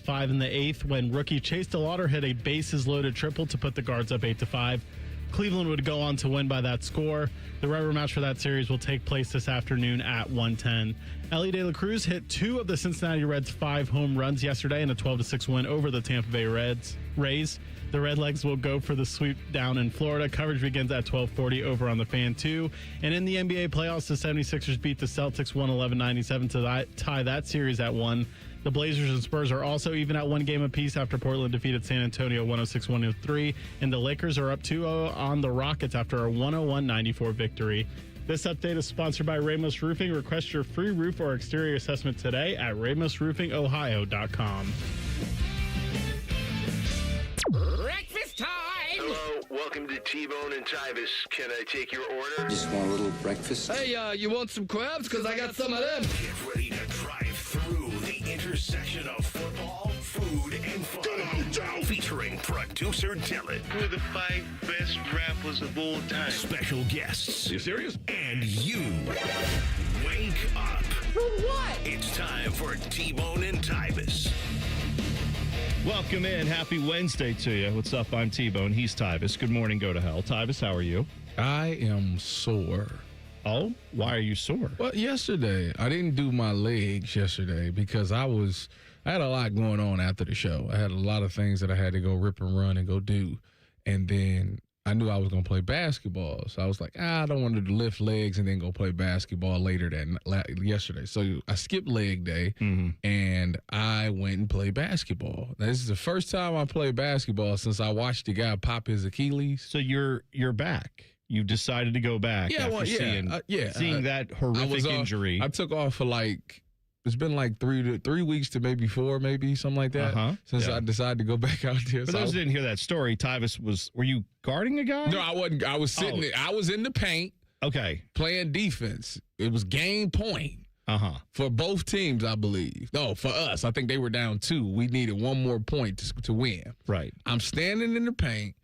5 in the 8th when rookie Chase DeLauder hit a bases-loaded triple to put the Guards up 8-5. Cleveland would go on to win by that score. The rubber match for that series will take place this afternoon at 1:10. Elly De La Cruz hit 2 of the Cincinnati Reds' 5 home runs yesterday in a 12-6 win over the Tampa Bay Rays. The Redlegs will go for the sweep down in Florida. Coverage begins at 12:40 over on the Fan 2. And in the NBA playoffs, the 76ers beat the Celtics 111-97 to tie that series at 1. The Blazers and Spurs are also even at 1 game apiece after Portland defeated San Antonio 106-103. And the Lakers are up 2-0 on the Rockets after a 101-94 victory. This update is sponsored by Ramos Roofing. Request your free roof or exterior assessment today at RamosRoofingOhio.com. Breakfast time! Hello, welcome to T-Bone and Tyvis. Can I take your order? Just want a little breakfast. Hey, you want some crabs? Because I got some of them. Get ready to drive through the intersection of football, food, and fun. Featuring producer Dylan. Who are the 5 best rappers of all time? Special guests. You serious? And you. Wake up. For what? It's time for T-Bone and Tyvis. Welcome in. Happy Wednesday to you. What's up? I'm T-Bone. He's Tyvis. Good morning. Go to hell. Tyvis, how are you? I am sore. Oh, why are you sore? Well, yesterday, I didn't do my legs yesterday because I had a lot going on after the show. I had a lot of things that I had to go rip and run and go do. And then I knew I was going to play basketball. So I was like, I don't want to lift legs and then go play basketball later yesterday. So I skipped leg day and I went and played basketball. Now, this is the first time I played basketball since I watched the guy pop his Achilles. So you're back. You decided to go back seeing that horrific injury. I took off for it's been like 3 weeks to maybe 4, maybe something like that, since I decided to go back out there. For those who didn't hear that story, Tyvis were you guarding a guy? No, I wasn't. I was sitting. I was in the paint. Okay. Playing defense. It was game point. For both teams, I believe. No, for us. I think they were down 2. We needed 1 more point to win. Right. I'm standing in the paint,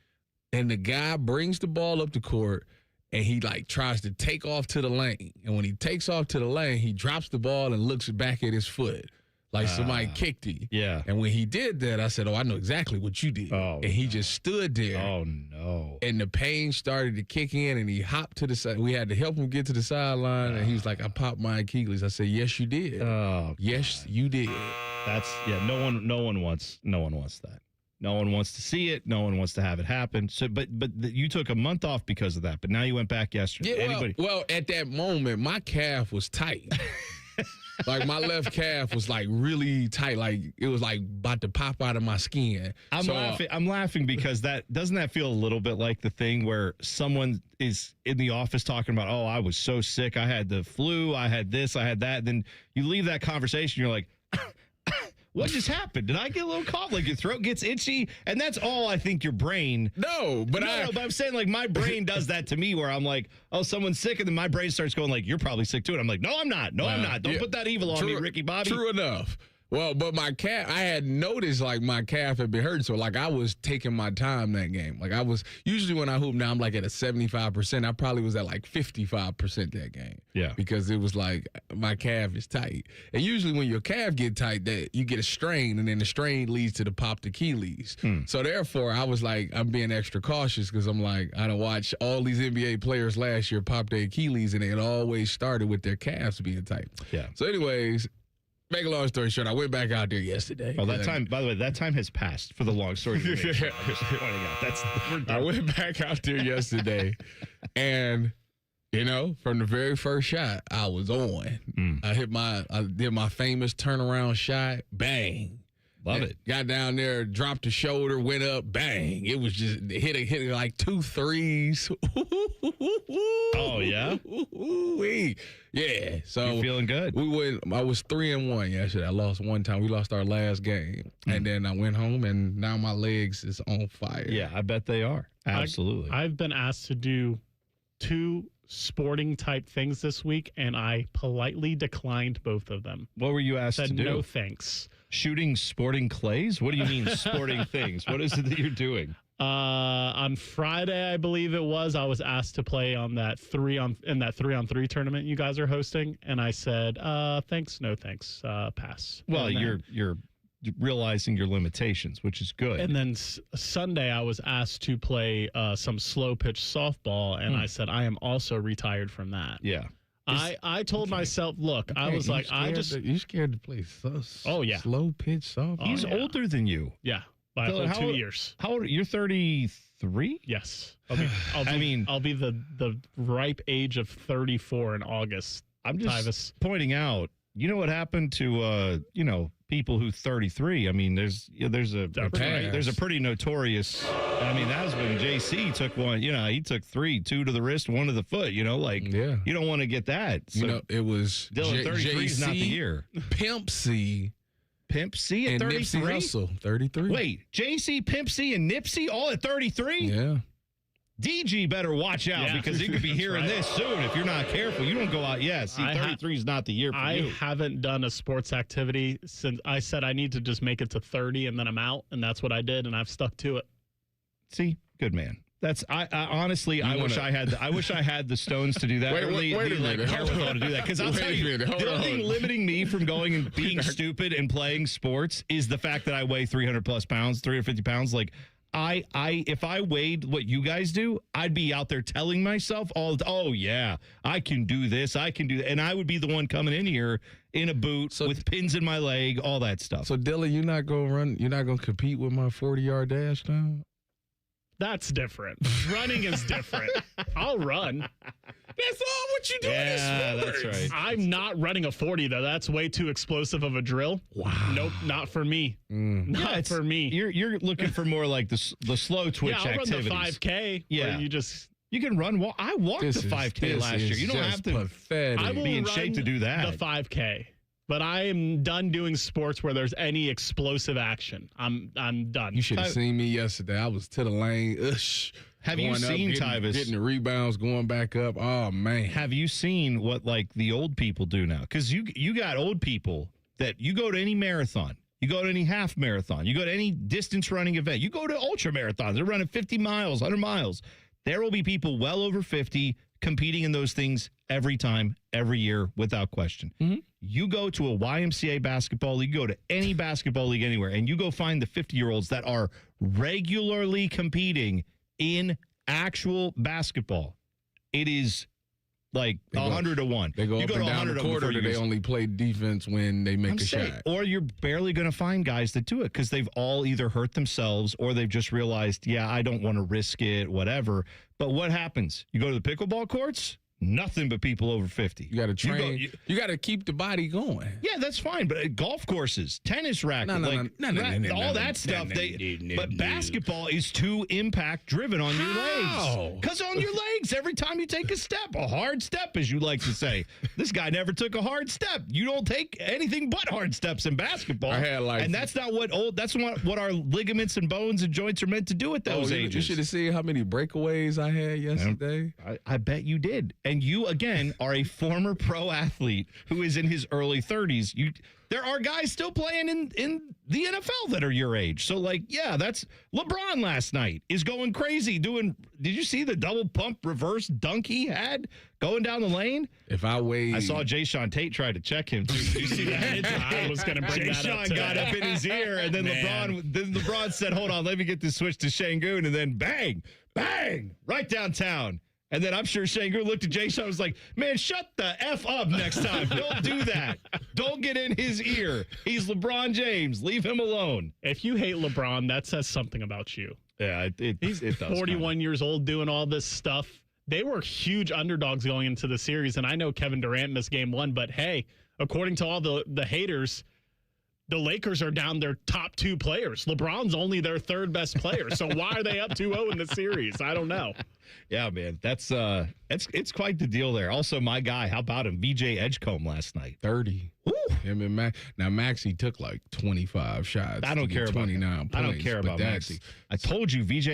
and the guy brings the ball up the court, and he tries to take off to the lane. And when he takes off to the lane, he drops the ball and looks back at his foot like somebody kicked him. Yeah. And when he did that, I said, I know exactly what you did. Oh, and he just stood there. Oh, no. And the pain started to kick in, and he hopped to the side. We had to help him get to the sideline, and he was like, I popped my Achilles. I said, yes, you did. Oh, yes, you did. No one wants that. No one wants to see it. No one wants to have it happen. So, but you took a month off because of that. But now you went back yesterday. Yeah, well, at that moment, my calf was tight. My left calf was really tight. It was about to pop out of my skin. I'm laughing because doesn't that feel a little bit like the thing where someone is in the office talking about, I was so sick. I had the flu. I had this. I had that. Then you leave that conversation. You're like, what just happened? Did I get a little cough? Your throat gets itchy? And that's all I think your brain. No, but I'm saying my brain does that to me where I'm like, someone's sick. And then my brain starts going you're probably sick too. And I'm like, no, I'm not. No, I'm not. Don't put that evil on me, Ricky Bobby. True enough. Well, but my calf, I had noticed my calf had been hurting. So I was taking my time that game. I was usually when I hoop now, I'm at a 75%. I probably was at 55% that game. Yeah. Because it was my calf is tight. And usually when your calf get tight, that you get a strain, and then the strain leads to the popped Achilles. So therefore I was I'm being extra cautious because I'm I done watched all these NBA players last year pop their Achilles, and it always started with their calves being tight. Yeah. So anyways, make a long story short, I went back out there yesterday. Oh, that time, by the way, that time has passed for the long story. I went back out there yesterday, and, from the very first shot, I was on. I did my famous turnaround shot, bang. Love it. Got down there, dropped the shoulder, went up, bang. It was just hit 2 threes. Oh, yeah? Yeah. So you're feeling good. I was 3-1 yesterday. I lost one time. We lost our last game. And then I went home, and now my legs is on fire. Yeah, I bet they are. Absolutely. I've been asked to do 2 sporting type things this week, and I politely declined both of them. What were you asked to do? No thanks. Shooting sporting clays? What do you mean sporting things? What is it that you're doing? On Friday, I believe it was, I was asked to play on that 3-on-3 tournament you guys are hosting, and I said, thanks, no thanks, pass. Well, you're realizing your limitations, which is good. And then Sunday, I was asked to play some slow pitch softball, and I said I am also retired from that. Yeah. I told myself, look, I was like, you scared to play slow pitch softball. He's older than you. Yeah, by a whole 2 years. How old? You're 33. Yes, I'll be the ripe age of 34 in August. I'm just Tyvis. pointing out. You know what happened to people who 33? I mean, there's a pretty notorious. I mean, that was when JC took one. He took 3, 2 to the wrist, 1 to the foot. You don't want to get that. So, it was Dylan 33 is not the year. Pimp C, at and 33. Nipsey Hussle, 33. Wait, JC, Pimp C, and Nipsey all at 33? Yeah. DG better watch out because he could be hearing this soon if you're not careful. You don't go out. Yeah, see, 33 is not the year for you. I haven't done a sports activity since I said I need to just make it to 30 and then I'm out, and that's what I did, and I've stuck to it. See, good man. That's I honestly I wish I had the stones to do that. Wait a minute. Wherewithal to do that, because I'll tell you, the only thing limiting me from going and being stupid and playing sports is the fact that I weigh 300 plus pounds, 350 pounds. Like if I weighed what you guys do, I'd be out there telling myself oh yeah, I can do this, I can do that, and I would be the one coming in here in a boot with pins in my leg, all that stuff. So Dylan, you're not gonna compete with my 40-yard dash now? That's different. Running is different. I'll run. That's all what you do in sports. That's right. I'm not running a 40, though. That's way too explosive of a drill. Wow. Nope, not for me. Not for me. You're looking for more like the slow twitch I'll activities. run the 5K. Yeah. You can run. I walked the 5K last year. You don't have to be in shape to do that. The 5K. But I am done doing sports where there's any explosive action. I'm done. You should have seen me yesterday. I was to the lane. Have you seen Tyvis getting the rebounds, going back up? Oh man! Have you seen what like the old people do now? Because you got old people that you go to any marathon, you go to any half marathon, you go to any distance running event, you go to ultra marathons. They're running 50 miles, 100 miles. There will be people well over 50 competing in those things every time, every year, without question. Mm-hmm. You go to a YMCA basketball league, you go to any basketball league anywhere, and you go find the 50-year-olds that are regularly competing in actual basketball. It is like 100 to 1. They go you up go and to down the court, or do they only play defense when they make a shot? Or you're barely going to find guys that do it because they've all either hurt themselves or they've just realized, I don't want to risk it, whatever. But what happens? You go to the pickleball courts? Nothing but people over 50. You got to train. You got to keep the body going. Yeah, that's fine. But golf courses, tennis rackets, all that stuff. But basketball is too impact driven on your legs. Because on your legs, every time you take a step, a hard step, as you like to say. This guy never took a hard step. You don't take anything but hard steps in basketball. And that's not what our ligaments and bones and joints are meant to do at those ages. You should have seen how many breakaways I had yesterday. I bet you did. And you, again, are a former pro athlete who is in his early 30s. There are guys still playing in the NFL that are your age. So, that's LeBron last night is going crazy doing. Did you see the double pump reverse dunk he had going down the lane? I saw Jay Sean Tate try to check him, too. Did you see that? I was going to bring that up. Jay Sean got up in his ear, and then LeBron said, hold on, let me get this switch to Şengün, and then bang, bang, right downtown. And then I'm sure Şengün looked at Jay Sean and was like, man, shut the F up next time. Don't do that. Don't get in his ear. He's LeBron James. Leave him alone. If you hate LeBron, that says something about you. Yeah, it does. 41 years old doing all this stuff. They were huge underdogs going into the series, and I know Kevin Durant missed game 1, but hey, according to all the haters, the Lakers are down their top 2 players. LeBron's only their 3rd best player. So why are they up 2-0 in the series? I don't know. Yeah, man, it's quite the deal there. Also, my guy, how about him? VJ Edgecombe last night. 30. Woo. Him and Maxey took like 25 shots. I don't care about 29 points. I don't care about Maxey. I told you, VJ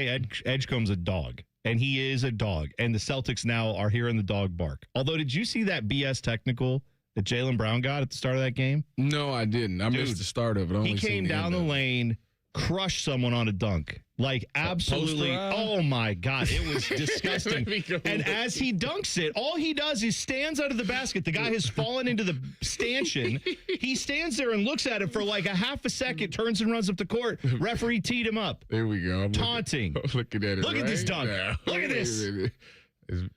Edgecombe's a dog, and he is a dog. And the Celtics now are hearing the dog bark. Although, did you see that BS technical that Jaylen Brown got at the start of that game? No, I didn't. I missed the start of it. He came down the lane crush someone on a dunk. Like, absolutely. Posterize? Oh, my God. It was disgusting. Let me go And look. as he dunks it, all he does is stands out of the basket. The guy has fallen into the stanchion. He stands there and looks at it for like a half a second, turns and runs up the court. Referee teed him up. There we go. I'm Taunting. Looking at it. Look at this right dunk. now. Look at this. Wait a minute.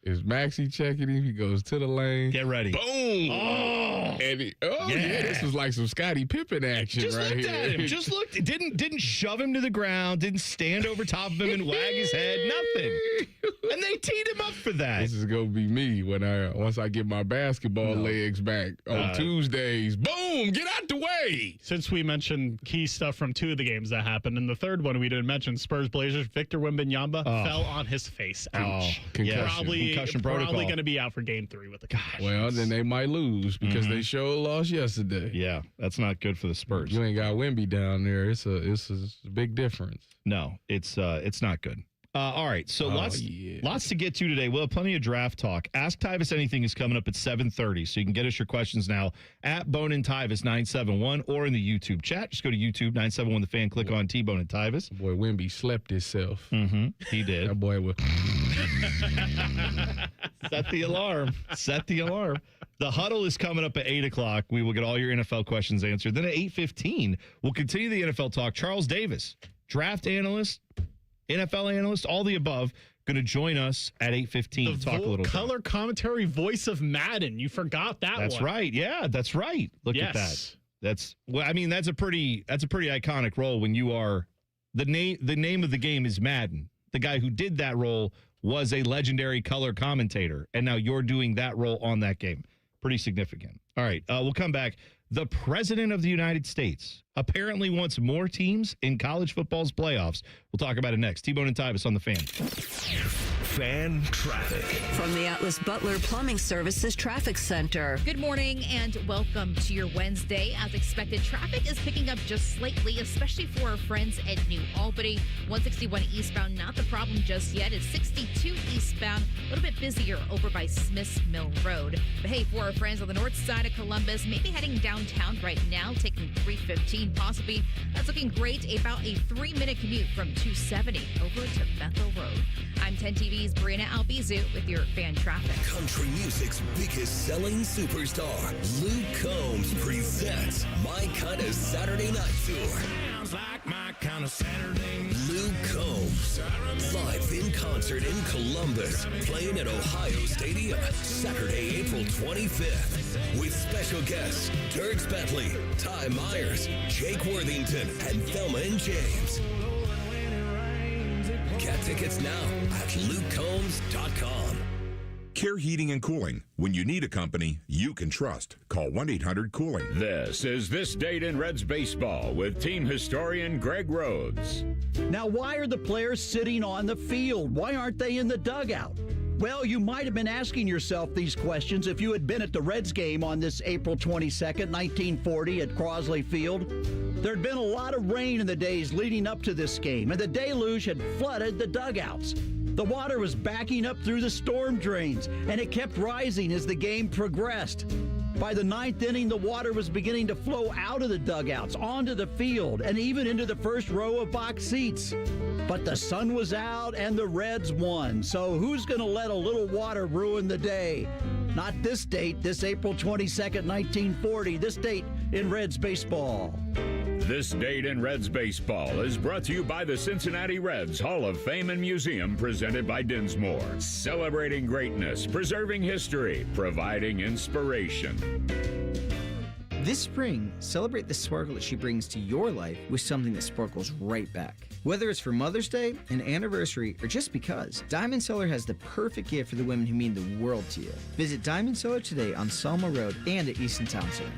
Is Maxie checking him? He goes to the lane. Get ready. Boom. Oh. And yeah, Yeah. this was like some Scottie Pippen action Just right looked here. at him. Just looked. Didn't shove him to the ground. Didn't stand over top of him and wag his head. Nothing. And they teed him up for that. This is gonna be me once I get my basketball legs back on Tuesdays. Boom! Get out the way. Since we mentioned key stuff from 2 of the games that happened, and the third one we didn't mention, Spurs Blazers, Victor Wembanyama fell on his face. Ouch. Concussion. Concussion protocol. Probably going to be out for game 3 with the concussion. Well, then they might lose because they sure lost yesterday. Yeah, that's not good for the Spurs. You ain't got Wemby down there. It's a big difference. No, it's not good. All right, so lots to get to today. We'll have plenty of draft talk. Ask Tyvis Anything is coming up at 7:30, so you can get us your questions now at Bone and Tyvis 971 or in the YouTube chat. Just go to YouTube 971 The Fan, click on T-Bone and Tyvis. Boy, Wemby slept himself. He did. That boy was. Set the alarm. Set the alarm. The huddle is coming up at 8 o'clock. We will get all your NFL questions answered. Then at 8:15, we'll continue the NFL talk. Charles Davis, draft analyst, NFL analyst, all the above, going to join us at 8:15 to talk a little color bit. commentary voice of Madden. You forgot that That's one. right. Yeah, that's right. Look at that. That's a pretty iconic role when you are the name of the game is Madden. The guy who did that role was a legendary color commentator, and now you're doing that role on that game. Pretty significant. All right, we'll come back. The President of the United States apparently wants more teams in college football's playoffs. We'll talk about it next. T-Bone and Tyvis on the Fan. Fan traffic. From the Atlas Butler Plumbing Services Traffic Center. Good morning and welcome to your Wednesday. As expected, traffic is picking up just slightly, especially for our friends at New Albany. 161 eastbound, not the problem just yet. It's 62 eastbound, a little bit busier over by Smiths Mill Road. But hey, for our friends on the north side of Columbus, maybe heading downtown right now, taking 315 possibly. That's looking great. About a 3-minute commute from 270 over to Bethel Road. I'm 10 TV's Brianna Albizu with your fan traffic. Country music's biggest selling superstar, Luke Combs, presents My Kind of Saturday Night Tour. Sounds like my kind of Saturday. Luke Combs, live in concert in Columbus, playing at Ohio Stadium, Saturday, April 25th, with special guests Dierks Bentley, Ty Myers, Jake Worthington, and Thelma and James. Get tickets now at lukecombs.com. Care Heating and Cooling. When you need a company you can trust, call 1-800-COOLING. This is This Date in Reds Baseball with team historian Greg Rhodes. Now, why are the players sitting on the field? Why aren't they in the dugout? Well, you might have been asking yourself these questions if you had been at the Reds game on this April 22nd, 1940 at Crosley Field. There had been a lot of rain in the days leading up to this game, and the deluge had flooded the dugouts. The water was backing up through the storm drains, and it kept rising as the game progressed. By the 9th inning, the water was beginning to flow out of the dugouts, onto the field, and even into the first row of box seats. But the sun was out, and the Reds won. So who's going to let a little water ruin the day? Not this date, this April 22nd, 1940, this date in Reds baseball. This Date in Reds Baseball is brought to you by the Cincinnati Reds Hall of Fame and Museum, presented by Dinsmore. Celebrating greatness, preserving history, providing inspiration. This spring, celebrate the sparkle that she brings to your life with something that sparkles right back. Whether it's for Mother's Day, an anniversary, or just because, Diamond Cellar has the perfect gift for the women who mean the world to you. Visit Diamond Cellar today on Selma Road and at Easton Town Center.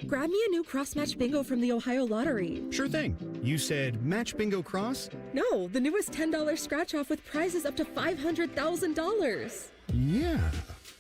Grab me a new cross-match bingo from the Ohio Lottery. Sure thing. You said match bingo cross? No, the newest $10 scratch-off with prizes up to $500,000. Yeah.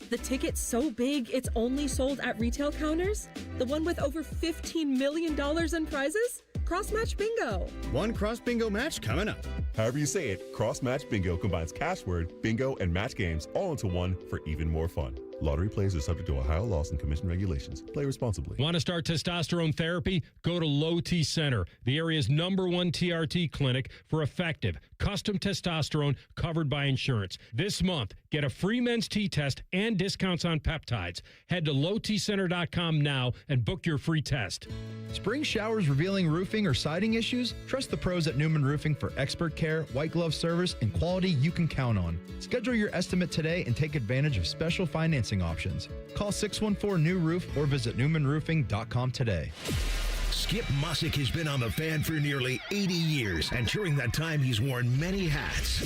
The ticket's so big, it's only sold at retail counters? The one with over $15 million in prizes? Cross-match bingo. One cross bingo match coming up. However you say it, cross-match bingo combines cash word, bingo, and match games all into one for even more fun. Lottery players are subject to Ohio laws and commission regulations. Play responsibly. Want to start testosterone therapy? Go to Low T Center, the area's #1 TRT clinic for effective, custom testosterone covered by insurance. This month, get a free men's T-test and discounts on peptides. Head to lowtcenter.com now and book your free test. Spring showers revealing roofing or siding issues? Trust the pros at Newman Roofing for expert care, white glove service, and quality you can count on. Schedule your estimate today and take advantage of special financing options. Call 614-NEW-ROOF or visit newmanroofing.com today. Skip Mussick has been on the Fan for nearly 80 years, and during that time, he's worn many hats.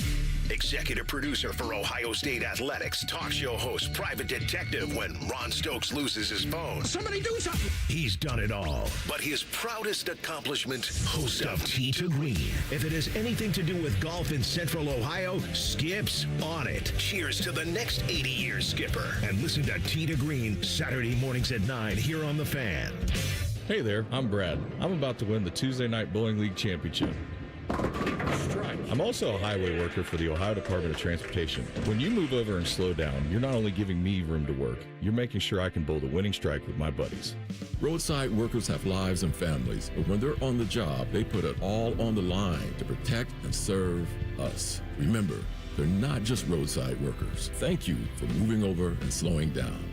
Executive producer for Ohio State Athletics, talk show host, private detective when Ron Stokes loses his phone. Somebody do something! He's done it all. But his proudest accomplishment, host of Tee to Green. If it has anything to do with golf in Central Ohio, Skip's on it. Cheers to the next 80-year skipper. And listen to Tee to Green Saturday mornings at 9 here on The Fan. Hey there, I'm Brad. I'm about to win the Tuesday Night Bowling League Championship. I'm also a highway worker for the Ohio Department of Transportation. When you move over and slow down, you're not only giving me room to work, you're making sure I can bowl the winning strike with my buddies. Roadside workers have lives and families, but when they're on the job, they put it all on the line to protect and serve us. Remember, they're not just roadside workers. Thank you for moving over and slowing down.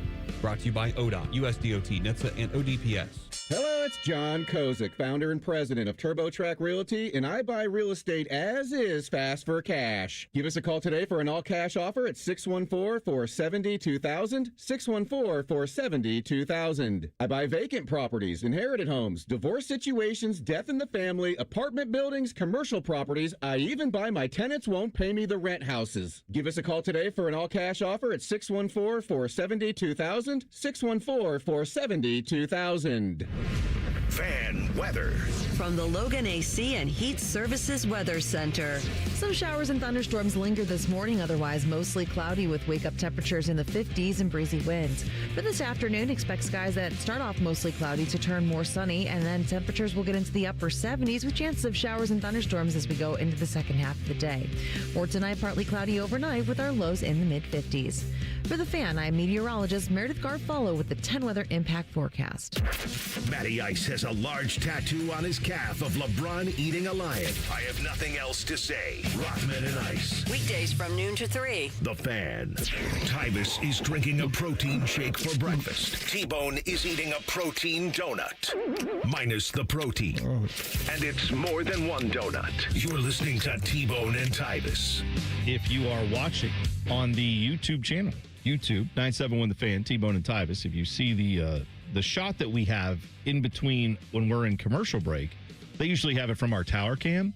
Brought to you by ODOT, USDOT, NHTSA, and ODPS. Hello, it's John Kozik, founder and president of TurboTrack Realty, and I buy real estate as is fast for cash. Give us a call today for an all-cash offer at 614-470-2000, 614-470-2000. I buy vacant properties, inherited homes, divorce situations, death in the family, apartment buildings, commercial properties. I even buy my tenants won't pay me the rent houses. Give us a call today for an all-cash offer at 614-470-2000, 614-470-2000. Fan weather. From the Logan AC and Heat Services Weather Center. Some showers and thunderstorms linger this morning, otherwise mostly cloudy with wake-up temperatures in the 50s and breezy winds. For this afternoon, expect skies that start off mostly cloudy to turn more sunny, and then temperatures will get into the upper 70s with chances of showers and thunderstorms as we go into the second half of the day. For tonight, partly cloudy overnight with our lows in the mid-50s. For The Fan, I'm meteorologist Meredith Garfalo with the 10 Weather Impact Forecast. Matty Ice has a large tattoo on his calf of LeBron eating a lion. I have nothing else to say. Rothman and Ice. Weekdays from noon to 3. The Fan. Tyvis is drinking a protein shake for breakfast. T-Bone is eating a protein donut. Minus the protein. And it's more than one donut. You're listening to T-Bone and Tyvis. If you are watching on the YouTube channel, YouTube 971 The Fan, T-Bone and Tyvis, if you see the shot that we have in between when we're in commercial break, they usually have it from our tower cam.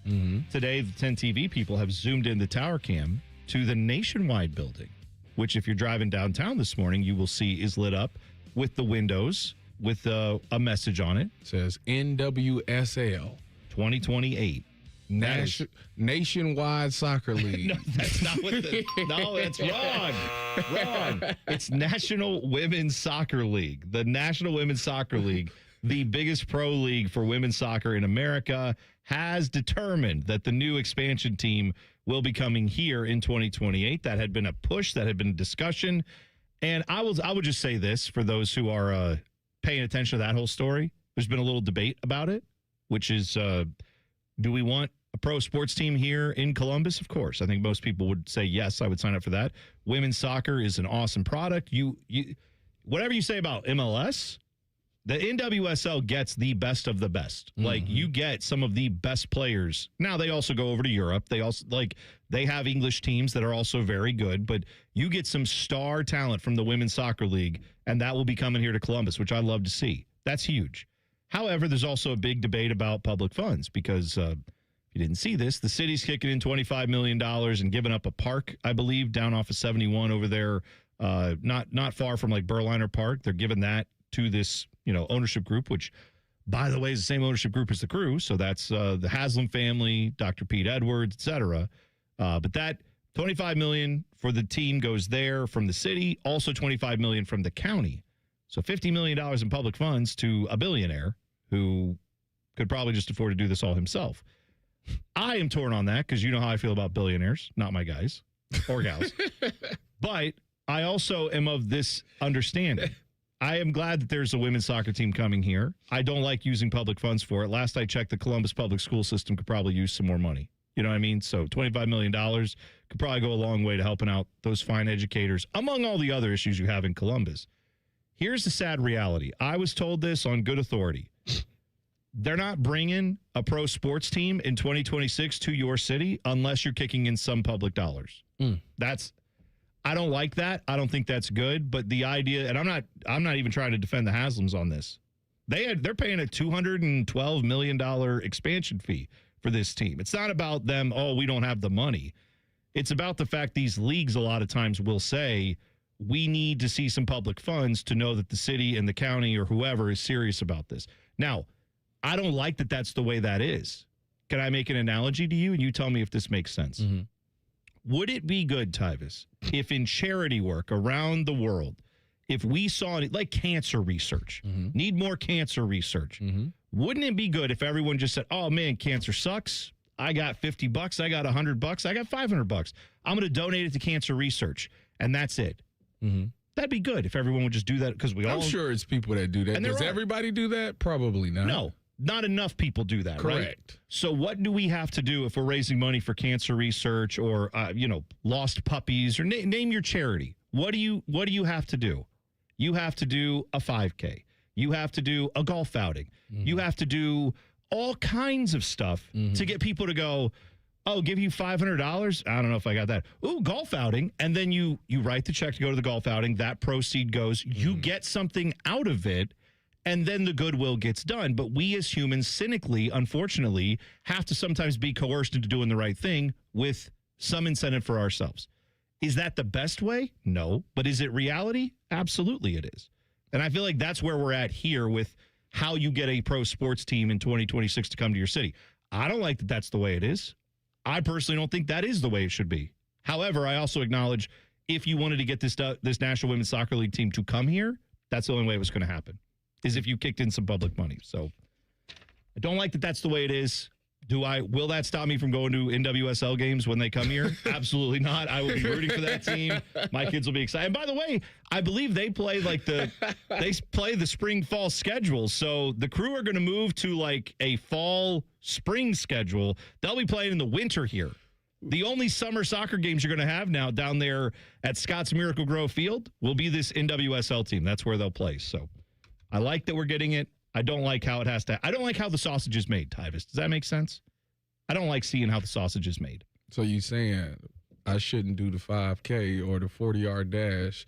Today, the 10 TV people have zoomed in the tower cam to the Nationwide building, which if you're driving downtown this morning, you will see is lit up with the windows with a message on it. It says NWSL 2028. Nationwide Soccer League. No, that's not what no, that's wrong. Wrong. It's National Women's Soccer League. The National Women's Soccer League, the biggest pro league for women's soccer in America, has determined that the new expansion team will be coming here in 2028. That had been a push, that had been a discussion. And I would just say this for those who are paying attention to that whole story. There's been a little debate about it, which is do we want a pro sports team here in Columbus? Of course. I think most people would say yes, I would sign up for that. Women's soccer is an awesome product. You whatever you say about MLS, the NWSL gets the best of the best. Like, you get some of the best players. Now, they also go over to Europe. They also, they have English teams that are also very good, but you get some star talent from the Women's Soccer League, and that will be coming here to Columbus, which I love to see. That's huge. However, there's also a big debate about public funds because if you didn't see this, the city's kicking in $25 million and giving up a park, I believe, down off of 71 over there, not far from Berliner Park. They're giving that to this, ownership group, which, by the way, is the same ownership group as the Crew. So that's the Haslam family, Dr. Pete Edwards, et cetera. But that $25 million for the team goes there from the city, also $25 million from the county. So $50 million in public funds to a billionaire who could probably just afford to do this all himself. I am torn on that because you know how I feel about billionaires, not my guys or gals. But I also am of this understanding. I am glad that there's a women's soccer team coming here. I don't like using public funds for it. Last I checked, the Columbus public school system could probably use some more money. You know what I mean? So $25 million could probably go a long way to helping out those fine educators, among all the other issues you have in Columbus. Here's the sad reality. I was told this on good authority. They're not bringing a pro sports team in 2026 to your city unless you're kicking in some public dollars. I don't like that. I don't think that's good. But the idea, and I'm not even trying to defend the Haslams on this. They're paying a $212 million expansion fee for this team. It's not about them, we don't have the money. It's about the fact these leagues a lot of times will say, we need to see some public funds to know that the city and the county or whoever is serious about this. Now, I don't like that that's the way that is. Can I make an analogy to you and you tell me if this makes sense? Mm-hmm. Would it be good, Tyvis, if in charity work around the world, if we saw it like cancer research, need more cancer research, wouldn't it be good if everyone just said, oh, man, cancer sucks. I got $50. I got $100. I got $500. I'm going to donate it to cancer research. And that's it. That'd be good if everyone would just do that because I'm sure it's people that do that. Does everybody do that? Probably not. No. Not enough people do that, correct. Right? So what do we have to do if we're raising money for cancer research or, lost puppies or name your charity? What do you have to do? You have to do a 5K. You have to do a golf outing. You have to do all kinds of stuff to get people to go, give you $500? I don't know if I got that. Ooh, golf outing. And then you write the check to go to the golf outing. That proceed goes. You get something out of it. And then the goodwill gets done. But we as humans, cynically, unfortunately, have to sometimes be coerced into doing the right thing with some incentive for ourselves. Is that the best way? No. But is it reality? Absolutely it is. And I feel like that's where we're at here with how you get a pro sports team in 2026 to come to your city. I don't like that that's the way it is. I personally don't think that is the way it should be. However, I also acknowledge if you wanted to get this National Women's Soccer League team to come here, that's the only way it was going to happen. Is if you kicked in some public money. So I don't like that that's the way it is. Will that stop me from going to NWSL games when they come here? Absolutely not. I will be rooting for that team. My kids will be excited. And by the way, I believe they play the spring fall schedule. So the Crew are going to move to like a fall spring schedule. They'll be playing in the winter here. The only summer soccer games you're going to have now down there at Scott's Miracle Grove Field will be this NWSL team. That's where they'll play. So I like that we're getting it. I don't like how it has to. I don't like how the sausage is made, Tyvis. Does that make sense? I don't like seeing how the sausage is made. So you saying I shouldn't do the 5K or the 40-yard dash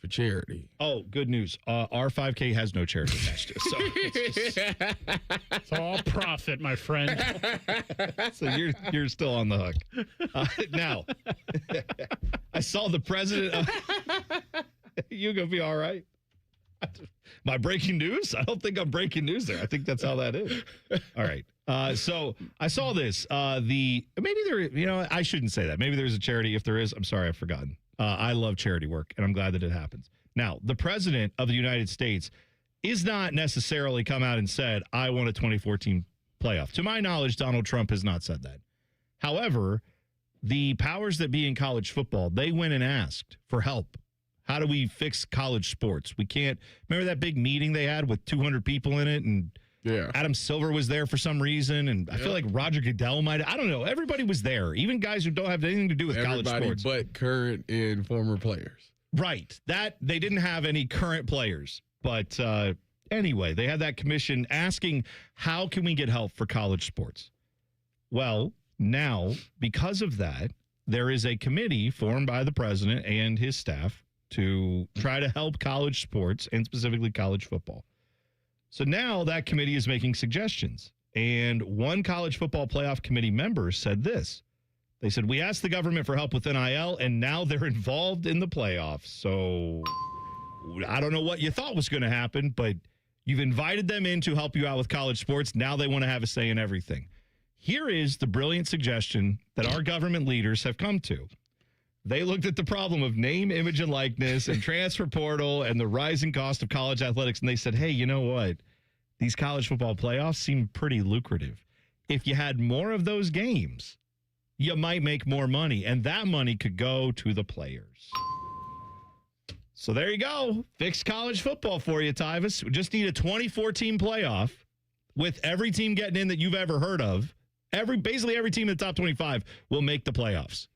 for charity? Oh, good news. Our 5K has no charity attached to it. So it's all profit, my friend. So you're still on the hook. Now, I saw the president. You gonna be all right? My breaking news? I don't think I'm breaking news there. I think that's how that is. All right. So I saw this. Maybe there, I shouldn't say that. Maybe there's a charity. If there is, I'm sorry, I've forgotten. I love charity work, and I'm glad that it happens. Now, the president of the United States is not necessarily come out and said, I want a 2014 playoff. To my knowledge, Donald Trump has not said that. However, the powers that be in college football, they went and asked for help. How do we fix college sports? We can't. Remember that big meeting they had with 200 people in it, and Adam Silver was there for some reason, and I feel like Roger Goodell might. I don't know. Everybody was there, even guys who don't have anything to do with college sports. But current and former players. Right. That they didn't have any current players, but anyway, they had that commission asking, how can we get help for college sports? Well, now because of that, there is a committee formed by the president and his staff to try to help college sports and specifically college football. So now that committee is making suggestions. And one college football playoff committee member said this. They said, we asked the government for help with NIL, and now they're involved in the playoffs. So I don't know what you thought was going to happen, but you've invited them in to help you out with college sports. Now they want to have a say in everything. Here is the brilliant suggestion that our government leaders have come to. They looked at the problem of name, image, and likeness and transfer portal and the rising cost of college athletics, and they said, hey, you know what? These college football playoffs seem pretty lucrative. If you had more of those games, you might make more money, and that money could go to the players. So there you go. Fixed college football for you, Tyvis. We just need a 24-team playoff with every team getting in that you've ever heard of. Basically every team in the top 25 will make the playoffs.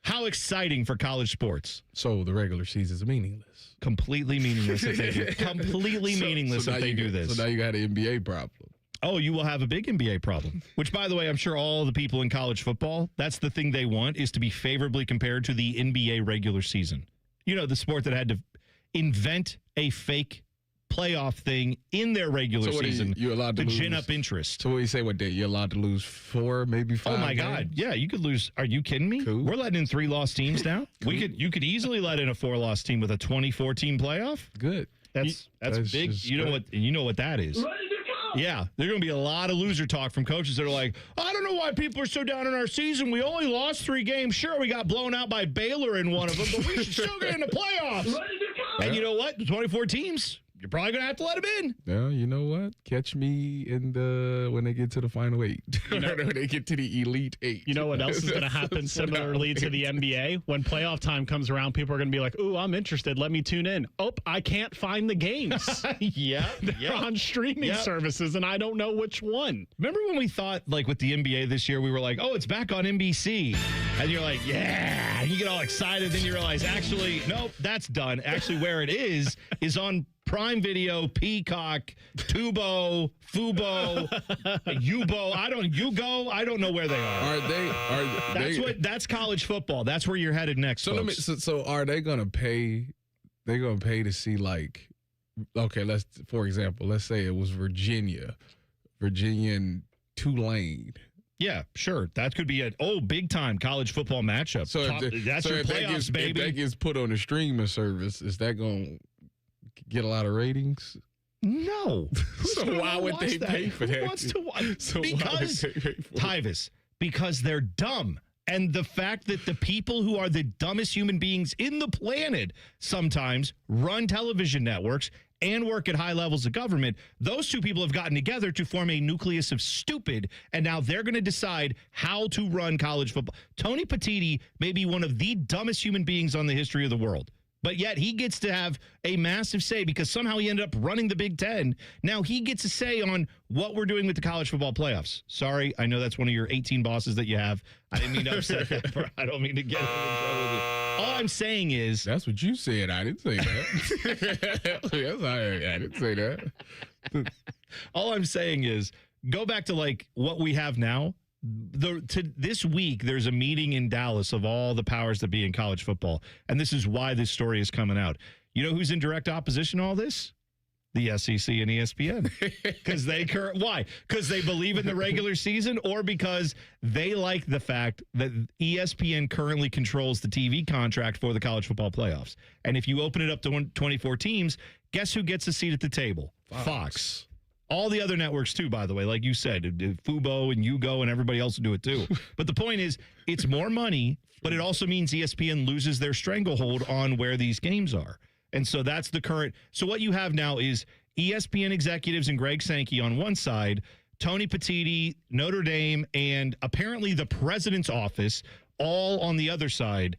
How exciting for college sports. So the regular season's meaningless. Completely meaningless if they do. Completely meaningless if they do this. So now you got an NBA problem. Oh, you will have a big NBA problem. Which, by the way, I'm sure all the people in college football, that's the thing they want, is to be favorably compared to the NBA regular season. You know, the sport that had to invent a fake playoff thing in their regular season you're allowed to gin up interest. So what do you say? What day? You're allowed to lose 4, maybe 5 Oh my games? God. Yeah, you could lose. Are you kidding me? Cool. We're letting in 3-loss teams now. You could easily let in a 4-loss team with a 24-team playoff. Good. That's big. You know what that is. Yeah, there's going to be a lot of loser talk from coaches that are like, I don't know why people are so down on our season. We only lost 3 games. Sure, we got blown out by Baylor in one of them, but we should still get in the playoffs. And you know what? The 24 teams, you're probably going to have to let them in. Yeah, you know what? Catch me when they get to the final 8. When they get to the Elite 8. You know what else is going to happen similarly to the NBA? When playoff time comes around, people are going to be like, ooh, I'm interested. Let me tune in. Oh, I can't find the games. They're on streaming services, and I don't know which one. Remember when we thought, like, with the NBA this year, we were like, oh, it's back on NBC. And you're like, yeah. And you get all excited. Then you realize, actually, nope, that's done. Actually, where it is on Prime Video, Peacock, Tubo, Fubo, Yubo. I don't know where they are. That's college football. That's where you're headed next. So are they gonna pay? They're gonna pay to see, like, okay, for example, let's say it was Virginia and Tulane. Yeah, sure. That could be a big time college football matchup. So that's your playoffs, baby. If that gets put on a streaming service, is that going to get a lot of ratings? No. So why would they pay for that? Who wants to watch? Because Tyvis, because they're dumb. And the fact that the people who are the dumbest human beings in the planet sometimes run television networks and work at high levels of government, those two people have gotten together to form a nucleus of stupid, and now they're going to decide how to run college football. Tony Petitti may be one of the dumbest human beings on the history of the world, but yet he gets to have a massive say because somehow he ended up running the Big Ten. Now he gets a say on what we're doing with the college football playoffs. Sorry, I know that's one of your 18 bosses that you have. I didn't mean to upset that. I don't mean to get in trouble with you. All I'm saying is... That's what you said. I didn't say that. I didn't say that. All I'm saying is go back to, like, what we have now. This week, there's a meeting in Dallas of all the powers that be in college football. And this is why this story is coming out. You know who's in direct opposition to all this? The SEC and ESPN. Because why? Because they believe in the regular season, or because they like the fact that ESPN currently controls the TV contract for the college football playoffs. And if you open it up to 24 teams, guess who gets a seat at the table? Fox. All the other networks, too, by the way, like you said, Fubo and Yugo and everybody else will do it, too. But the point is, it's more money, but it also means ESPN loses their stranglehold on where these games are. And so that's the current. So what you have now is ESPN executives and Greg Sankey on one side, Tony Petitti, Notre Dame, and apparently the president's office all on the other side.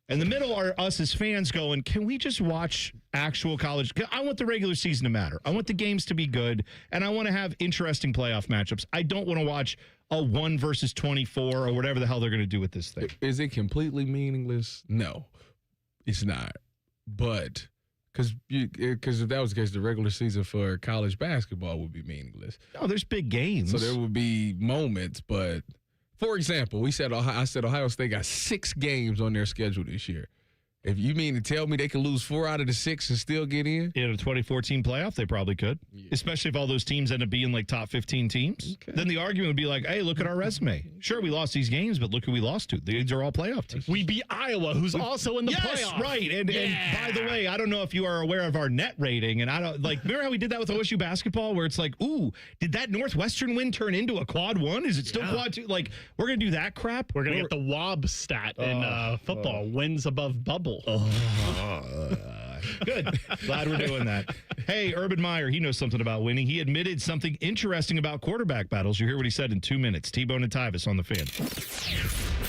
In the middle are us as fans going, can we just watch actual college? I want the regular season to matter. I want the games to be good, and I want to have interesting playoff matchups. I don't want to watch a 1 versus 24 or whatever the hell they're going to do with this thing. Is it completely meaningless? No, it's not. But because if that was the case, the regular season for college basketball would be meaningless. Oh, there's big games. So there would be moments, but for example, I said Ohio State got 6 games on their schedule this year. If you mean to tell me they can lose 4 out of the 6 and still get in? In a 2014 playoff, they probably could. Yeah. Especially if all those teams end up being like top 15 teams. Okay. Then the argument would be like, hey, look at our resume. Sure, we lost these games, but look who we lost to. These are all playoff teams. We beat Iowa, who's also in the playoff. Yes, right. And by the way, I don't know if you are aware of our net rating. And I don't remember how we did that with OSU basketball where it's like, ooh, did that Northwestern win turn into a quad 1? Is it still quad 2? Like, we're going to do that crap. We're going to get the WOB stat in football. Wins above bubble. Good. Glad we're doing that. Hey, Urban Meyer, he knows something about winning. He admitted something interesting about quarterback battles. You'll hear what he said in 2 minutes. T-Bone and Tyvis on the Fan.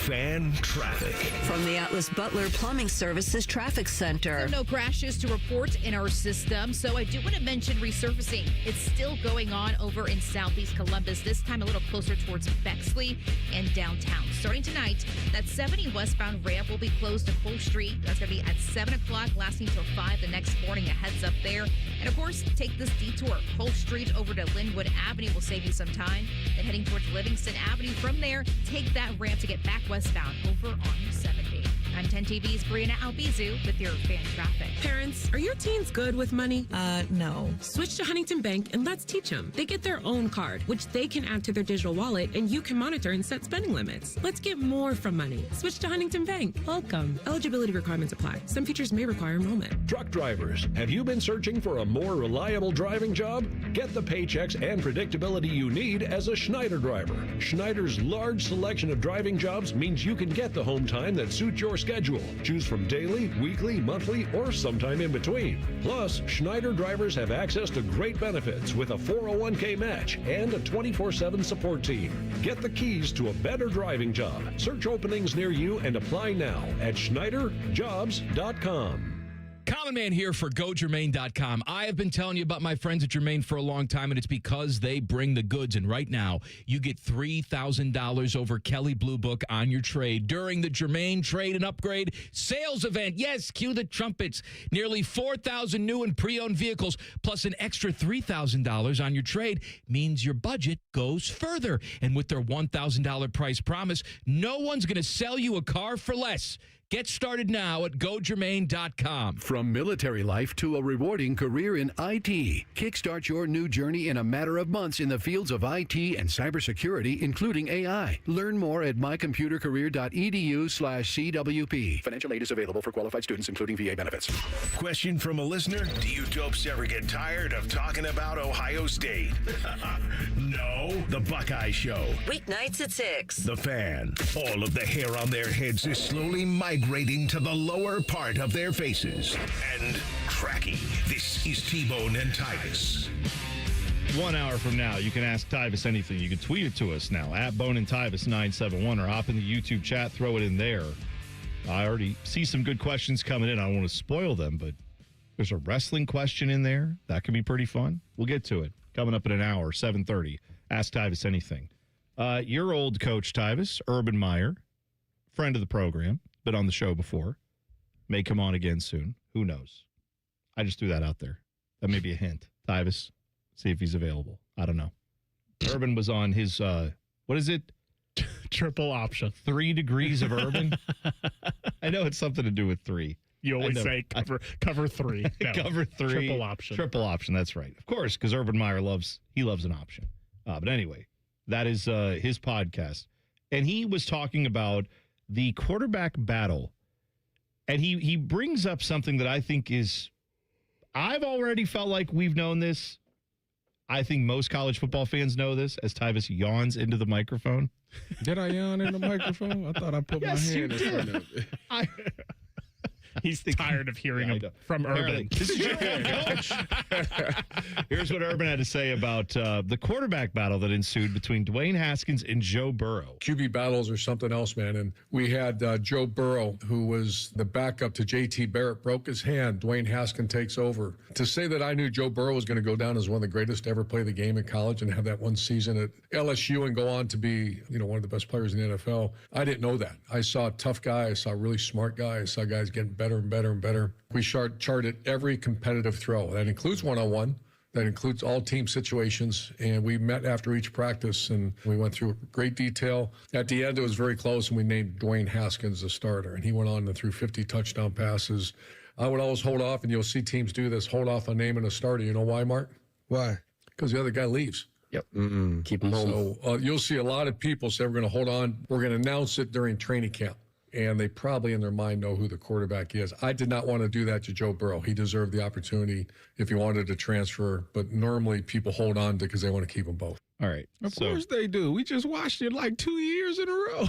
Fan traffic. From the Atlas Butler Plumbing Services Traffic Center. No crashes to report in our system, so I do want to mention resurfacing. It's still going on over in southeast Columbus, this time a little closer towards Bexley and downtown. Starting tonight, that 70 westbound ramp will be closed to Cole Street. That's going to be at 7 o'clock, lasting till 5 the next morning. A heads up there. And of course, take this detour. Cole Street over to Linwood Avenue will save you some time. Then heading towards Livingston Avenue. From there, take that ramp to get back westbound over on 70. I'm 10 TV's Brianna Albizu with your fan traffic. Parents, are your teens good with money? No. Switch to Huntington Bank and let's teach them. They get their own card, which they can add to their digital wallet, and you can monitor and set spending limits. Let's get more from money. Switch to Huntington Bank. Welcome. Eligibility requirements apply. Some features may require enrollment. Truck drivers, have you been searching for a more reliable driving job? Get the paychecks and predictability you need as a Schneider driver. Schneider's large selection of driving jobs means you can get the home time that suits your schedule. Choose from daily, weekly, monthly, or sometime in between. Plus, Schneider drivers have access to great benefits with a 401k match and a 24/7 support team. Get the keys to a better driving job. Search openings near you and apply now at schneiderjobs.com. Common Man here for GoGermain.com. I have been telling you about my friends at Germain for a long time, and it's because they bring the goods. And right now, you get $3,000 over Kelley Blue Book on your trade during the Germain Trade and Upgrade Sales Event. Yes, cue the trumpets. Nearly 4,000 new and pre-owned vehicles, plus an extra $3,000 on your trade means your budget goes further. And with their $1,000 price promise, no one's going to sell you a car for less. Get started now at GoGermain.com. From military life to a rewarding career in IT, kickstart your new journey in a matter of months in the fields of IT and cybersecurity, including AI. Learn more at mycomputercareer.edu/CWP. Financial aid is available for qualified students, including VA benefits. Question from a listener: do you dopes ever get tired of talking about Ohio State? No? The Buckeye Show. Weeknights at 6. The Fan. All of the hair on their heads is slowly migrating to the lower part of their faces and cracking. This is T-Bone and Tyvis. 1 hour from now, you can ask Tyvis anything. You can tweet it to us now, at Bone and Tyvis 971, or hop in the YouTube chat, throw it in there. I already see some good questions coming in. I don't want to spoil them, but there's a wrestling question in there. That could be pretty fun. We'll get to it. Coming up in an hour, 7:30. Ask Tyvis anything. Your old coach, Tyvis, Urban Meyer, friend of the program, been on the show before, may come on again soon. Who knows? I just threw that out there. That may be a hint. Tyvis, see if he's available. I don't know. Urban was on his, what is it? Triple option. 3 degrees of Urban. I know it's something to do with 3. You always say cover 3. No, cover 3. Triple option. Triple option. That's right. Of course, because Urban Meyer loves an option. But anyway, that is his podcast. And he was talking about the quarterback battle. And he brings up something that I think is, I've already felt like we've known this. I think most college football fans know this, as Tyvis yawns into the microphone. Did I yawn in the microphone? I thought I put my hand in front of it. He's tired of hearing him from Urban. This is your coach. Here's what Urban had to say about the quarterback battle that ensued between Dwayne Haskins and Joe Burrow. QB battles are something else, man. And we had Joe Burrow, who was the backup to J.T. Barrett, broke his hand. Dwayne Haskins takes over. To say that I knew Joe Burrow was going to go down as one of the greatest to ever play the game in college and have that one season at LSU and go on to be, one of the best players in the NFL, I didn't know that. I saw a tough guy. I saw a really smart guy. I saw guys getting better and better and better. We charted every competitive throw. That includes one-on-one. That includes all team situations. And we met after each practice, and we went through great detail. At the end, it was very close, and we named Dwayne Haskins the starter. And he went on and threw 50 touchdown passes. I would always hold off, and you'll see teams do this, hold off on naming a starter. You know why, Mark? Why? Because the other guy leaves. Yep. Keep him home. So you'll see a lot of people say, we're going to hold on. We're going to announce it during training camp. And they probably in their mind know who the quarterback is. I did not want to do that to Joe Burrow. He deserved the opportunity if he wanted to transfer. But normally people hold on to because they want to keep them both. All right. Of course they do. We just watched it like 2 years in a row.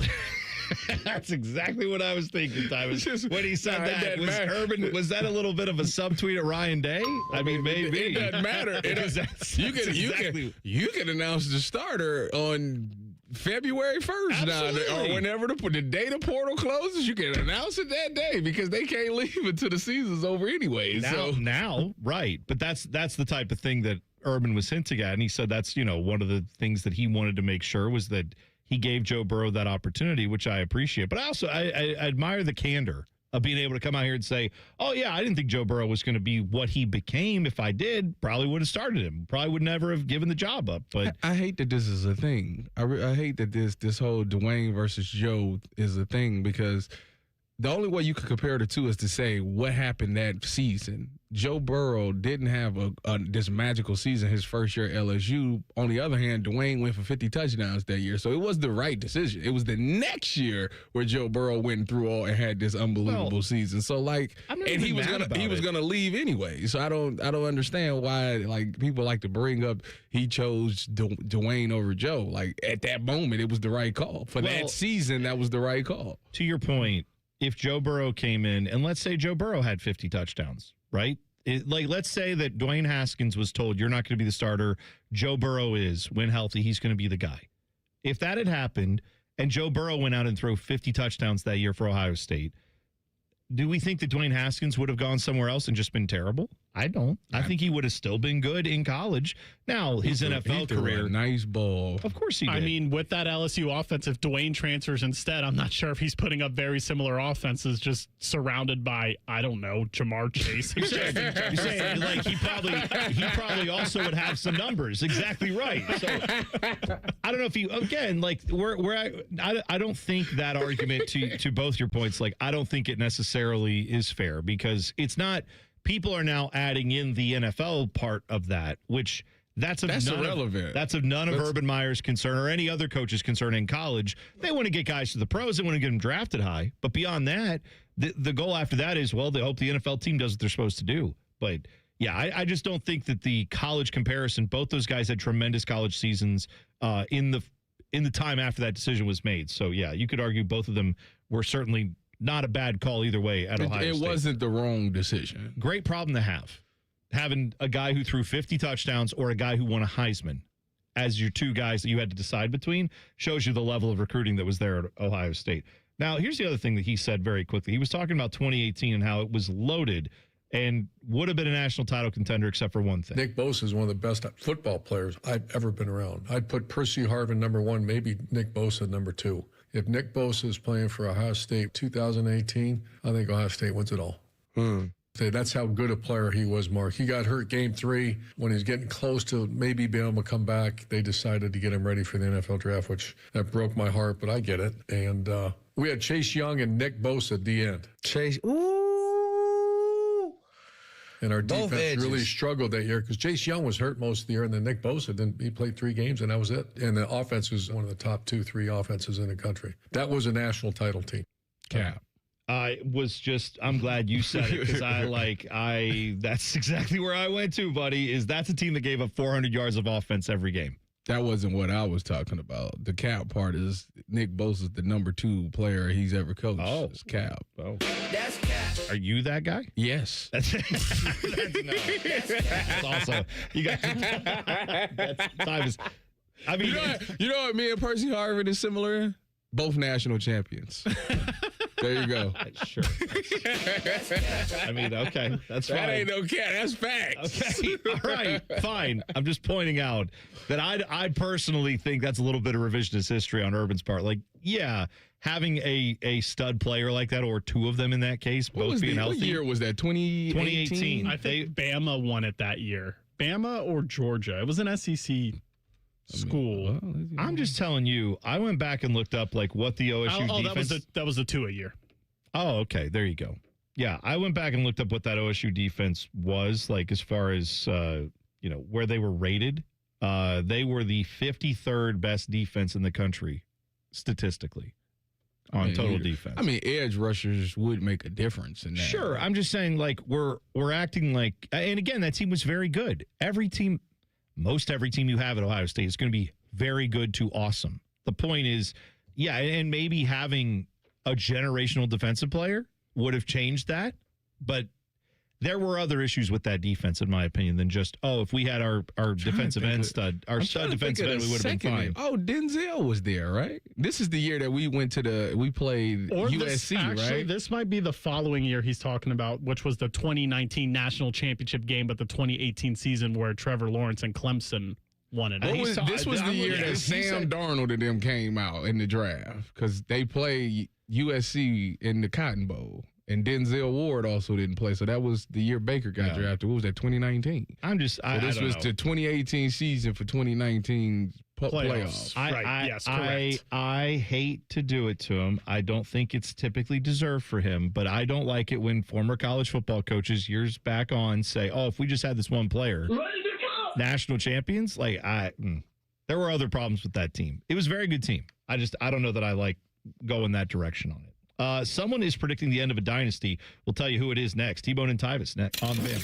That's exactly what I was thinking, Tyvis. When he said that, was Urban, was that a little bit of a subtweet at Ryan Day? I mean, maybe. It doesn't matter. You can announce the starter on February 1st now, or whenever the day the portal closes, you can announce it that day because they can't leave until the season's over anyway. Now, right. But that's the type of thing that Urban was hinting at, and he said that's, one of the things that he wanted to make sure was that he gave Joe Burrow that opportunity, which I appreciate. But I admire the candor of being able to come out here and say, oh, yeah, I didn't think Joe Burrow was going to be what he became. If I did, probably would have started him. Probably would never have given the job up. But I hate that this is a thing. I hate that this whole Dwayne versus Joe is a thing because the only way you can compare the two is to say what happened that season. Joe Burrow didn't have this magical season his first year at LSU. On the other hand, Dwayne went for 50 touchdowns that year. So it was the right decision. It was the next year where Joe Burrow went through all and had this unbelievable season. So and he was gonna leave anyway. So I don't understand why people like to bring up he chose Dwayne over Joe. Like at that moment, it was the right call. For that season, that was the right call. To your point, if Joe Burrow came in, and let's say Joe Burrow had 50 touchdowns, right? Let's say that Dwayne Haskins was told, you're not going to be the starter. Joe Burrow is. When healthy, he's going to be the guy. If that had happened, and Joe Burrow went out and threw 50 touchdowns that year for Ohio State, do we think that Dwayne Haskins would have gone somewhere else and just been terrible? I don't. I think he would have still been good in college. Now, his NFL career. Nice ball. Of course he did. I mean, with that LSU offense, if Dwayne transfers instead, I'm not sure if he's putting up very similar offenses just surrounded by, I don't know, Jamar Chase. You're saying like he probably also would have some numbers. Exactly right. So I don't know if you, again, like I don't think that argument to both your points, like I don't think it necessarily is fair because it's not. People are now adding in the NFL part of that, which that's irrelevant. That's of none of Urban Meyer's concern or any other coach's concern in college. They want to get guys to the pros. They want to get them drafted high. But beyond that, the goal after that is, well, they hope the NFL team does what they're supposed to do. But, yeah, I just don't think that the college comparison, both those guys had tremendous college seasons in the time after that decision was made. So, yeah, you could argue both of them were certainly not a bad call either way at Ohio State. It wasn't the wrong decision. Great problem to have. Having a guy who threw 50 touchdowns or a guy who won a Heisman as your two guys that you had to decide between shows you the level of recruiting that was there at Ohio State. Now, here's the other thing that he said very quickly. He was talking about 2018 and how it was loaded and would have been a national title contender except for one thing. Nick Bosa is one of the best football players I've ever been around. I'd put Percy Harvin number one, maybe Nick Bosa number two. If Nick Bosa is playing for Ohio State 2018, I think Ohio State wins it all. That's how good a player he was, Mark. He got hurt game 3 when he's getting close to maybe being able to come back. They decided to get him ready for the NFL draft, which that broke my heart, but I get it. And we had Chase Young and Nick Bosa at the end. And our defense really struggled that year because Chase Young was hurt most of the year, and then Nick Bosa didn't. He played 3 games, and that was it. And the offense was one of the top 2-3 offenses in the country. That was a national title team. Cap. I'm glad you said it because that's exactly where I went to, buddy, that's a team that gave up 400 yards of offense every game. That wasn't what I was talking about. The Cap part is Nick Bosa's the number 2 player he's ever coached. Oh. It's Cap. Oh. That's Cap. Are you that guy? Yes. That's also, you got that's Tyvis. I mean, you know what me and Percy Harvin is similar in? Both national champions. There you go. Sure. I mean, okay. That's fine. That ain't no cat. That's facts. Okay. All right. Fine. I'm just pointing out that I personally think that's a little bit of revisionist history on Urban's part. Like, yeah, having a stud player like that, or 2 of them in that case, both being healthy. What year was that? 2018? I think Bama won it that year. Bama or Georgia. It was an SEC school. I'm just telling you, I went back and looked up what the OSU defense. That was the 2 a year. Oh, okay. There you go. Yeah, I went back and looked up what that OSU defense was as far as where they were rated. They were the 53rd best defense in the country statistically on total defense. I mean, edge rushers would make a difference in that. Sure, I'm just saying we're acting like, and again, that team was very good. Most every team you have at Ohio State is going to be very good to awesome. The point is, Yeah, and maybe having a generational defensive player would have changed that. But there were other issues with that defense, in my opinion, than just, if we had our defensive end stud, our stud defensive end, we would have been fine. Oh, Denzel was there, right? This is the year that we played USC, right? This might be the following year he's talking about, which was the 2019 national championship game, but the 2018 season where Trevor Lawrence and Clemson won it. This was the year that Sam Darnold and them came out in the draft because they played USC in the Cotton Bowl. And Denzel Ward also didn't play. So that was the year Baker got drafted. What was that, 2019? This was the 2018 season for 2019 playoffs. Yes, correct. I hate to do it to him. I don't think it's typically deserved for him, but I don't like it when former college football coaches years back on say, if we just had this one player, national champions, there were other problems with that team. It was a very good team. I don't know that I like going that direction on it. Someone is predicting the end of a dynasty. We'll tell you who it is next. T-Bone and Tyvis next on the Fan.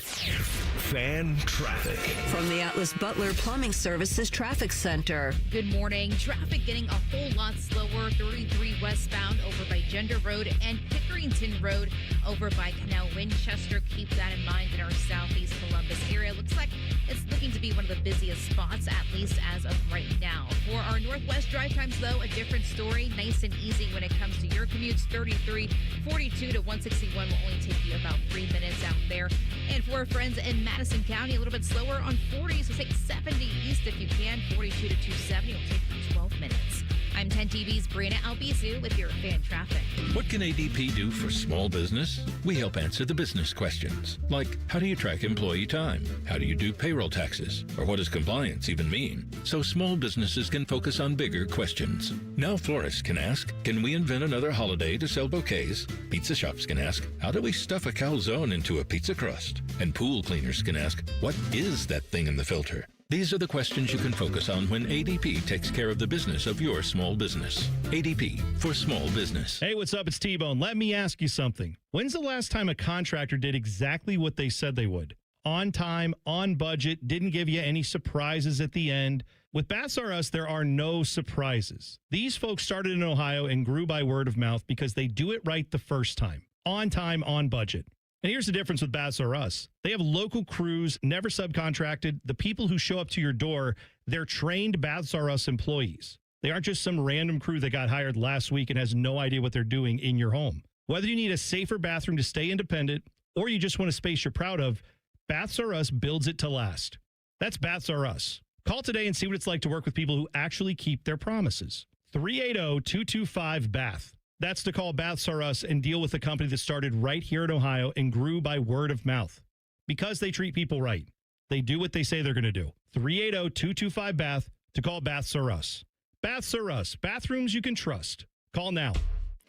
Fan traffic. From the Atlas Butler Plumbing Services Traffic Center. Good morning. Traffic getting a whole lot slower. 33 westbound over by Gender Road and Pickerington Road over by Canal Winchester. Keep that in mind in our southeast Columbus area. Looks like it's looking to be one of the busiest spots, at least as of right now. For our northwest drive times, though, a different story. Nice and easy when it comes to your commutes. 33, 42 to 161 will only take you about 3 minutes out there. And for our friends in Madison County, a little bit slower on 40, so take 70 east if you can. 42 to 270 will take you 12 minutes. I'm 10 TV's Brianna Albizu with your fan traffic. What can ADP do for small business? We help answer the business questions, like how do you track employee time? How do you do payroll taxes? Or what does compliance even mean? So small businesses can focus on bigger questions. Now florists can ask, can we invent another holiday to sell bouquets? Pizza shops can ask, how do we stuff a calzone into a pizza crust? And pool cleaners can ask, what is that thing in the filter? These are the questions you can focus on when ADP takes care of the business of your small business. ADP for small business. Hey, what's up? It's T-Bone. Let me ask you something. When's the last time a contractor did exactly what they said they would? On time, on budget, didn't give you any surprises at the end. With Baths R Us, there are no surprises. These folks started in Ohio and grew by word of mouth because they do it right the first time. On time, on budget. And here's the difference with Baths R Us. They have local crews, never subcontracted. The people who show up to your door, they're trained Baths R Us employees. They aren't just some random crew that got hired last week and has no idea what they're doing in your home. Whether you need a safer bathroom to stay independent or you just want a space you're proud of, Baths R Us builds it to last. That's Baths R Us. Call today and see what it's like to work with people who actually keep their promises. 380-225-BATH. That's to call Baths R Us and deal with a company that started right here in Ohio and grew by word of mouth. Because they treat people right. They do what they say they're going to do. 380-225-BATH to call Baths R Us. Baths R Us. Bathrooms you can trust. Call now.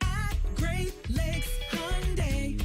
At Great Lakes Hyundai,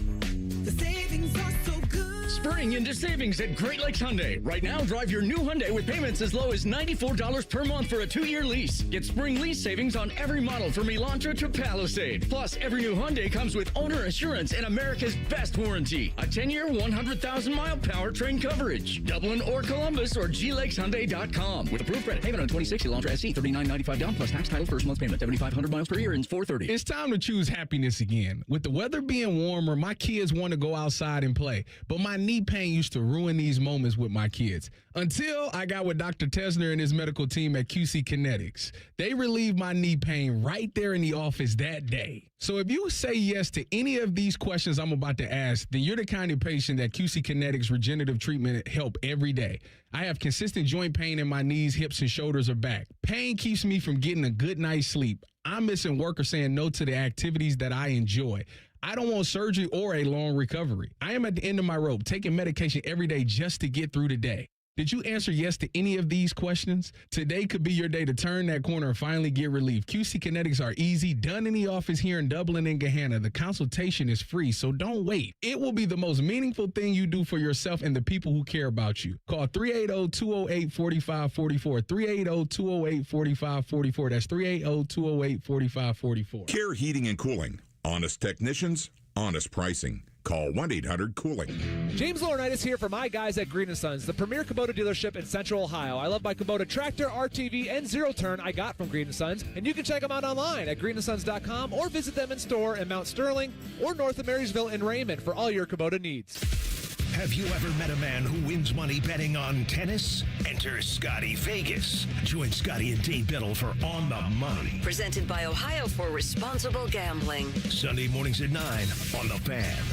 the savings are so good. Spring into savings at Great Lakes Hyundai. Right now, drive your new Hyundai with payments as low as $94 per month for a 2-year lease. Get spring lease savings on every model from Elantra to Palisade. Plus, every new Hyundai comes with owner assurance and America's best warranty. A 10-year, 100,000-mile powertrain coverage. Dublin or Columbus or glakeshyundai.com. With approved credit payment on 26 Elantra SC, $39.95 down plus tax title first month payment. 7,500 miles per year and $430. It's time to choose happiness again. With the weather being warmer, my kids want to go outside and play. But my knee pain used to ruin these moments with my kids. Until I got with Dr. Tesner and his medical team at QC Kinetics. They relieved my knee pain right there in the office that day. So if you say yes to any of these questions I'm about to ask, then you're the kind of patient that QC Kinetics regenerative treatment help every day. I have consistent joint pain in my knees, hips, and shoulders or back. Pain keeps me from getting a good night's sleep. I'm missing work or saying no to the activities that I enjoy. I don't want surgery or a long recovery. I am at the end of my rope, taking medication every day just to get through the day. Did you answer yes to any of these questions? Today could be your day to turn that corner and finally get relief. QC Kinetics are easy, done in the office here in Dublin and Gahanna. The consultation is free, so don't wait. It will be the most meaningful thing you do for yourself and the people who care about you. Call 380-208-4544. 380-208-4544. That's 380-208-4544. Care Heating and Cooling. Honest technicians, honest pricing. Call 1-800-COOLING. James Laurinaitis here for my guys at Green & Sons, the premier Kubota dealership in Central Ohio. I love my Kubota tractor, RTV, and zero-turn I got from Green & Sons, and you can check them out online at greensons.com or visit them in store in Mount Sterling or north of Marysville in Raymond for all your Kubota needs. Have you ever met a man who wins money betting on tennis? Enter Scotty Vegas. Join Scotty and Dave Biddle for On the Money. Presented by Ohio for Responsible Gambling. Sunday mornings at 9 on The Fan.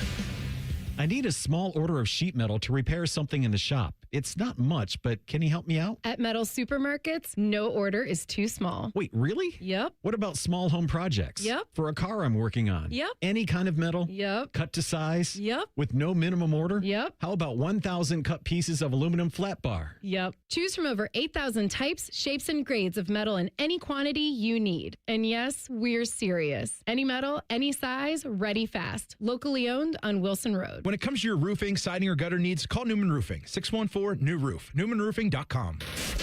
I need a small order of sheet metal to repair something in the shop. It's not much, but can you help me out? At Metal Supermarkets, no order is too small. Wait, really? Yep. What about small home projects? Yep. For a car I'm working on? Yep. Any kind of metal? Yep. Cut to size? Yep. With no minimum order? Yep. How about 1,000 cut pieces of aluminum flat bar? Yep. Choose from over 8,000 types, shapes, and grades of metal in any quantity you need. And yes, we're serious. Any metal, any size, ready fast. Locally owned on Wilson Road. When it comes to your roofing, siding, or gutter needs, call Newman Roofing. 614-NEW-ROOF. NewmanRoofing.com.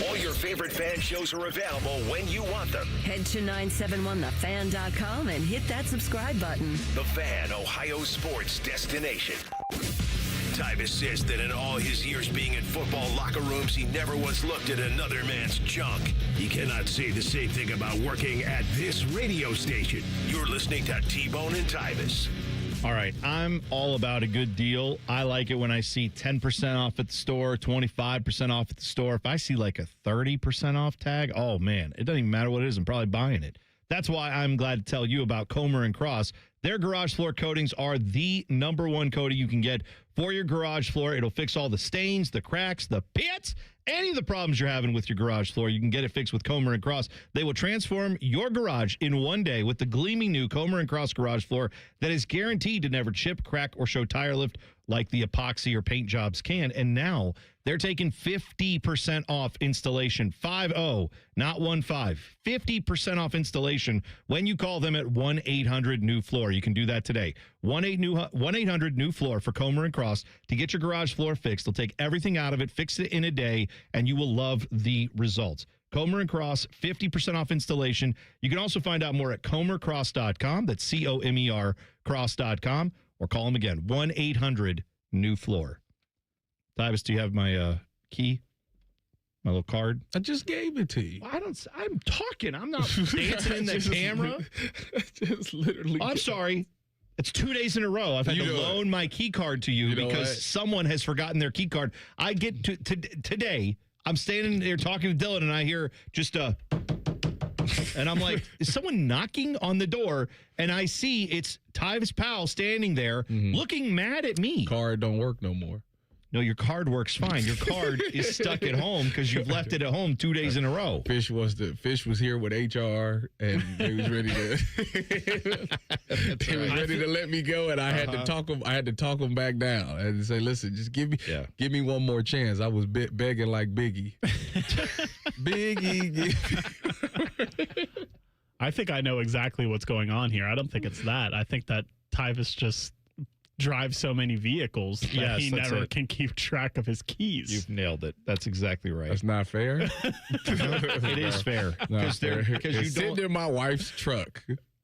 All your favorite fan shows are available when you want them. Head to 971thefan.com and hit that subscribe button. The Fan, Ohio sports destination. Tyvis says that in all his years being in football locker rooms, he never once looked at another man's junk. He cannot say the same thing about working at this radio station. You're listening to T-Bone and Tyvis. All right, I'm all about a good deal. I like it when I see 10% off at the store, 25% off at the store. If I see like a 30% off tag, oh man, it doesn't even matter what it is. I'm probably buying it. That's why I'm glad to tell you about Comer & Cross. Their garage floor coatings are the #1 coating you can get for your garage floor. It'll fix all the stains, the cracks, the pits, any of the problems you're having with your garage floor. You can get it fixed with Comer & Cross. They will transform your garage in one day with the gleaming new Comer & Cross garage floor that is guaranteed to never chip, crack, or show tire lift like the epoxy or paint jobs can. And now they're taking 50% off installation. 50, not 15. 50% off installation when you call them at 1-800-NEW-FLOOR. You can do that today. 1-800-NEW-FLOOR for Comer & Cross to get your garage floor fixed. They'll take everything out of it, fix it in a day, and you will love the results. Comer & Cross, 50% off installation. You can also find out more at comercross.com. That's COMER cross.com. Or call them again, 1-800-NEW-FLOOR. Tyvis, do you have my key? My little card? I just gave it to you. I'm talking. I'm not dancing in the camera. Just literally. I'm sorry. It's 2 days in a row. I've had to loan my key card to you because someone has forgotten their key card. I get to today. I'm standing there talking to Dylan, and I hear just a... And I'm like, is someone knocking on the door? And I see it's Tyvis Powell standing there looking mad at me. Card don't work no more. No, your card works fine. Your card is stuck at home because you've left it at home 2 days in a row. Fish was here with HR, and they was ready to ready to let me go, and I had to talk them. I had to talk them back down and say, "Listen, just give me one more chance." I was begging like Biggie. Biggie. I think I know exactly what's going on here. I don't think it's that. I think that Tyvis just drives so many vehicles that he never can keep track of his keys. You've nailed it. That's exactly right. That's not fair. It is fair. Because you sitting in my wife's truck.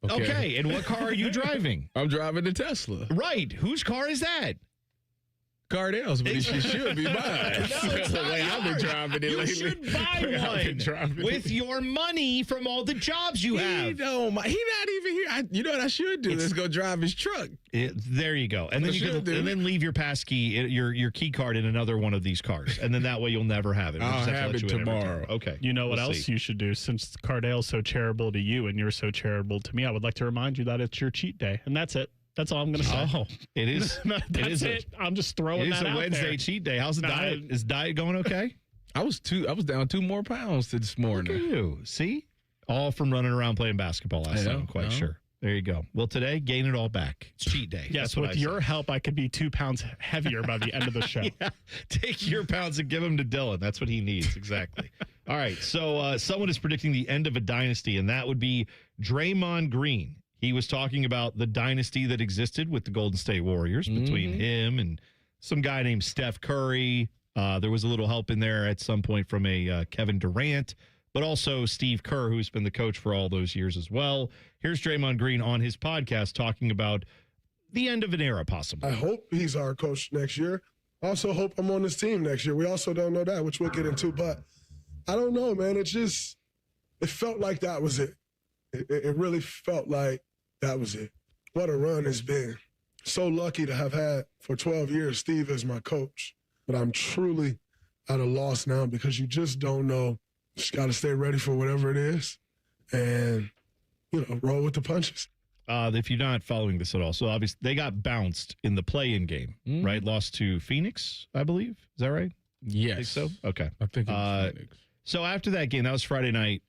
Okay, and what car are you driving? I'm driving the Tesla. Right. Whose car is that? Cardell's, but she should be mine. It's the way I've been driving it lately. You should buy one with your money from all the jobs you have. He not even here. You know what I should do? Let's go drive his truck. There you go. And then leave your pass key, your key card in another one of these cars. And then that way you'll never have it. I'll have it tomorrow. Okay. You know what else you should do? Since Cardale's so charitable to you and you're so charitable to me, I would like to remind you that it's your cheat day. And that's it. That's all I'm going to say. Oh, it is. That's it. I'm just throwing that out there. It is a Wednesday cheat day. How's the diet? Is diet going okay? I was down 2 more pounds this morning. Look at you. See? All from running around playing basketball last night, I'm quite sure. There you go. Well, today, gain it all back. It's cheat day. Yes, with your help, I could be 2 pounds heavier by the end of the show. Yeah. Take your pounds and give them to Dylan. That's what he needs. Exactly. All right. So someone is predicting the end of a dynasty, and that would be Draymond Green. He was talking about the dynasty that existed with the Golden State Warriors between him and some guy named Steph Curry. There was a little help in there at some point from a Kevin Durant, but also Steve Kerr, who's been the coach for all those years as well. Here's Draymond Green on his podcast talking about the end of an era, possibly. I hope he's our coach next year. I also hope I'm on this team next year. We also don't know that, which we'll get into. But I don't know, man. It felt like that was it. It really felt like that was it. What a run it's been. So lucky to have had for 12 years Steve as my coach. But I'm truly at a loss now because you just don't know. Just got to stay ready for whatever it is and, roll with the punches. If you're not following this at all, so obviously they got bounced in the play-in game, right? Lost to Phoenix, I believe. Is that right? Yes. I think so? Okay. I think it was Phoenix. So after that game, that was Friday night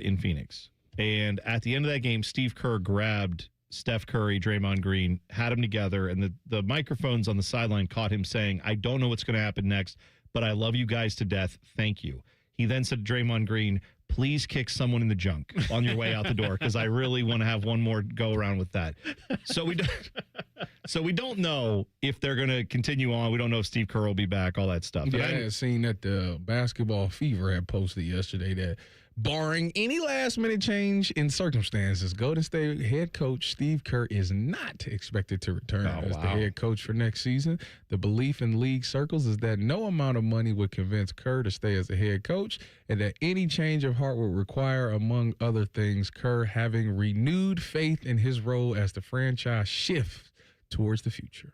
in Phoenix. And at the end of that game, Steve Kerr grabbed Steph Curry, Draymond Green, had them together, and the microphones on the sideline caught him saying, I don't know what's going to happen next, but I love you guys to death. Thank you. He then said to Draymond Green, please kick someone in the junk on your way out the door because I really want to have one more go around with that. So we don't know if they're going to continue on. We don't know if Steve Kerr will be back, all that stuff. Yeah, I had seen that the Basketball Fever had posted yesterday that barring any last-minute change in circumstances, Golden State head coach Steve Kerr is not expected to return as the head coach for next season. The belief in league circles is that no amount of money would convince Kerr to stay as the head coach and that any change of heart would require, among other things, Kerr having renewed faith in his role as the franchise shifts towards the future.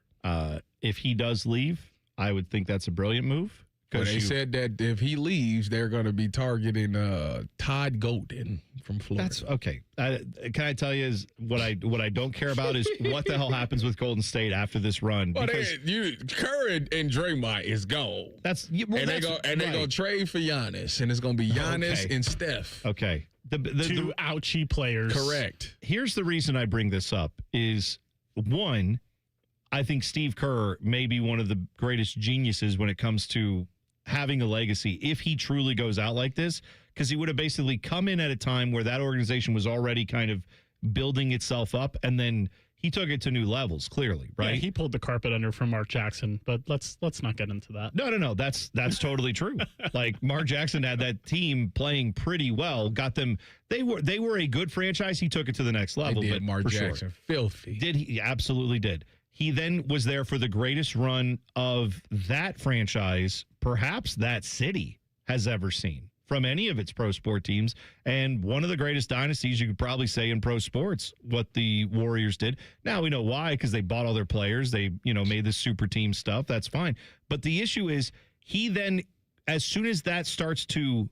If he does leave, I would think that's a brilliant move. Well, they said that if he leaves, they're going to be targeting Todd Golden from Florida. That's okay. Can I tell you is what I don't care about is what the hell happens with Golden State after this run. Well, Kerr and Draymond is gone. They're gonna trade for Giannis, and it's gonna be Giannis and Steph. Okay, the two ouchie players. Correct. Here's the reason I bring this up is one, I think Steve Kerr may be one of the greatest geniuses when it comes to having a legacy if he truly goes out like this, because he would have basically come in at a time where that organization was already kind of building itself up, and then he took it to new levels, clearly, right? Yeah, he pulled the carpet under from Mark Jackson, but let's not get into that. No, that's totally true. Like Mark Jackson had that team playing pretty well, got them. They were a good franchise. He took it to the next level. But Mark Jackson, filthy. Did he? Absolutely did. He then was there for the greatest run of that franchise, perhaps that city has ever seen from any of its pro sport teams, and one of the greatest dynasties you could probably say in pro sports, what the Warriors did. Now we know why, because they bought all their players. They, made this super team stuff. That's fine. But the issue is he then, as soon as that starts to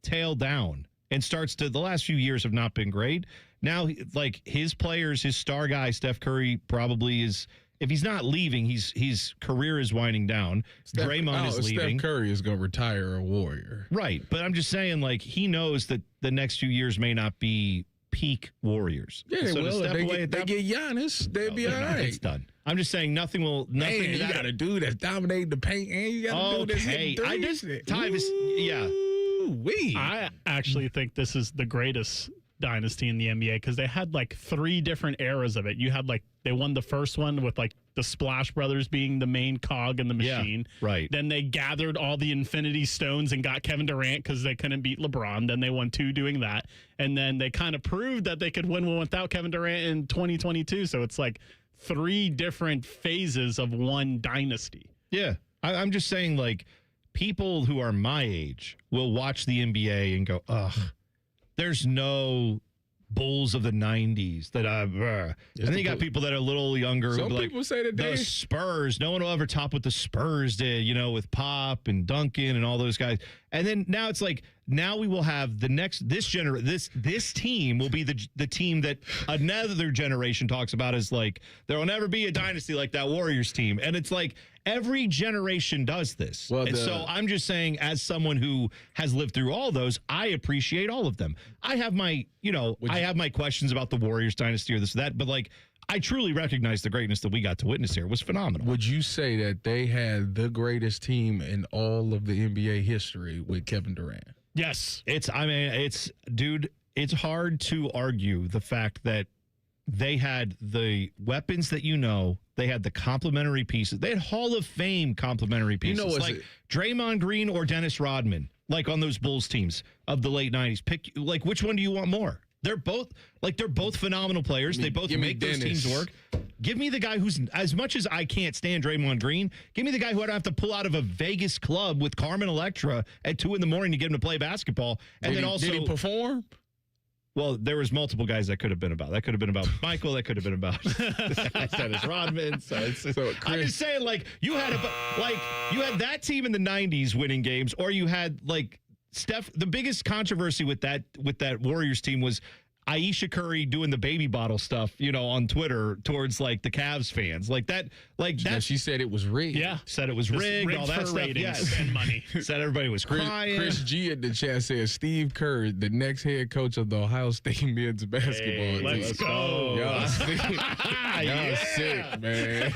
tail down and the last few years have not been great. Now, like his players, his star guy, Steph Curry, probably is, if he's not leaving, his career is winding down. Draymond is leaving. Steph Curry is going to retire a Warrior. Right. But I'm just saying, like, he knows that the next few years may not be peak Warriors. Yeah, so well, if they get Giannis, they'll be all right. It's done. I'm just saying nothing. You got a dude that's dominating the paint, and you got a dude that's hitting threes. Tyvis, yeah. I actually think this is the greatest dynasty in the NBA because they had like three different eras of it. You had they won the first one with the Splash Brothers being the main cog in the machine. Yeah, right. Then they gathered all the Infinity Stones and got Kevin Durant because they couldn't beat LeBron. Then they won two doing that. And then they kind of proved that they could win one without Kevin Durant in 2022. So it's like three different phases of one dynasty. Yeah. I'm just saying, people who are my age will watch the NBA and go, ugh, there's no Bulls of the 90s that and then you got people that are a little younger. Some people say that the Spurs, no one will ever top what the Spurs did, with Pop and Duncan and all those guys. And then now it's now we will have this team will be the team that another generation talks about as there will never be a dynasty like that Warriors team. And it's every generation does this. And so I'm just saying, as someone who has lived through all those, I appreciate all of them. I have my, I have my questions about the Warriors dynasty or this or that, but I truly recognize the greatness that we got to witness here. It was phenomenal. Would you say that they had the greatest team in all of the NBA history with Kevin Durant? Yes. It's hard to argue the fact that they had the weapons that they had the complementary pieces. They had Hall of Fame complementary pieces. Draymond Green or Dennis Rodman, on those Bulls teams of the late 90s. Pick which one do you want more? They're both phenomenal players. They both make those teams work. Give me the guy who's, as much as I can't stand Draymond Green, give me the guy who I don't have to pull out of a Vegas club with Carmen Electra at 2 a.m. to get him to play basketball. And did he perform? Well, there was multiple guys that could have been about. That could have been about Michael. That could have been about Dennis Rodman. I'm just saying, like, you had that team in the 90s winning games, or you had like Steph. The biggest controversy with that Warriors team was Aisha Curry doing the baby bottle stuff, on Twitter towards like the Cavs fans, that. She said it was rigged. Yeah, said it was rigged. All that stuff. Ratings and money. Said everybody was crying. Chris G at the chat said Steve Kerr, the next head coach of the Ohio State men's basketball team. Let's go. Y'all sick, man.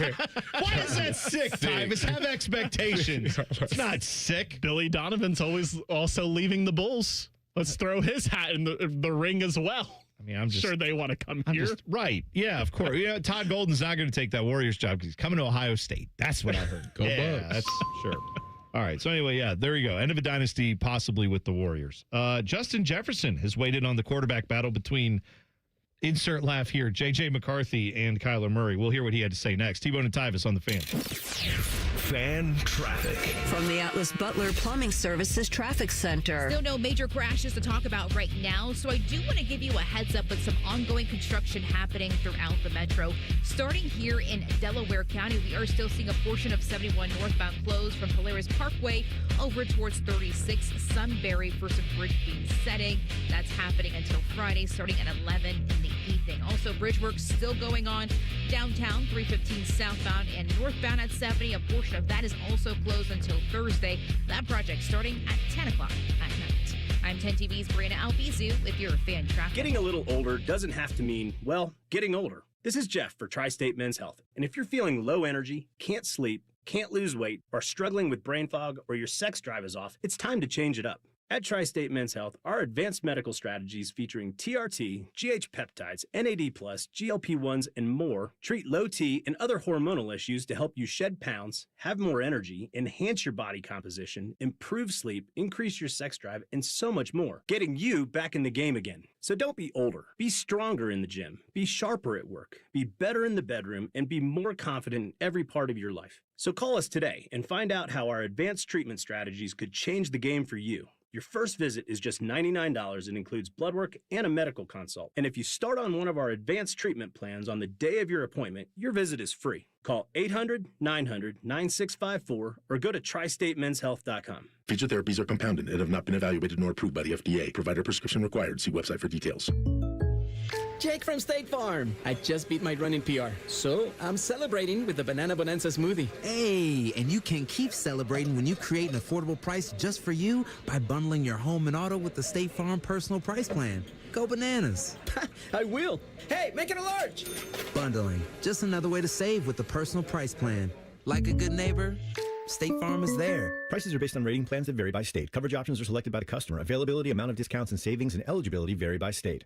Why is that sick, Tyvis? Have expectations. It's not sick. Billy Donovan's always also leaving the Bulls. Let's throw his hat in the ring as well. I mean, I'm just sure they want to come here. Right. Yeah, of course. Todd Golden's not going to take that Warriors job because he's coming to Ohio State. That's what I heard. Go yeah, Bucks. That's sure. All right. So anyway, there you go. End of a dynasty, possibly with the Warriors. Justin Jefferson has waited on the quarterback battle between, insert laugh here, J.J. McCarthy and Kyler Murray. We'll hear what he had to say next. T-Bone and Tyvis on the Fan. Fan traffic. From the Atlas Butler Plumbing Services Traffic Center. Still no major crashes to talk about right now, so I do want to give you a heads up with some ongoing construction happening throughout the metro. Starting here in Delaware County, we are still seeing a portion of 71 northbound closed from Polaris Parkway over towards 36 Sunbury for some bridge beam setting. That's happening until Friday, starting at 11 in the evening. Also, bridge work still going on downtown, 315 southbound and northbound at 70. A portion of that is also closed until Thursday. That project starting at 10 o'clock at night. I'm 10 TV's Brianna Albizu with your fan traffic. Getting a little older doesn't have to mean, well, getting older. This is Jeff for Tri-State Men's Health. And if you're feeling low energy, can't sleep, can't lose weight, are struggling with brain fog, or your sex drive is off, it's time to change it up. At Tri-State Men's Health, our advanced medical strategies featuring TRT, GH peptides, NAD+, GLP-1s, and more treat low T and other hormonal issues to help you shed pounds, have more energy, enhance your body composition, improve sleep, increase your sex drive, and so much more, getting you back in the game again. So don't be older. Be stronger in the gym. Be sharper at work. Be better in the bedroom, and be more confident in every part of your life. So call us today and find out how our advanced treatment strategies could change the game for you. Your first visit is just $99 and includes blood work and a medical consult. And if you start on one of our advanced treatment plans on the day of your appointment, your visit is free. Call 800-900-9654 or go to tristatemenshealth.com. Feature therapies are compounded and have not been evaluated nor approved by the FDA. Provider prescription required. See website for details. Jake from State Farm. I just beat my running PR, so I'm celebrating with the Banana Bonanza smoothie. Hey, and you can keep celebrating when you create an affordable price just for you by bundling your home and auto with the State Farm Personal Price Plan. Go bananas. I will. Hey, make it a large. Bundling, just another way to save with the Personal Price Plan. Like a good neighbor, State Farm is there. Prices are based on rating plans that vary by state. Coverage options are selected by the customer. Availability, amount of discounts and savings, and eligibility vary by state.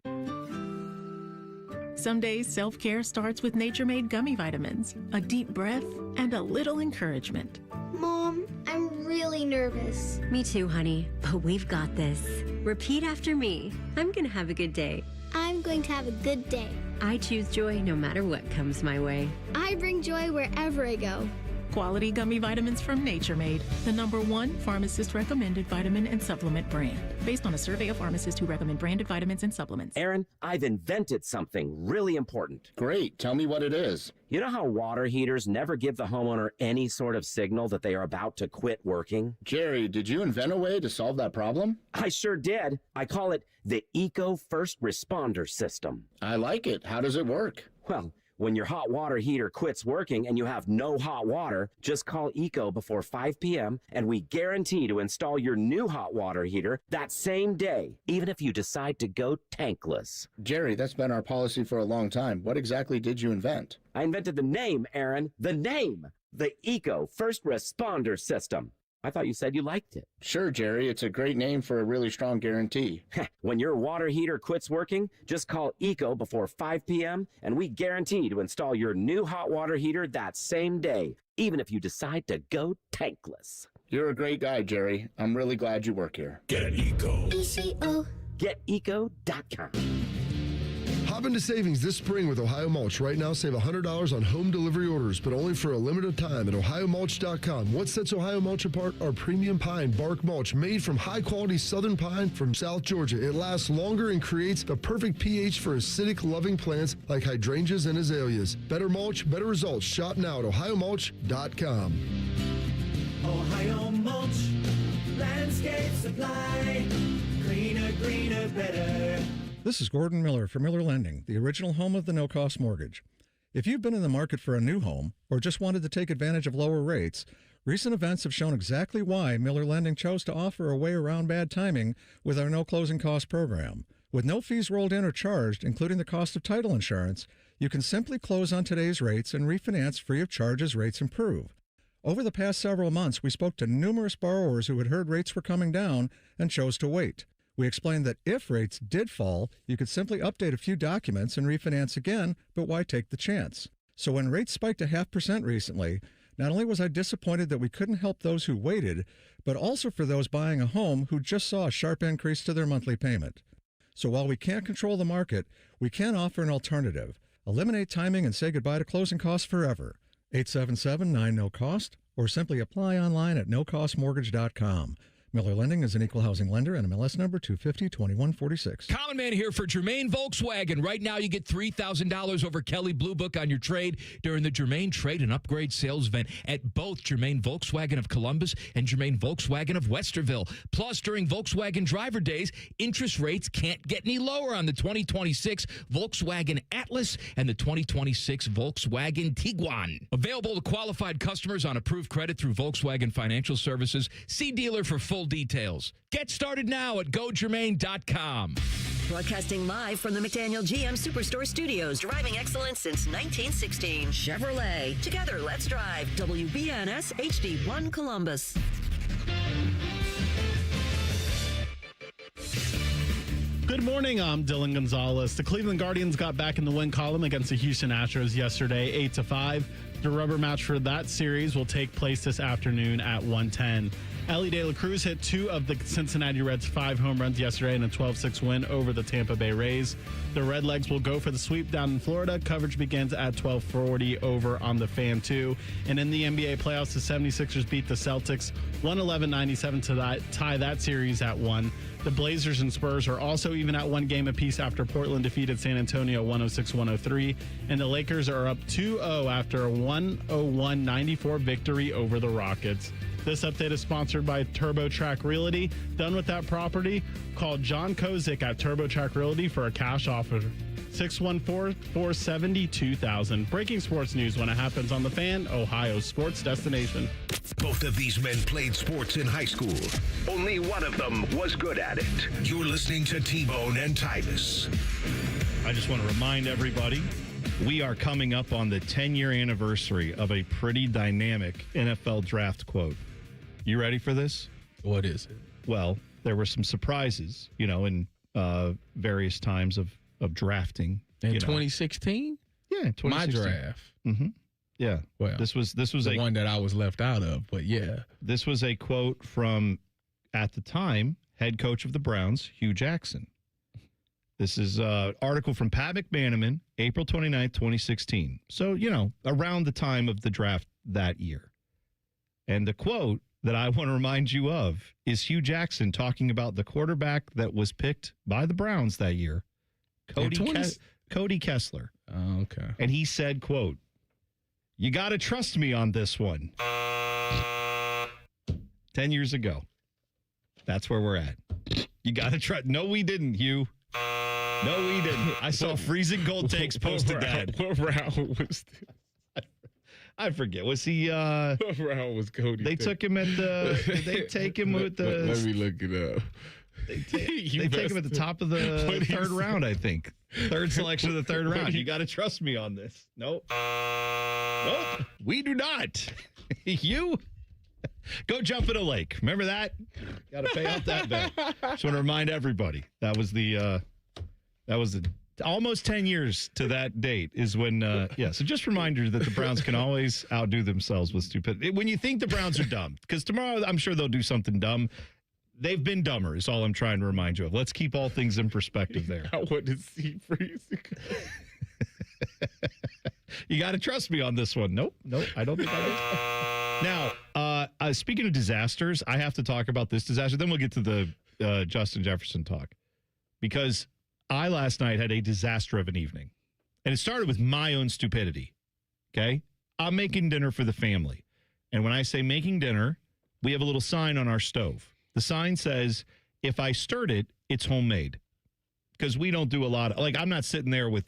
Some days, self-care starts with Nature-Made gummy vitamins, a deep breath, and a little encouragement. Mom, I'm really nervous. Me too, honey, but we've got this. Repeat after me. I'm going to have a good day. I'm going to have a good day. I choose joy no matter what comes my way. I bring joy wherever I go. Quality gummy vitamins from Nature Made, the #1 pharmacist-recommended vitamin and supplement brand. Based on a survey of pharmacists who recommend branded vitamins and supplements. Aaron, I've invented something really important. Great. Tell me what it is. You know how water heaters never give the homeowner any sort of signal that they are about to quit working? Jerry, did you invent a way to solve that problem? I sure did. I call it the Eco First Responder System. I like it. How does it work? Well, when your hot water heater quits working and you have no hot water, just call ECO before 5 p.m. and we guarantee to install your new hot water heater that same day, even if you decide to go tankless. Jerry, that's been our policy for a long time. What exactly did you invent? I invented the name, Aaron. The name. The Eco First Responder System. I thought you said you liked it. Sure, Jerry. It's a great name for a really strong guarantee. When your water heater quits working, just call ECO before 5 p.m. and we guarantee to install your new hot water heater that same day, even if you decide to go tankless. You're a great guy, Jerry. I'm really glad you work here. Get ECO. ECO. GetEco.com. Hop into savings this spring with Ohio Mulch. Right now, save $100 on home delivery orders, but only for a limited time at OhioMulch.com. What sets Ohio Mulch apart are premium pine bark mulch made from high-quality southern pine from South Georgia. It lasts longer and creates the perfect pH for acidic-loving plants like hydrangeas and azaleas. Better mulch, better results. Shop now at OhioMulch.com. Ohio Mulch, landscape supply, greener, greener, better. This is Gordon Miller from Miller Lending, the original home of the no-cost mortgage. If you've been in the market for a new home or just wanted to take advantage of lower rates, recent events have shown exactly why Miller Lending chose to offer a way around bad timing with our no closing cost program. With no fees rolled in or charged, including the cost of title insurance, you can simply close on today's rates and refinance free of charge as rates improve. Over the past several months, we spoke to numerous borrowers who had heard rates were coming down and chose to wait. We explained that if rates did fall, you could simply update a few documents and refinance again, but why take the chance? So when rates spiked a 0.5% recently, not only was I disappointed that we couldn't help those who waited, but also for those buying a home who just saw a sharp increase to their monthly payment. So while we can't control the market, we can offer an alternative. Eliminate timing and say goodbye to closing costs forever. 877-9-NO-COST, or simply apply online at nocostmortgage.com. Miller Lending is an equal housing lender and MLS number 250-2146. Common Man here for Germain Volkswagen. Right now you get $3,000 over Kelly Blue Book on your trade during the Germain Trade and Upgrade Sales Event at both Germain Volkswagen of Columbus and Germain Volkswagen of Westerville. Plus, during Volkswagen Driver Days, interest rates can't get any lower on the 2026 Volkswagen Atlas and the 2026 Volkswagen Tiguan. Available to qualified customers on approved credit through Volkswagen Financial Services. See dealer for full details. Get started now at GoGermain.com. Broadcasting live from the McDaniel GM Superstore Studios. Driving excellence since 1916. Chevrolet. Together, let's drive. WBNS HD1 Columbus. Good morning, I'm Dylan Gonzalez. The Cleveland Guardians got back in the win column against the Houston Astros yesterday, 8-5. The rubber match for that series will take place this afternoon at 1:10. Ellie De La Cruz hit 2 of the Cincinnati Reds' 5 home runs yesterday in a 12-6 win over the Tampa Bay Rays. The Redlegs will go for the sweep down in Florida. Coverage begins at 12:40 over on the Fan 2. And in the NBA playoffs, the 76ers beat the Celtics 111-97 to tie that series at 1. The Blazers and Spurs are also even at 1 game apiece after Portland defeated San Antonio 106-103. And the Lakers are up 2-0 after a 101-94 victory over the Rockets. This update is sponsored by TurboTrack Realty. Done with that property? Call John Kozik at TurboTrack Realty for a cash offer. 614-470-2000. Breaking sports news when it happens on The Fan, Ohio's sports destination. Both of these men played sports in high school. Only one of them was good at it. You're listening to T-Bone and Tyvis. I just want to remind everybody, we are coming up on the 10-year anniversary of a pretty dynamic NFL draft quote. You ready for this? What is it? Well, there were some surprises, in various times of drafting. In 2016? Yeah, 2016. My draft. Mm-hmm. Yeah. Well, this was the one that I was left out of, but yeah. This was a quote from, at the time, head coach of the Browns, Hugh Jackson. This is an article from Pat McManaman, April 29th, 2016. So, around the time of the draft that year. And the quote that I want to remind you of is Hugh Jackson talking about the quarterback that was picked by the Browns that year, Cody Kessler. Oh, okay. And he said, quote, "You got to trust me on this one." 10 years ago. That's where we're at. You got to trust. No, we didn't, Hugh. No, we didn't. I saw Freezing Gold Takes posted that. What round was this? I forget. Was he? What round was Cody? They took him at the. They take him with the. Let me look it up. They take him at the top of the third round, I think. Third selection of the third round. You got to trust me on this. Nope. Nope. We do not. You go jump in a lake. Remember that? Got to pay off that bet. Just want to remind everybody that was the almost 10 years to that date is when. So just reminder that the Browns can always outdo themselves with stupidity when you think the Browns are dumb, because tomorrow I'm sure they'll do something dumb. they've been dumber is all I'm trying to remind you of. Let's keep all things in perspective there. I want to see freezing. You got to trust me on this one. Nope, I don't think I do. Now, speaking of disasters, I have to talk about this disaster. Then we'll get to the Justin Jefferson talk. Because I last night had a disaster of an evening. And it started with my own stupidity. Okay? I'm making dinner for the family. And when I say making dinner, we have a little sign on our stove. The sign says, if I stirred it, it's homemade. Because we don't do a lot of, like, I'm not sitting there with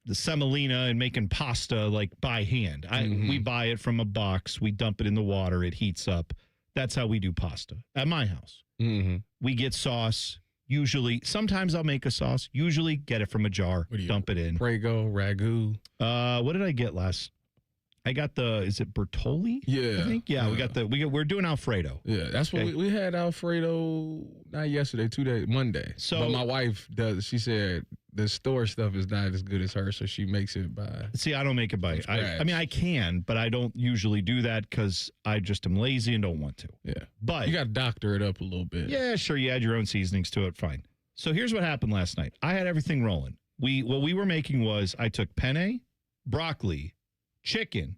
the semolina and making pasta, like, by hand. We buy it from a box. We dump it in the water. It heats up. That's how we do pasta at my house. We get sauce. Usually, sometimes I'll make a sauce. Usually get it from a jar, dump it in. Prego, ragu. What did I get last? I got is it Bertolli? Yeah. I think. Yeah, we're doing Alfredo. Yeah, that's what we had Alfredo, not yesterday, Monday. So, but my wife does, she said the store stuff is not as good as her, so she makes it by. See, I don't make it by. I mean, I can, but I don't usually do that because I just am lazy and don't want to. Yeah. But you got to doctor it up a little bit. Yeah, sure. You add your own seasonings to it. Fine. So here's what happened last night. I had everything rolling. What we were making was I took penne, broccoli, chicken,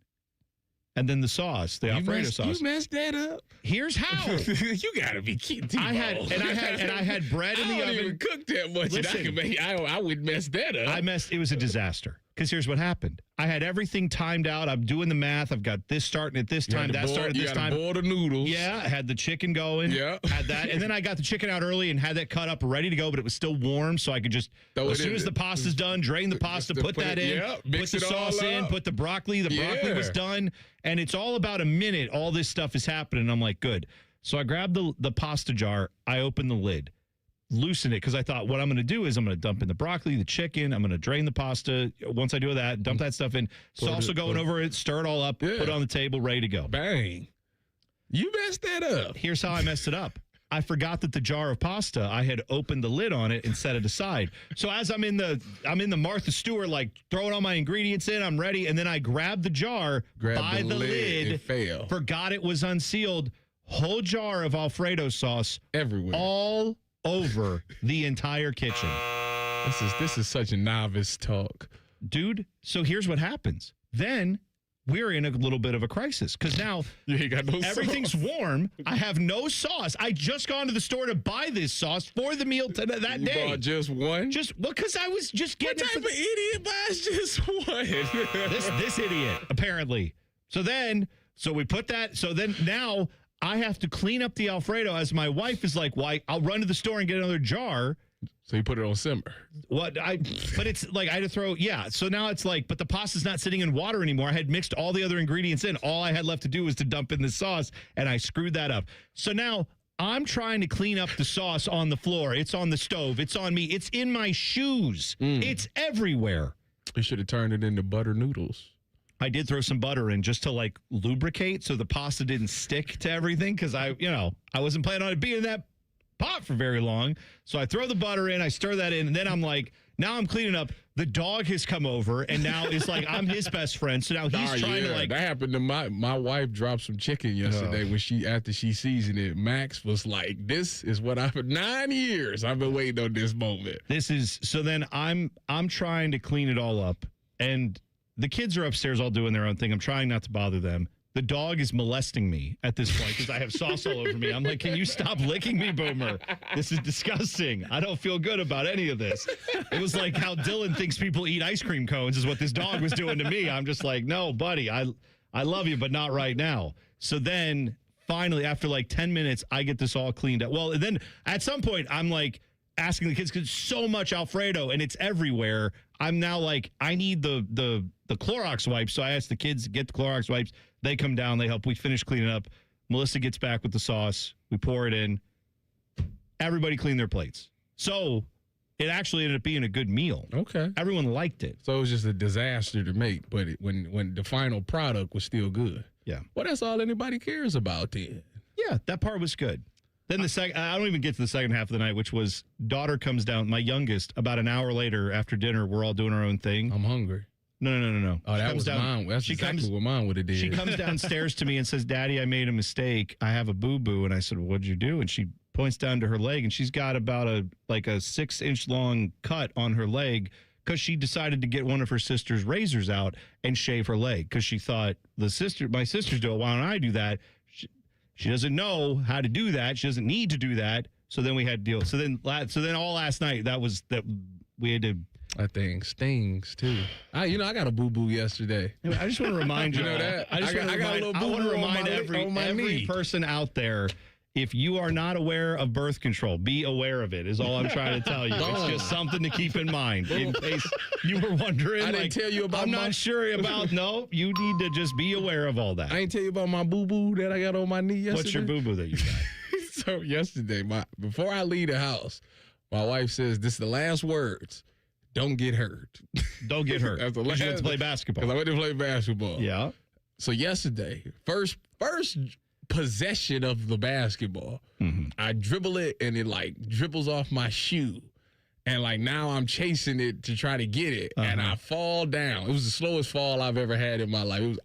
and then the sauce, the Alfredo sauce. You messed that up. Here's how. You gotta be kidding. I had bread in the oven. I don't even cook that much. Listen, I would mess that up. It was a disaster. Because here's what happened. I had everything timed out. I'm doing the math. I've got this starting at this time, that starting at this time. Boil the noodles. Yeah, I had the chicken going. Yeah. Had that. And then I got the chicken out early and had that cut up ready to go, but it was still warm, so I could just, as soon as the pasta's done, drain the pasta, put that in, put the sauce in, put the broccoli. The broccoli was done. And it's all about a minute. All this stuff is happening. I'm like, good. So I grabbed the pasta jar. I opened the lid. Loosen it because I thought what I'm going to do is I'm going to dump in the broccoli, the chicken. I'm going to drain the pasta. Once I do that, dump that stuff in. Salsa going over it, stir it all up, put it on the table, ready to go. Bang. You messed that up. Here's how I messed it up. I forgot that the jar of pasta, I had opened the lid on it and set it aside. So as I'm in the Martha Stewart, like throwing all my ingredients in, I'm ready, and then I grabbed the jar by the lid, forgot it was unsealed, whole jar of Alfredo sauce everywhere, all over the entire kitchen. This is such a novice talk. Dude, so here's what happens. Then we're in a little bit of a crisis because now everything's warm. I have no sauce. I just gone to the store to buy this sauce for the meal that day. You bought just one? Because I was just getting what type of idiot buys just one? this idiot, apparently. So we put that. So then now I have to clean up the Alfredo as my wife is like, "Why? I'll run to the store and get another jar." So you put it on simmer. But it's like I had to throw, so now it's like, but the pasta's not sitting in water anymore. I had mixed all the other ingredients in. All I had left to do was to dump in the sauce, and I screwed that up. So now I'm trying to clean up the sauce on the floor. It's on the stove. It's on me. It's in my shoes. It's everywhere. You should have turned it into butter noodles. I did throw some butter in just to like lubricate so the pasta didn't stick to everything because I wasn't planning on it being in that pot for very long. So I throw the butter in, I stir that in, and then I'm like, now I'm cleaning up. The dog has come over, and now it's like I'm his best friend. So now he's trying to like. That happened to my wife. Dropped some chicken yesterday after she seasoned it. Max was like, "This is what for 9 years I've been waiting on this moment." So then I'm trying to clean it all up, and the kids are upstairs all doing their own thing. I'm trying not to bother them. The dog is molesting me at this point because I have sauce all over me. I'm like, can you stop licking me, Boomer? This is disgusting. I don't feel good about any of this. It was like how Dylan thinks people eat ice cream cones is what this dog was doing to me. I'm just like, no, buddy, I love you, but not right now. So then finally, after like 10 minutes, I get this all cleaned up. Well, and then at some point, I'm like asking the kids because so much Alfredo and it's everywhere. I'm now like, I need the Clorox wipes. So I asked the kids to get the Clorox wipes. They come down, they help. We finish cleaning up. Melissa gets back with the sauce. We pour it in. Everybody cleaned their plates. So it actually ended up being a good meal. Okay. Everyone liked it. So it was just a disaster to make, but when the final product was still good. Yeah. Well, that's all anybody cares about then. Yeah, that part was good. Then the second, I don't even get to the second half of the night, which was daughter comes down, my youngest, about an hour later after dinner. We're all doing our own thing. I'm hungry. No. Oh, that was mine. That's exactly what mine would have did. She comes downstairs to me and says, "Daddy, I made a mistake. I have a boo-boo." And I said, "What'd you do?" And she points down to her leg, and she's got about a 6-inch long cut on her leg because she decided to get one of her sister's razors out and shave her leg because she thought my sisters do it. Why don't I do that? She doesn't know how to do that. She doesn't need to do that. So then we had to deal. So then all last night that we had to. That thing stings too. I got a boo boo yesterday. I just want to remind you. You know that? I got a little boo boo on every person out there. If you are not aware of birth control, be aware of it, is all I'm trying to tell you. It's just something to keep in mind in case you were wondering. I didn't tell you about not sure about. No, you need to just be aware of all that. I didn't tell you about my boo-boo that I got on my knee yesterday. What's your boo-boo that you got? So yesterday, before I leave the house, my wife says, this is the last words. Don't get hurt. Don't get hurt. That's the last. You went to play basketball. Because I went to play basketball. Yeah. So yesterday, first possession of the basketball, I dribble it and it dribbles off my shoe, and now I'm chasing it to try to get it, and I fall down. It was the slowest fall I've ever had in my life. It was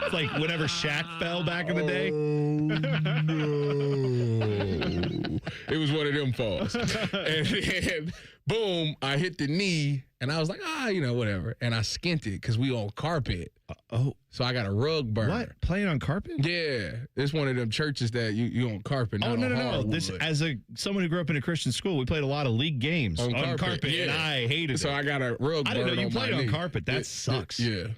It's like whenever Shaq fell back in the day. No. It was one of them falls, and then boom, I hit the knee, and I was like, whatever, and I skinned it because we on carpet. So I got a rug burn. What? Playing on carpet? Yeah. It's one of them churches that you on carpet. Oh, no. This, as someone who grew up in a Christian school, we played a lot of league games on carpet, yeah. and I hated it. So I got a rug burn. I didn't know you played on knee. carpet. That sucks. Yeah.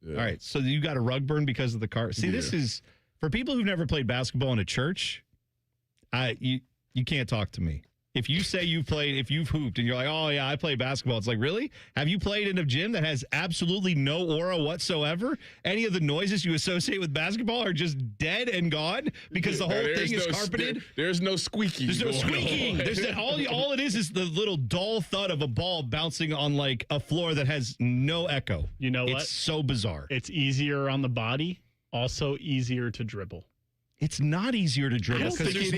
All right. So you got a rug burn because of the car. See, this is, for people who've never played basketball in a church, you can't talk to me. If you say if you've hooped and you're like, oh, yeah, I play basketball. It's like, really? Have you played in a gym that has absolutely no aura whatsoever? Any of the noises you associate with basketball are just dead and gone because the whole thing is carpeted? There's no squeaking. There's no squeaking. All it is the little dull thud of a ball bouncing on a floor that has no echo. You know what? It's so bizarre. It's easier on the body, also easier to dribble. It's not easier to dribble because there's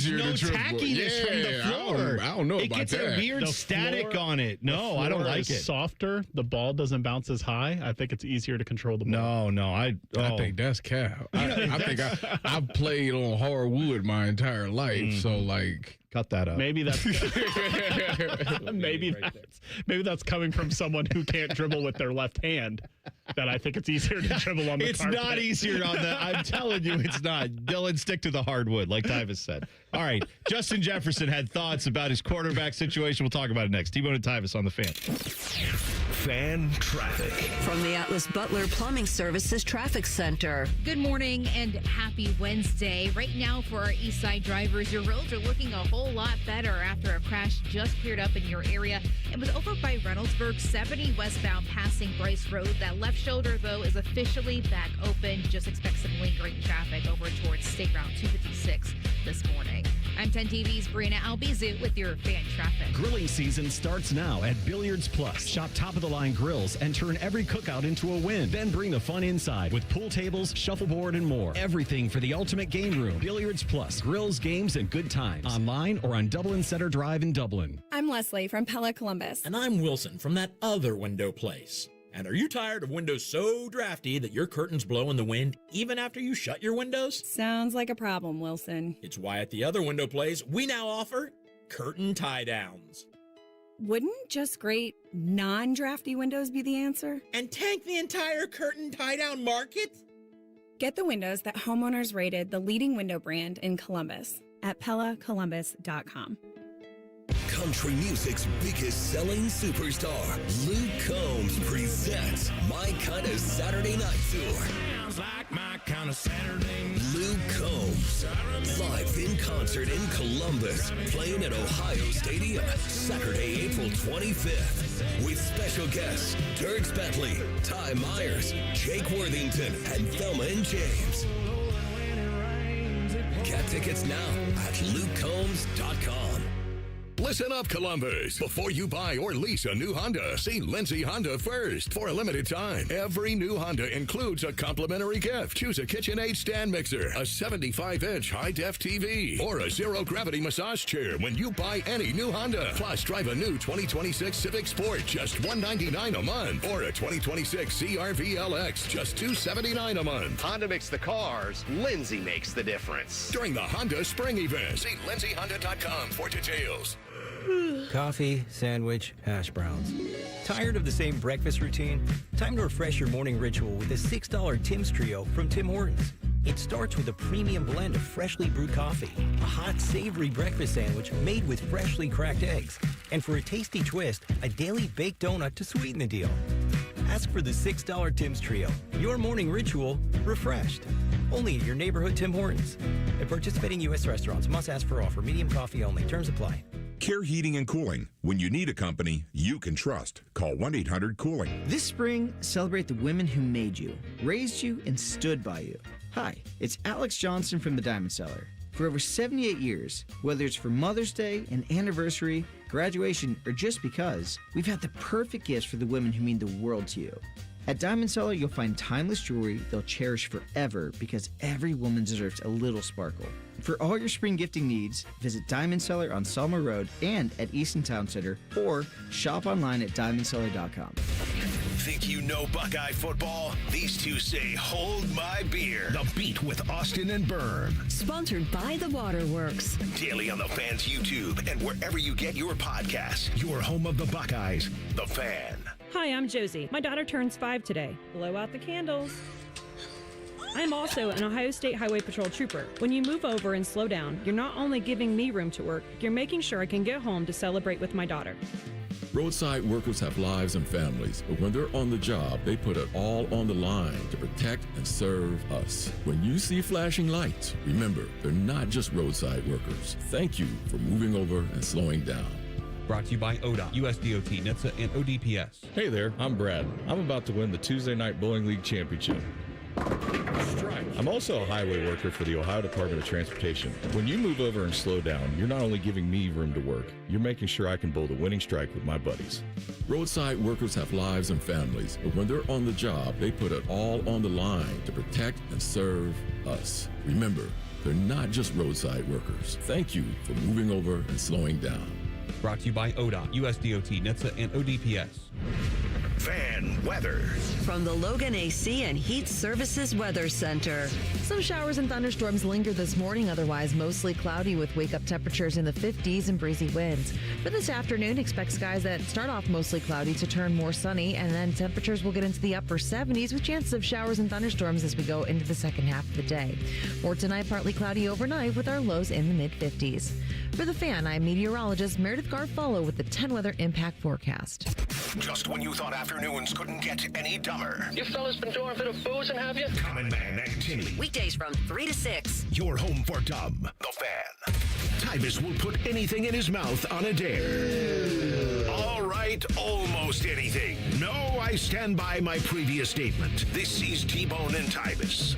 no tackiness from the floor. I don't know it about gets that. a weird static on it. No, I don't like it. Softer, the ball doesn't bounce as high. I think it's easier to control the ball. No, I think that's cap. I think I've played on hardwood my entire life, so cut that up. Maybe that's maybe that's coming from someone who can't dribble with their left hand. That I think it's easier to dribble on the carpet. It's not easier on that. I'm telling you, it's not. Dylan, stick to the hardwood, like Tyvis said. All right. Justin Jefferson had thoughts about his quarterback situation. We'll talk about it next. T-Bone and Tyvis on the Fan. Fan traffic. From the Atlas Butler Plumbing Services Traffic Center. Good morning and happy Wednesday. Right now for our east side drivers, your roads are looking a whole lot better after a crash just cleared up in your area. It was over by Reynoldsburg, 70 westbound passing Bryce Road. That left shoulder, though, is officially back open. Just expect some lingering traffic over towards State Route 256 this morning. I'm 10 TV's Brianna Albizu with your fan traffic. Grilling season starts now at Billiards Plus. Shop top-of-the-line grills and turn every cookout into a win. Then bring the fun inside with pool tables, shuffleboard, and more. Everything for the ultimate game room. Billiards Plus. Grills, games, and good times. Online or on Dublin Center Drive in Dublin. I'm Leslie from Pella Columbus. And I'm Wilson from that other window place. And are you tired of windows so drafty that your curtains blow in the wind even after you shut your windows? Sounds like a problem, Wilson. It's why at the other window place, we now offer curtain tie-downs. Wouldn't just great non-drafty windows be the answer? And tank the entire curtain tie-down market? Get the windows that homeowners rated the leading window brand in Columbus at PellaColumbus.com. Country music's biggest selling superstar, Luke Combs presents My Kind of Saturday Night Tour. Sounds like my kind of Saturday night. Luke Combs, live in concert in Columbus, playing at Ohio Stadium, Saturday, April 25th, with special guests Dierks Bentley, Ty Myers, Jake Worthington, and Thelma and James. Get tickets now at LukeCombs.com. Listen up, Columbus. Before you buy or lease a new Honda, see Lindsay Honda first. For a limited time, every new Honda includes a complimentary gift. Choose a KitchenAid stand mixer, a 75-inch high-def TV, or a zero-gravity massage chair when you buy any new Honda. Plus, drive a new 2026 Civic Sport, just $199 a month, or a 2026 CR-V LX, just $279 a month. Honda makes the cars. Lindsay makes the difference. During the Honda Spring Event, see lindsayhonda.com for details. Coffee, sandwich, hash browns. Tired of the same breakfast routine? Time to refresh your morning ritual with the $6 Tim's Trio from Tim Hortons. It starts with a premium blend of freshly brewed coffee, a hot, savory breakfast sandwich made with freshly cracked eggs, and for a tasty twist, a daily baked donut to sweeten the deal. Ask for the $6 Tim's Trio. Your morning ritual refreshed. Only at your neighborhood Tim Hortons. At participating U.S. restaurants, must ask for offer. Medium coffee only. Terms apply. Care Heating and Cooling. When you need a company you can trust, call 1-800-COOLING. This spring, celebrate the women who made you, raised you, and stood by you. Hi, it's Alex Johnson from the Diamond Cellar. For over 78 years, whether it's for Mother's Day, an anniversary, graduation, or just because, we've had the perfect gifts for the women who mean the world to you. At Diamond Cellar, you'll find timeless jewelry they'll cherish forever because every woman deserves a little sparkle. For all your spring gifting needs, visit Diamond Cellar on Selma Road and at Easton Town Center, or shop online at diamondcellar.com. Think you know Buckeye football? These two say, hold my beer. The Beat with Austin and Byrne. Sponsored by the Waterworks. Daily on the Fan's YouTube and wherever you get your podcasts. Your home of the Buckeyes, The Fan. Hi, I'm Josie. My daughter turns 5 today. Blow out the candles. I'm also an Ohio State Highway Patrol trooper. When you move over and slow down, you're not only giving me room to work, you're making sure I can get home to celebrate with my daughter. Roadside workers have lives and families, but when they're on the job, they put it all on the line to protect and serve us. When you see flashing lights, remember, they're not just roadside workers. Thank you for moving over and slowing down. Brought to you by ODOT, USDOT, NHTSA, and ODPS. Hey there, I'm Brad. I'm about to win the Tuesday Night Bowling League Championship. Strike. I'm also a highway worker for the Ohio Department of Transportation. When you move over and slow down, you're not only giving me room to work, you're making sure I can bowl the winning strike with my buddies. Roadside workers have lives and families, but when they're on the job, they put it all on the line to protect and serve us. Remember, they're not just roadside workers. Thank you for moving over and slowing down. Brought to you by ODOT, USDOT, NHTSA, and ODPS. Fan weather. From the Logan AC and Heat Services Weather Center. Some showers and thunderstorms linger this morning, otherwise mostly cloudy with wake-up temperatures in the 50s and breezy winds. For this afternoon, expect skies that start off mostly cloudy to turn more sunny, and then temperatures will get into the upper 70s with chances of showers and thunderstorms as we go into the second half of the day. For tonight, partly cloudy overnight with our lows in the mid-50s. For the Fan, I'm meteorologist Meredith Garfolo with the 10 Weather Impact Forecast. Just when you thought afternoons couldn't get any dumber. You fellas been doing a bit of boozing, have you? Common Man and Timmy. Weekdays from 3 to 6. Your home for dumb. The Fan. Tyvis will put anything in his mouth on a dare. All right, almost anything. No, I stand by my previous statement. This is T-Bone and Tyvis.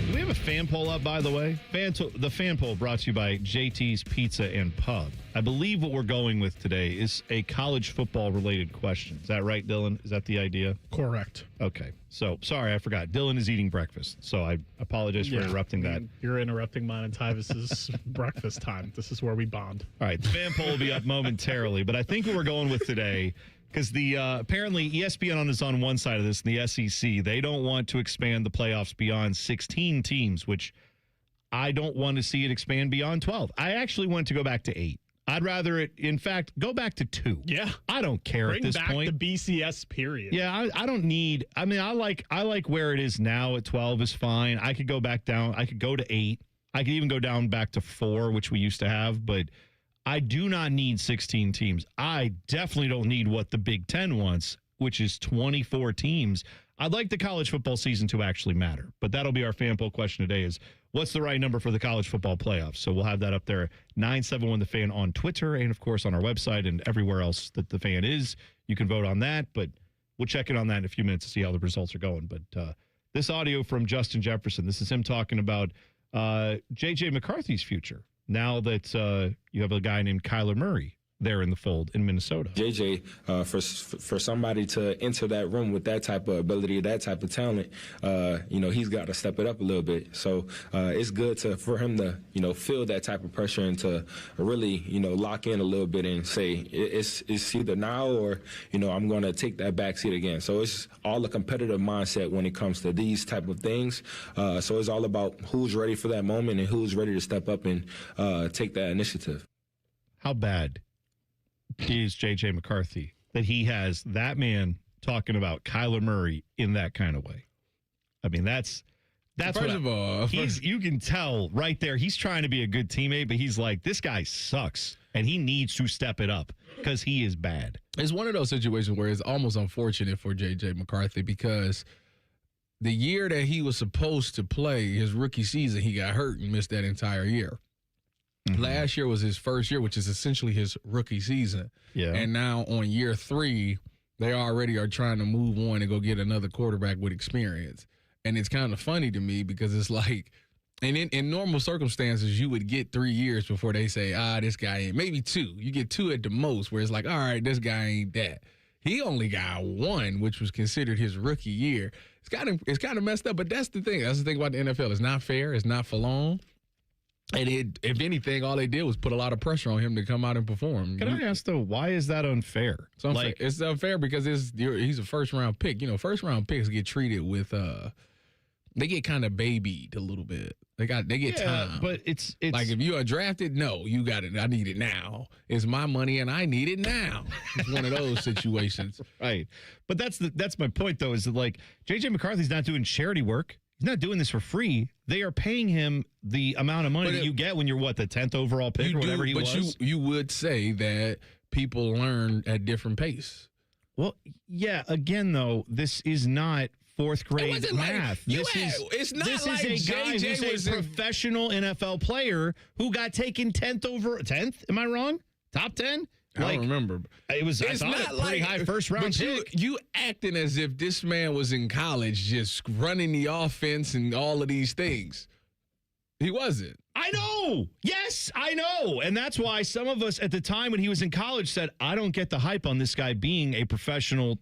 Do we have a fan poll up, by the way? The fan poll brought to you by JT's Pizza and Pub. I believe what we're going with today is a college football-related question. Is that right, Dylan? Is that the idea? Correct. Okay. So, sorry, I forgot. Dylan is eating breakfast, so I apologize for interrupting that. You're interrupting mine and Tyvis's breakfast time. This is where we bond. All right, the fan poll will be up momentarily, but I think what we're going with today, because the apparently ESPN is on one side of this, and the SEC, they don't want to expand the playoffs beyond 16 teams, which I don't want to see it expand beyond 12. I actually want to go back to 8. I'd rather it, in fact, go back to 2. Yeah. I don't care at this point. Bring back the BCS period. Yeah, I don't need, I mean, I like where it is now at 12 is fine. I could go back down. I could go to 8. I could even go down back to 4, which we used to have, but I do not need 16 teams. I definitely don't need what the Big Ten wants, which is 24 teams. I'd like the college football season to actually matter, but that'll be our fan poll question today is, what's the right number for the college football playoffs? So we'll have that up there, 971 The Fan on Twitter and, of course, on our website and everywhere else that The Fan is. You can vote on that, but we'll check in on that in a few minutes to see how the results are going. But this audio from Justin Jefferson, this is him talking about J.J. McCarthy's future now that you have a guy named Kyler Murray there in the fold in Minnesota. JJ, for somebody to enter that room with that type of ability, that type of talent, he's got to step it up a little bit. So it's good for him to, feel that type of pressure and to really, lock in a little bit and say it's either now or, I'm going to take that backseat again. So it's all a competitive mindset when it comes to these type of things. So it's all about who's ready for that moment and who's ready to step up and take that initiative. How bad is J.J. McCarthy that he has that man talking about Kyler Murray in that kind of way? I mean, that's First of all, you can tell right there he's trying to be a good teammate, but he's like, this guy sucks and he needs to step it up because he is bad. It's one of those situations where it's almost unfortunate for J.J. McCarthy because the year that he was supposed to play his rookie season, he got hurt and missed that entire year. Mm-hmm. Last year was his first year, which is essentially his rookie season. Yeah. And now on year 3, they already are trying to move on and go get another quarterback with experience. And it's kind of funny to me because it's like, and in normal circumstances, you would get 3 years before they say, this guy ain't. Maybe 2. You get 2 at the most where it's like, all right, this guy ain't that. He only got 1, which was considered his rookie year. It's kind of messed up, but that's the thing. That's the thing about the NFL. It's not fair. It's not for long. And if anything, all they did was put a lot of pressure on him to come out and perform. Can I ask, though, why is that unfair? It's unfair because he's a first-round pick. First-round picks get treated with they get kind of babied a little bit. They get time. But it's like if you are drafted, no, you got it. I need it now. It's my money and I need it now. It's one of those situations. Right. But that's my point, though, is that like J.J. McCarthy's not doing charity work. He's not doing this for free. They are paying him the amount of money that you get when you're, the 10th overall pick or whatever he was? But you would say that people learn at different pace. Well, yeah, again, though, this is not fourth grade math. It's not this like is a guy who's a professional NFL player who got taken 10th. Am I wrong? Top 10? I don't remember. I thought it pretty high first round pick. You acting as if this man was in college just running the offense and all of these things. He wasn't. I know. Yes, I know. And that's why some of us at the time when he was in college said, I don't get the hype on this guy being a professional,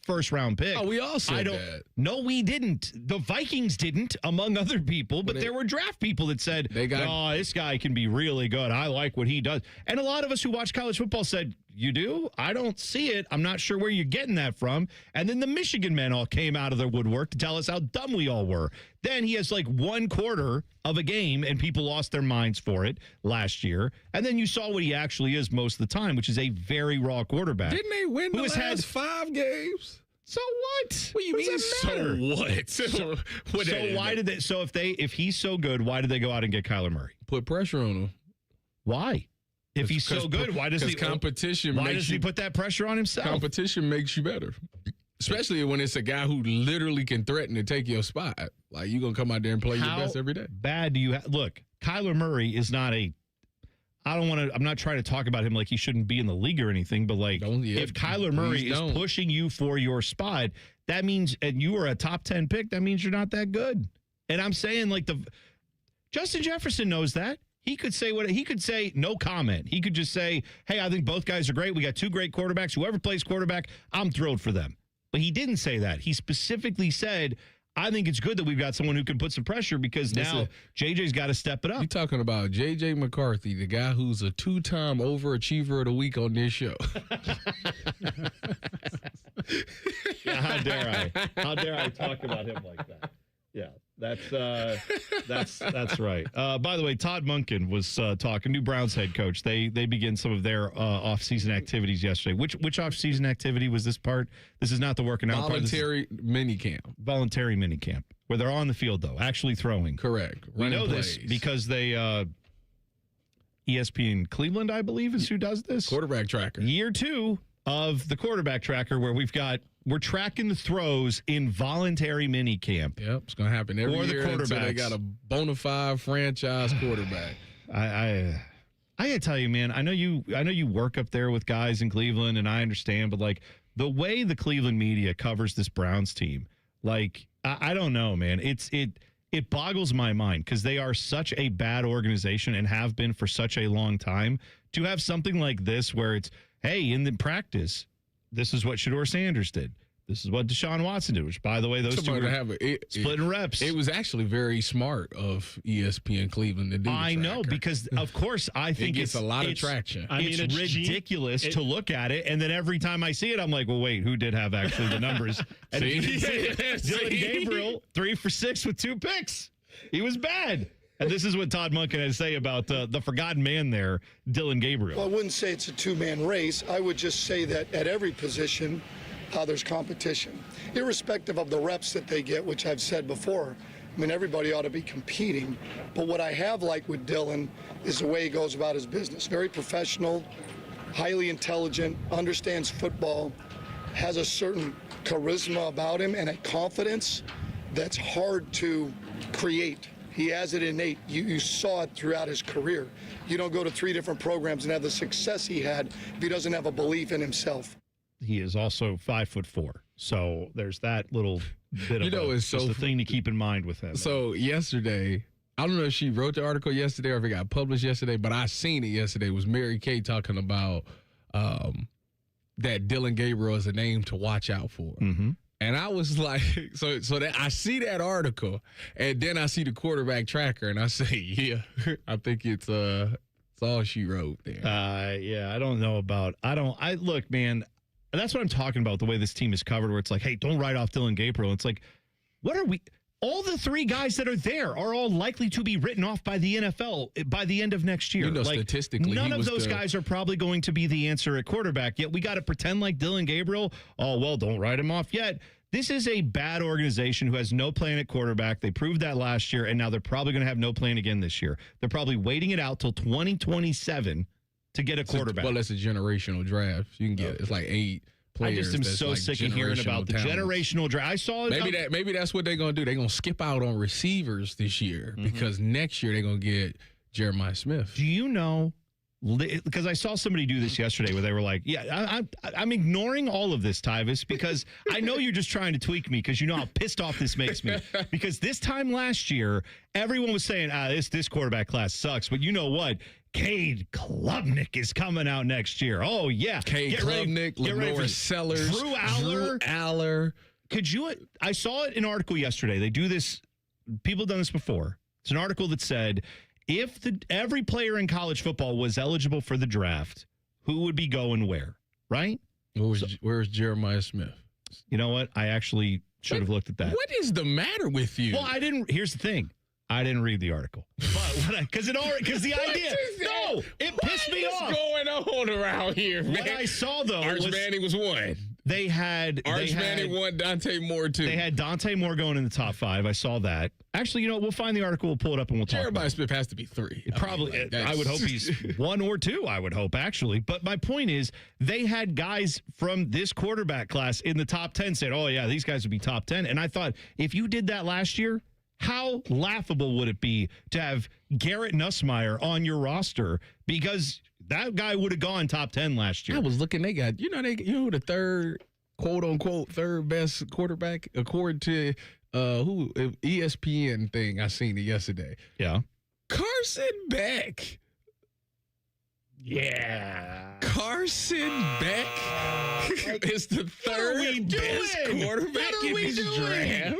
first round pick. Oh, we all said that. No, we didn't. The Vikings didn't, among other people, but there were draft people that said, this guy can be really good. I like what he does. And a lot of us who watch college football said, you do? I don't see it. I'm not sure where you're getting that from. And then the Michigan men all came out of their woodwork to tell us how dumb we all were. Then he has 1 quarter of a game and people lost their minds for it last year. And then you saw what he actually is most of the time, which is a very raw quarterback. Didn't they win the last 5 games? So what? What do you mean? So what? So why did they? So if he's so good, why did they go out and get Kyler Murray? Put pressure on him. Why? If he's so good, why does he? Competition. Why does he put that pressure on himself? Competition makes you better, especially when it's a guy who literally can threaten to take your spot. Like you gonna come out there and play your best every day. Bad do you look? Kyler Murray is not a. I'm not trying to talk about him like he shouldn't be in the league or anything, but if Kyler Murray is pushing you for your spot, that means, and you are a top 10 pick, that means you're not that good. And I'm saying Justin Jefferson knows that. He could say no comment. He could just say, hey, I think both guys are great. We got 2 great quarterbacks. Whoever plays quarterback, I'm thrilled for them. But he didn't say that. He specifically said, I think it's good that we've got someone who can put some pressure because now JJ's got to step it up. You're talking about J.J. McCarthy, the guy who's a 2-time overachiever of the week on this show. Yeah, how dare I talk about him like that? Yeah, that's right. By the way, Todd Monken was talking. New Browns head coach. They begin some of their off-season activities yesterday. Which off-season activity was this part? This is not the working out part. Voluntary minicamp. Voluntary minicamp, where they're on the field though, actually throwing. Correct. We know this because they ESPN Cleveland, I believe, is who does this. Quarterback tracker. Year 2 of the quarterback tracker, where we're tracking the throws in voluntary mini camp. Yep, it's going to happen every year until they got a bona fide franchise quarterback. I got to tell you, man, I know you work up there with guys in Cleveland, and I understand, but the way the Cleveland media covers this Browns team, I don't know, man. it boggles my mind because they are such a bad organization and have been for such a long time. To have something like this where it's, hey, in the practice, this is what Shedeur Sanders did. This is what Deshaun Watson did, which, by the way, those two were splitting reps. It was actually very smart of ESPN Cleveland to do. I know, because, of course, I think it gets a lot of traction. It's ridiculous to look at it, and then every time I see it, I'm like, well, wait, who did have actually the numbers? And Dylan Gabriel, 3 for 6 with 2 picks. He was bad. And this is what Todd Monken had to say about the forgotten man there, Dylan Gabriel. Well, I wouldn't say it's a two-man race. I would just say that at every position, there's competition, irrespective of the reps that they get, which I've said before. I mean, everybody ought to be competing. But what I have liked with Dylan is the way he goes about his business. Very professional, highly intelligent, understands football, has a certain charisma about him and a confidence that's hard to create. He has it innate. You saw it throughout his career. You don't go to 3 different programs and have the success he had if he doesn't have a belief in himself. He is also 5'4", so there's that little bit of it's just a thing to keep in mind with him. So yesterday, I don't know if she wrote the article yesterday or if it got published yesterday, but I seen it yesterday. It was Mary Kay talking about that Dylan Gabriel is a name to watch out for. Mm-hmm. And I was like, so that I see that article, and then I see the quarterback tracker, and I say, yeah, I think it's all she wrote there. Yeah, I don't know about. Look, man. That's what I'm talking about, the way this team is covered, where it's like, hey, don't write off Dylan Gabriel. It's like, what are we? All the 3 guys that are there are all likely to be written off by the NFL by the end of next year. Statistically, none of those guys are probably going to be the answer at quarterback, yet we got to pretend like Dylan Gabriel, oh, well, don't write him off yet. This is a bad organization who has no plan at quarterback. They proved that last year, and now they're probably going to have no plan again this year. They're probably waiting it out till 2027 to get a quarterback. Well, that's a generational draft. You can get it's like 8 players. I just am so sick of hearing about the generational draft. I saw it. Maybe that's what they're going to do. They're going to skip out on receivers this year because next year they're going to get Jeremiah Smith. Do you know? Because I saw somebody do this yesterday where they were like, yeah, I'm ignoring all of this, Tyvis, because I know you're just trying to tweak me because you know how pissed off this makes me. Because this time last year, everyone was saying, this quarterback class sucks. But you know what? Cade Klubnik is coming out next year. Oh, yeah. Cade Klubnik, Lenore Sellers, Drew Aller. I saw it in an article yesterday. They do this. People have done this before. It's an article that said, if every player in college football was eligible for the draft, who would be going where, right? Where's Jeremiah Smith? You know what? I actually should have looked at that. What is the matter with you? Well, here's the thing. I didn't read the article. Because the idea. No, it pissed me off. What's going on around here, man? What I saw, though, Arch Manning was 1. They had Arch Manning 1, Dante Moore 2. They had Dante Moore going in the top 5. I saw that. Actually, we'll find the article. We'll pull it up and we'll talk about it. Jeremiah Smith has to be 3. I would hope he's 1 or 2, I would hope, actually. But my point is, they had guys from this quarterback class in the top 10 said, oh, yeah, these guys would be top 10. And I thought, if you did that last year, how laughable would it be to have Garrett Nussmeier on your roster? Because that guy would have gone top 10 last year. I was looking, they got, the third, quote unquote, third best quarterback, according to ESPN thing. I seen it yesterday. Yeah. Carson Beck. Yeah. Carson Beck is the third best quarterback in this draft.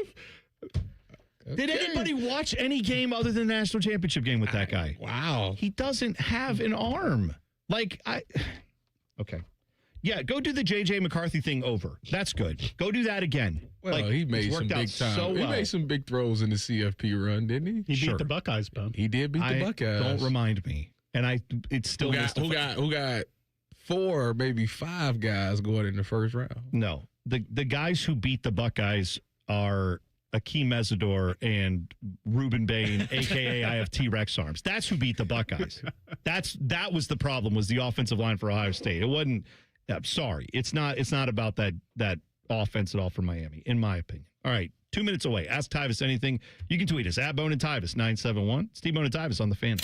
Did anybody watch any game other than the national championship game with that guy? Wow. He doesn't have an arm. Okay. Yeah, go do the J.J. McCarthy thing over. That's good. Go do that again. Well, he made some big time. He made some big throws in the CFP run, didn't he? He beat the Buckeyes, Bum. He did beat the Buckeyes. Don't remind me. And it's still who got 4 or maybe 5 guys going in the first round. No. The guys who beat the Buckeyes are Akeem Mesidor and Ruben Bain, a.k.a. I have T-Rex arms. That's who beat the Buckeyes. That was the problem, was the offensive line for Ohio State. It wasn't – sorry. It's not about that offense at all for Miami, in my opinion. All right, 2 minutes away. Ask Tyvis anything. You can tweet us, @Bone and Tyvis, 971. Steve Bone and Tyvis on the Fan.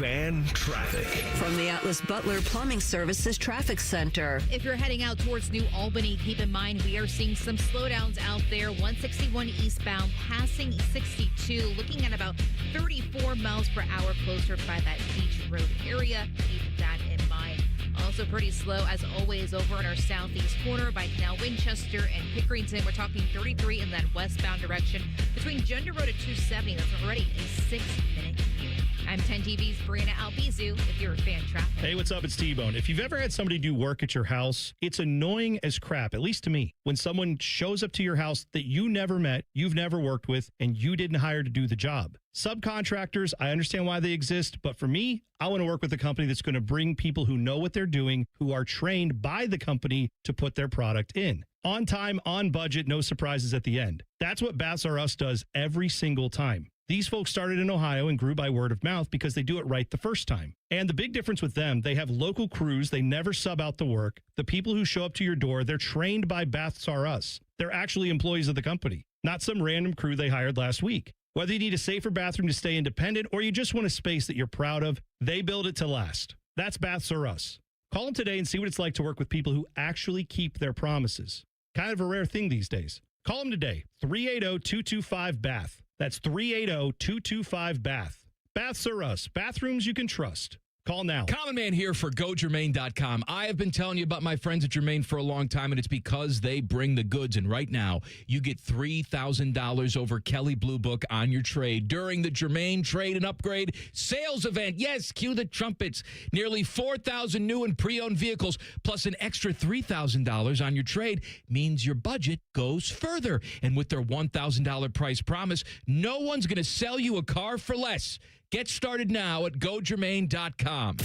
Fan Traffic. From the Atlas Butler Plumbing Services Traffic Center. If you're heading out towards New Albany, keep in mind we are seeing some slowdowns out there. 161 eastbound, passing 62, looking at about 34 miles per hour closer by that Beach Road area. Keep that in mind. Also pretty slow, as always, over in our southeast corner by Canal Winchester and Pickerington. We're talking 33 in that westbound direction. Between Gender Road at 270, that's already a 6-minute commute. I'm 10 TV's Brianna Albizu, if you're a fan traffic. Hey, what's up? It's T-Bone. If you've ever had somebody do work at your house, it's annoying as crap, at least to me, when someone shows up to your house that you never met, you've never worked with, and you didn't hire to do the job. Subcontractors, I understand why they exist, but for me, I want to work with a company that's going to bring people who know what they're doing, who are trained by the company to put their product in. On time, on budget, no surprises at the end. That's what Baths R Us does every single time. These folks started in Ohio and grew by word of mouth because they do it right the first time. And the big difference with them, they have local crews. They never sub out the work. The people who show up to your door, they're trained by Baths R Us. They're actually employees of the company, not some random crew they hired last week. Whether you need a safer bathroom to stay independent or you just want a space that you're proud of, they build it to last. That's Baths R Us. Call them today and see what it's like to work with people who actually keep their promises. Kind of a rare thing these days. Call them today, 380-225-BATH. That's 380-225-BATH. Baths R Us. Bathrooms you can trust. Call now. Common Man here for GoGermain.com. I have been telling you about my friends at Germain for a long time, and it's because they bring the goods. And right now, you get $3,000 over Kelley Blue Book on your trade during the Germain Trade and Upgrade Sales Event. Yes, cue the trumpets. Nearly 4,000 new and pre-owned vehicles, plus an extra $3,000 on your trade means your budget goes further. And with their $1,000 price promise, no one's going to sell you a car for less. Get started now at GoGermain.com.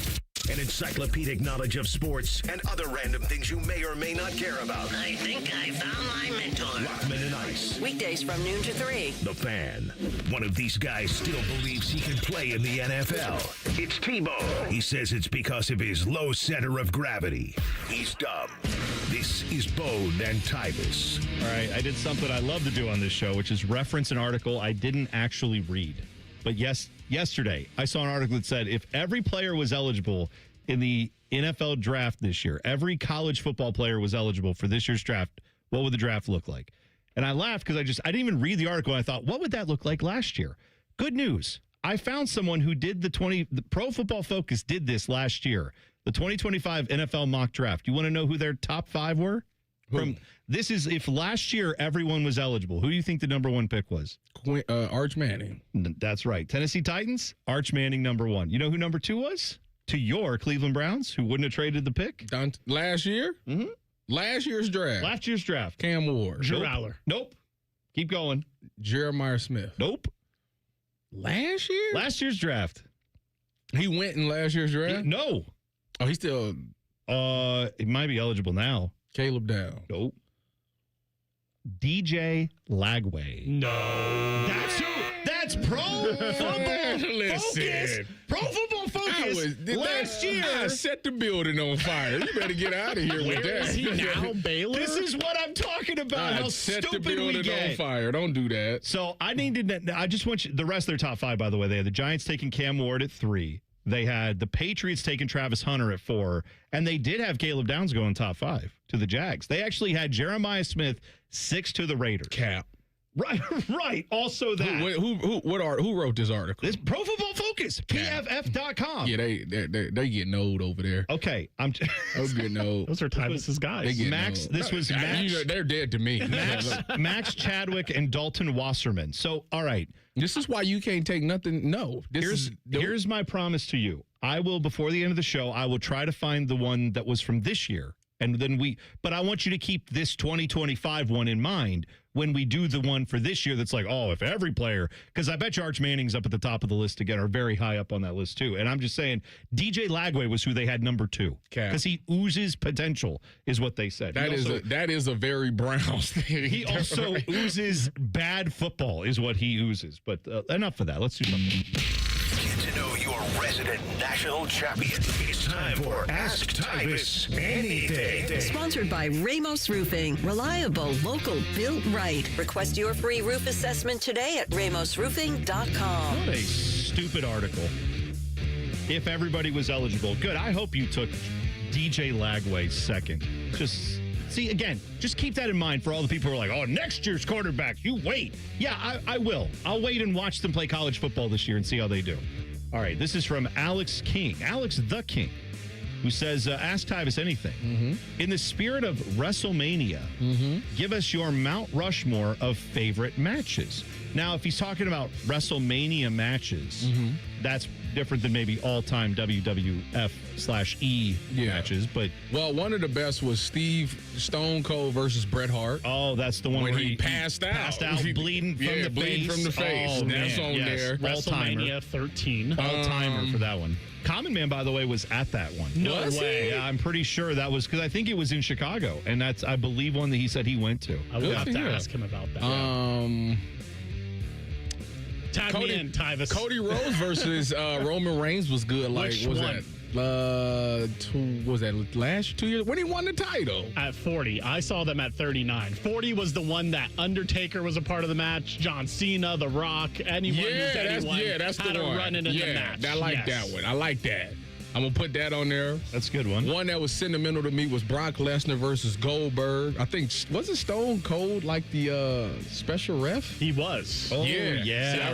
An encyclopedic knowledge of sports and other random things you may or may not care about. I think I found my mentor. Rockman and Ice. Weekdays from noon to 3. The Fan. One of these guys still believes he can play in the NFL. It's T-Bone. He says it's because of his low center of gravity. He's dumb. This is Bone and Tyvis. All right, I did something I love to do on this show, which is reference an article I didn't actually read. But yesterday, I saw an article that said if every player was eligible in the NFL draft this year, every college football player was eligible for this year's draft, what would the draft look like? And I laughed because I didn't even read the article. And I thought, what would that look like last year? Good news. I found someone who did the Pro Football Focus did this last year, the 2025 NFL mock draft. You want to know who their top 5 were? This is if last year everyone was eligible. Who do you think the number 1 pick was? Arch Manning. That's right. Tennessee Titans, Arch Manning, number 1. You know who number 2 was? To your Cleveland Browns, who wouldn't have traded the pick? Last year? Mm-hmm. Last year's draft. Last year's draft. Cam Ward. Drew Aller. Nope. Keep going. Jeremiah Smith. Nope. Last year? Last year's draft. He went in last year's draft? No. Oh, he's still... he might be eligible now. Caleb Down. Nope. DJ Lagway. No. That's who. That's Pro Football Focus. Pro Football Focus. Last year. I set the building on fire. You better get out of here with that. Is he now, Baylor? This is what I'm talking about. How set stupid the building we get. on fire. Don't do that. So I just want you, the rest of their top 5, by the way. They had the Giants taking Cam Ward at 3. They had the Patriots taking Travis Hunter at 4, and they did have Caleb Downs going top 5 to the Jags. They actually had Jeremiah Smith 6 to the Raiders. Cap. Right. Also that. Who wrote this article? This Pro Football Focus, PFF.com. Yeah, they getting old over there. Okay, Those getting old. Those are Tyvis's guys. Max. This was Max. They're dead to me. Max Chadwick and Dalton Wasserman. So, all right. This is why you can't take nothing. No. Here's my promise to you. I will, before the end of the show, I will try to find the one that was from this year. And then but I want you to keep this 2025 one in mind when we do the one for this year that's like, oh, if every player, because I bet you Arch Manning's up at the top of the list again, or very high up on that list too. And I'm just saying, DJ Lagway was who they had number 2 because he oozes potential, is what they said. That is a very Browns thing. He also oozes bad football, is what he oozes. But enough of that. Let's do something. Get to know your resident national champion. It's time for Ask Tyvis Anything. Sponsored by Ramos Roofing. Reliable, local, built right. Request your free roof assessment today at ramosroofing.com. What a stupid article. if everybody was eligible. Good. I hope you took DJ Lagway second. Just see, again, just keep that in mind for all the people who are like, oh, next year's quarterback, you wait. Yeah, I will. I'll wait and watch them play college football this year and see how they do. All right, this is from Alex King, Alex the King, who says, ask Tyvis anything. Mm-hmm. In the spirit of WrestleMania, give us your Mount Rushmore of favorite matches. Now, if he's talking about WrestleMania matches, that's different than maybe all-time WWF/E matches. But well, one of the best was Stone Cold versus Bret Hart. Oh, that's the one when where he passed out, bleeding from the face. From the face. Oh, that's man. on there. WrestleMania 13. All-timer for that one. Common Man, by the way, was at that one. No way. Yeah, I'm pretty sure that was because I think it was in Chicago, and that's, I believe, one that he said he went to. I will have to ask him about that. Tag me in, Tyvis. Cody Rhodes versus Roman Reigns was good. Like, Which was one? that? Was that last 2 years when he won the title? At 40. I saw them at 39. 40 was the one that Undertaker was a part of the match. John Cena, The Rock, anyone who's anyone that's had the a one. run in the match. I like that one. I like that. I'm going to put that on there. That's a good one. One that was sentimental to me was Brock Lesnar versus Goldberg. I think, was it Stone Cold like the special ref? He was. Oh, yeah. See, I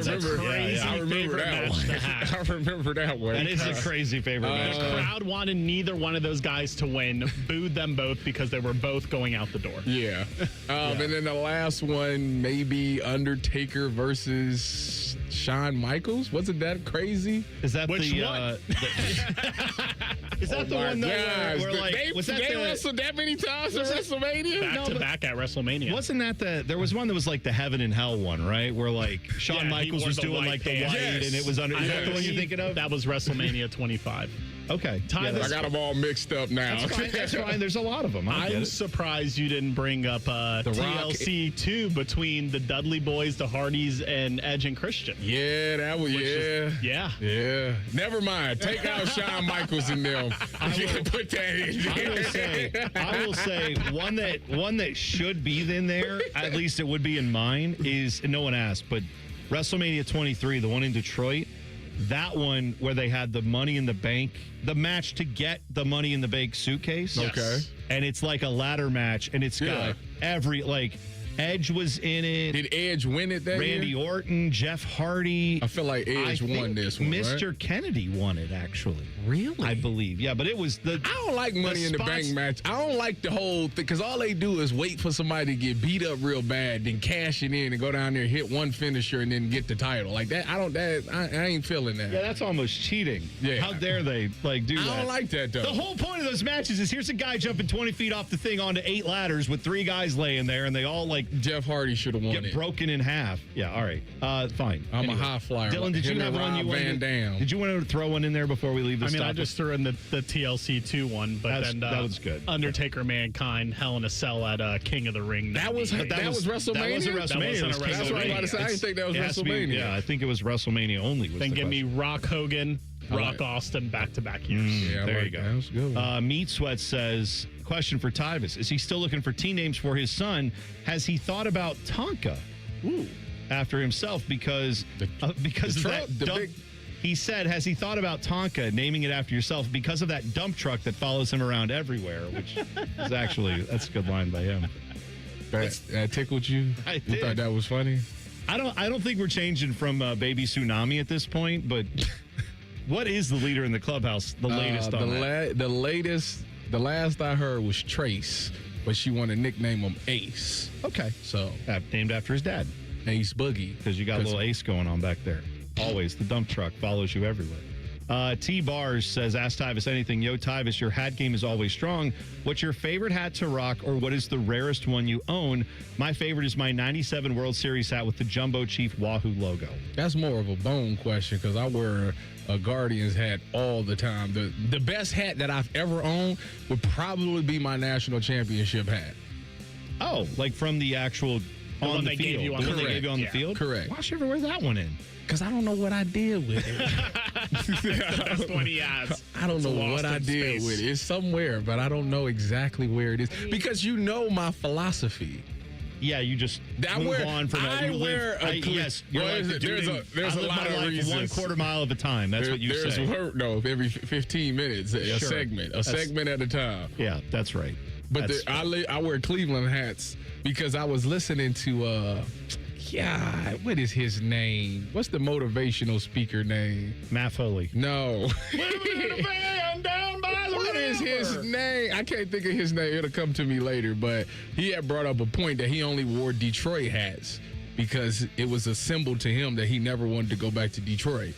remember that one. I remember that one. That is a crazy favorite match. The crowd wanted neither one of those guys to win, booed them both because they were both going out the door. Yeah. And then the last one, maybe Undertaker versus Shawn Michaels. Wasn't that crazy? Is that Which the one? Is that the one though where like they wrestled that many times at WrestleMania? Back to back at WrestleMania. Wasn't that there was one that was like the Heaven and Hell one, right? Where like Shawn Michaels was doing like the white and it was under. Is that the one you're thinking of? That was WrestleMania 25. Okay. I got them all mixed up now. That's fine. There's a lot of them. I'm surprised you didn't bring up TLC 2 between the Dudley Boys, the Hardys, and Edge and Christian. Yeah, that was, Yeah. Never mind. Take out Shawn Michaels in them. Put that in there. I will say one that should be in there, at least it would be in mine, is, and no one asked, but WrestleMania 23, the one in Detroit. That one where they had the Money in the Bank, the match to get the Money in the Bank suitcase. Okay. And it's like a ladder match, and it's got every, like, Edge was in it. Did Edge win it that Randy year? Orton, Jeff Hardy. I feel like Edge won this one, Mr. right? Kennedy won it, actually. Really? I believe. Yeah, but it was the... I don't like Money in the Bank match. I don't like the whole thing, because all they do is wait for somebody to get beat up real bad, then cash it in and go down there, hit one finisher, and then get the title. Like that, I ain't feeling that. Yeah, that's almost cheating. Yeah. How dare they, like, do that? I don't like that, though. The whole point of those matches is here's a guy jumping 20 feet off the thing onto 8 ladders with 3 guys laying there, and they all, like... Jeff Hardy should have won get it. broken in half. Yeah, all right. Fine. I'm a high flyer. Dylan, did you have one you wanted? Did you want to throw one in there before we leave this topic? I just threw in the TLC 2 one, but then that was good. Undertaker, Mankind, Hell in a Cell at King of the Ring. That was WrestleMania? That wasn't WrestleMania. That's what I was about to say. I didn't think that was WrestleMania. Yeah, I think it was WrestleMania only. Then give me Rock Hogan, Rock Austin, back-to-back years. There you go. That was a good one. Meat Sweat says, question for Tyvis. Is he still looking for team names for his son? Has he thought about Tonka after himself because of that he said, has he thought about Tonka, naming it after yourself, because of that dump truck that follows him around everywhere, which is actually, that's a good line by him. That tickled you? I did. You thought that was funny? I don't think we're changing from Baby Tsunami at this point, but what is the leader in the clubhouse, the latest on that? The last I heard was Trace, but she wanted to nickname him Ace. Okay. So named after his dad. Ace Boogie. Because you got a little Ace going on back there. Always. The dump truck follows you everywhere. T-Bars says, ask Tyvis anything. Yo, Tyvis, your hat game is always strong. What's your favorite hat to rock, or what is the rarest one you own? My favorite is my 97 World Series hat with the Jumbo Chief Wahoo logo. That's more of a bone question, because I wear a Guardians hat all the time. The best hat that I've ever owned would probably be my national championship hat. Oh, like from the actual on the field. The one they gave you on the field? Correct. Why should you ever wear that one in? Because I don't know what I did with it. That's what he has. I don't know what I did with it. It's somewhere, but I don't know exactly where it is. Because you know my philosophy. Yeah, you just move on from it. Yes, you're like, there's a lot of reasons. 1/4 mile at a time. That's what you say. Every 15 minutes, a segment at a time. Yeah, that's right. But I wear Cleveland hats because I was listening to what is his name? What's the motivational speaker name? Matt Foley. No. What is his name? I can't think of his name. It'll come to me later. But he had brought up a point that he only wore Detroit hats because it was a symbol to him that he never wanted to go back to Detroit.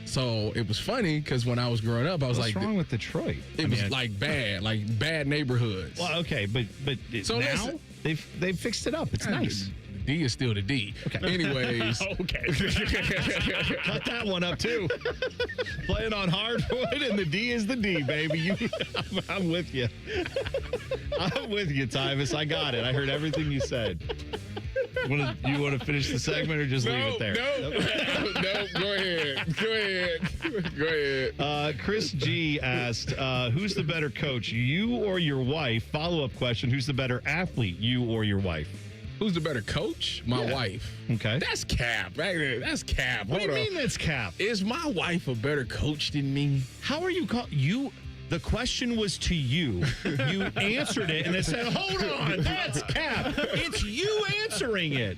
So it was funny because when I was growing up, I was What's wrong with Detroit? It was bad neighborhoods. Well, okay, but so now listen, they've fixed it up. It's nice. The D is still the D. Okay. Anyways. Okay. Cut that one up, too. Playing on hardwood, and the D is the D, baby. I'm with you. I'm with you, Tyvis. I got it. I heard everything you said. You want to finish the segment or just leave it there? No, go ahead. Chris G asked, who's the better coach, you or your wife? Follow-up question, who's the better athlete, you or your wife? Who's the better coach? My wife. Okay. That's cap. That's cap. What do you mean that's cap? Is my wife a better coach than me? How are you The question was to you. You answered it, and it said, hold on, that's cap. It's you answering it.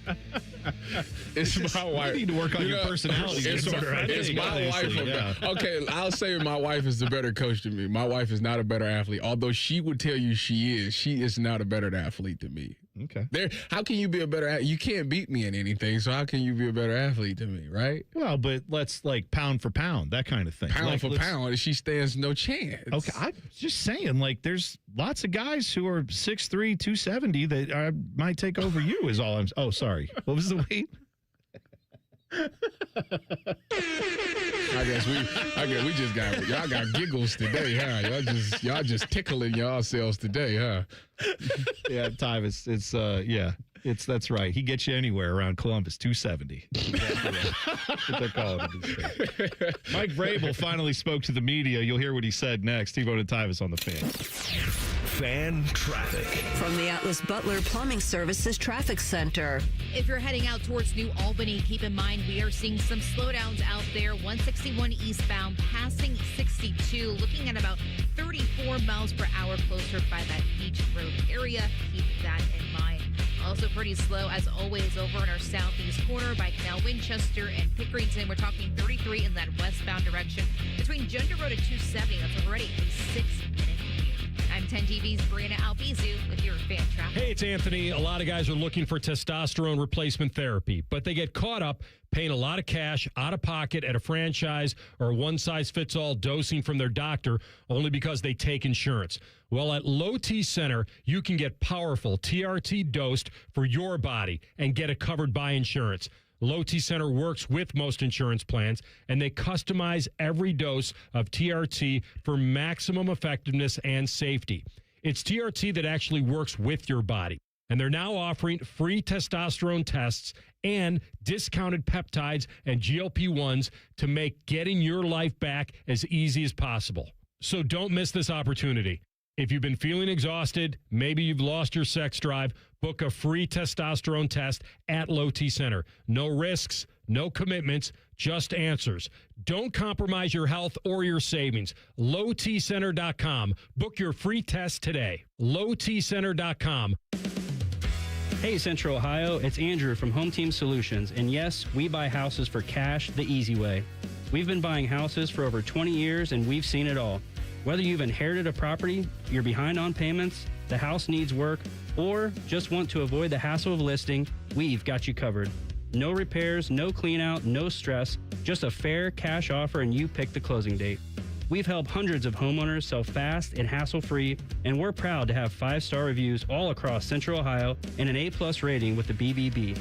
It's my wife. You need to work on your personality. It's my wife. Okay, I'll say my wife is the better coach than me. My wife is not a better athlete. Although she would tell you she is not a better athlete than me. Okay. How can you be a better athlete? You can't beat me in anything, so how can you be a better athlete than me, right? Well, but let's pound for pound, that kind of thing. Pound for pound, she stands no chance. Okay, I'm just saying, there's lots of guys who are 6'3", 270 that might take over you is all I'm... Oh, sorry. What was the weight? I guess we just y'all got giggles today, huh? Y'all just tickling yourselves today, huh? Yeah, Tyvis, it's that's right. He gets you anywhere around Columbus, 270. That's what they're calling it. Mike Vrabel finally spoke to the media. You'll hear what he said next. He voted Tyvis on the Fan. Fan traffic. From the Atlas Butler Plumbing Services Traffic Center. If you're heading out towards New Albany, keep in mind we are seeing some slowdowns out there. 161 eastbound, passing 62, looking at about 34 miles per hour closer by that Beach Road area. Keep that in mind. Also pretty slow, as always, over in our southeast corner by Canal Winchester and Pickerington. We're talking 33 in that westbound direction. Between Gender Road and 270, that's already a 6-minute commute. I'm 10 TV's Brianna Albizu with your fan traffic. Hey, it's Anthony. A lot of guys are looking for testosterone replacement therapy, but they get caught up paying a lot of cash out of pocket at a franchise or one-size-fits-all dosing from their doctor only because they take insurance. Well, at Low T Center, you can get powerful TRT dosed for your body and get it covered by insurance. Low T Center works with most insurance plans, and they customize every dose of TRT for maximum effectiveness and safety. It's TRT that actually works with your body. And they're now offering free testosterone tests and discounted peptides and GLP-1s to make getting your life back as easy as possible. So don't miss this opportunity. If you've been feeling exhausted, maybe you've lost your sex drive, book a free testosterone test at Low T Center. No risks, no commitments, just answers. Don't compromise your health or your savings. LowTCenter.com. Book your free test today. LowTCenter.com. Hey, Central Ohio, it's Andrew from Home Team Solutions. And yes, we buy houses for cash the easy way. We've been buying houses for over 20 years, and we've seen it all. Whether you've inherited a property, you're behind on payments, the house needs work, or just want to avoid the hassle of listing, we've got you covered. No repairs, no clean out, no stress, just a fair cash offer and you pick the closing date. We've helped hundreds of homeowners sell fast and hassle-free, and we're proud to have 5-star reviews all across Central Ohio and an A+ rating with the BBB.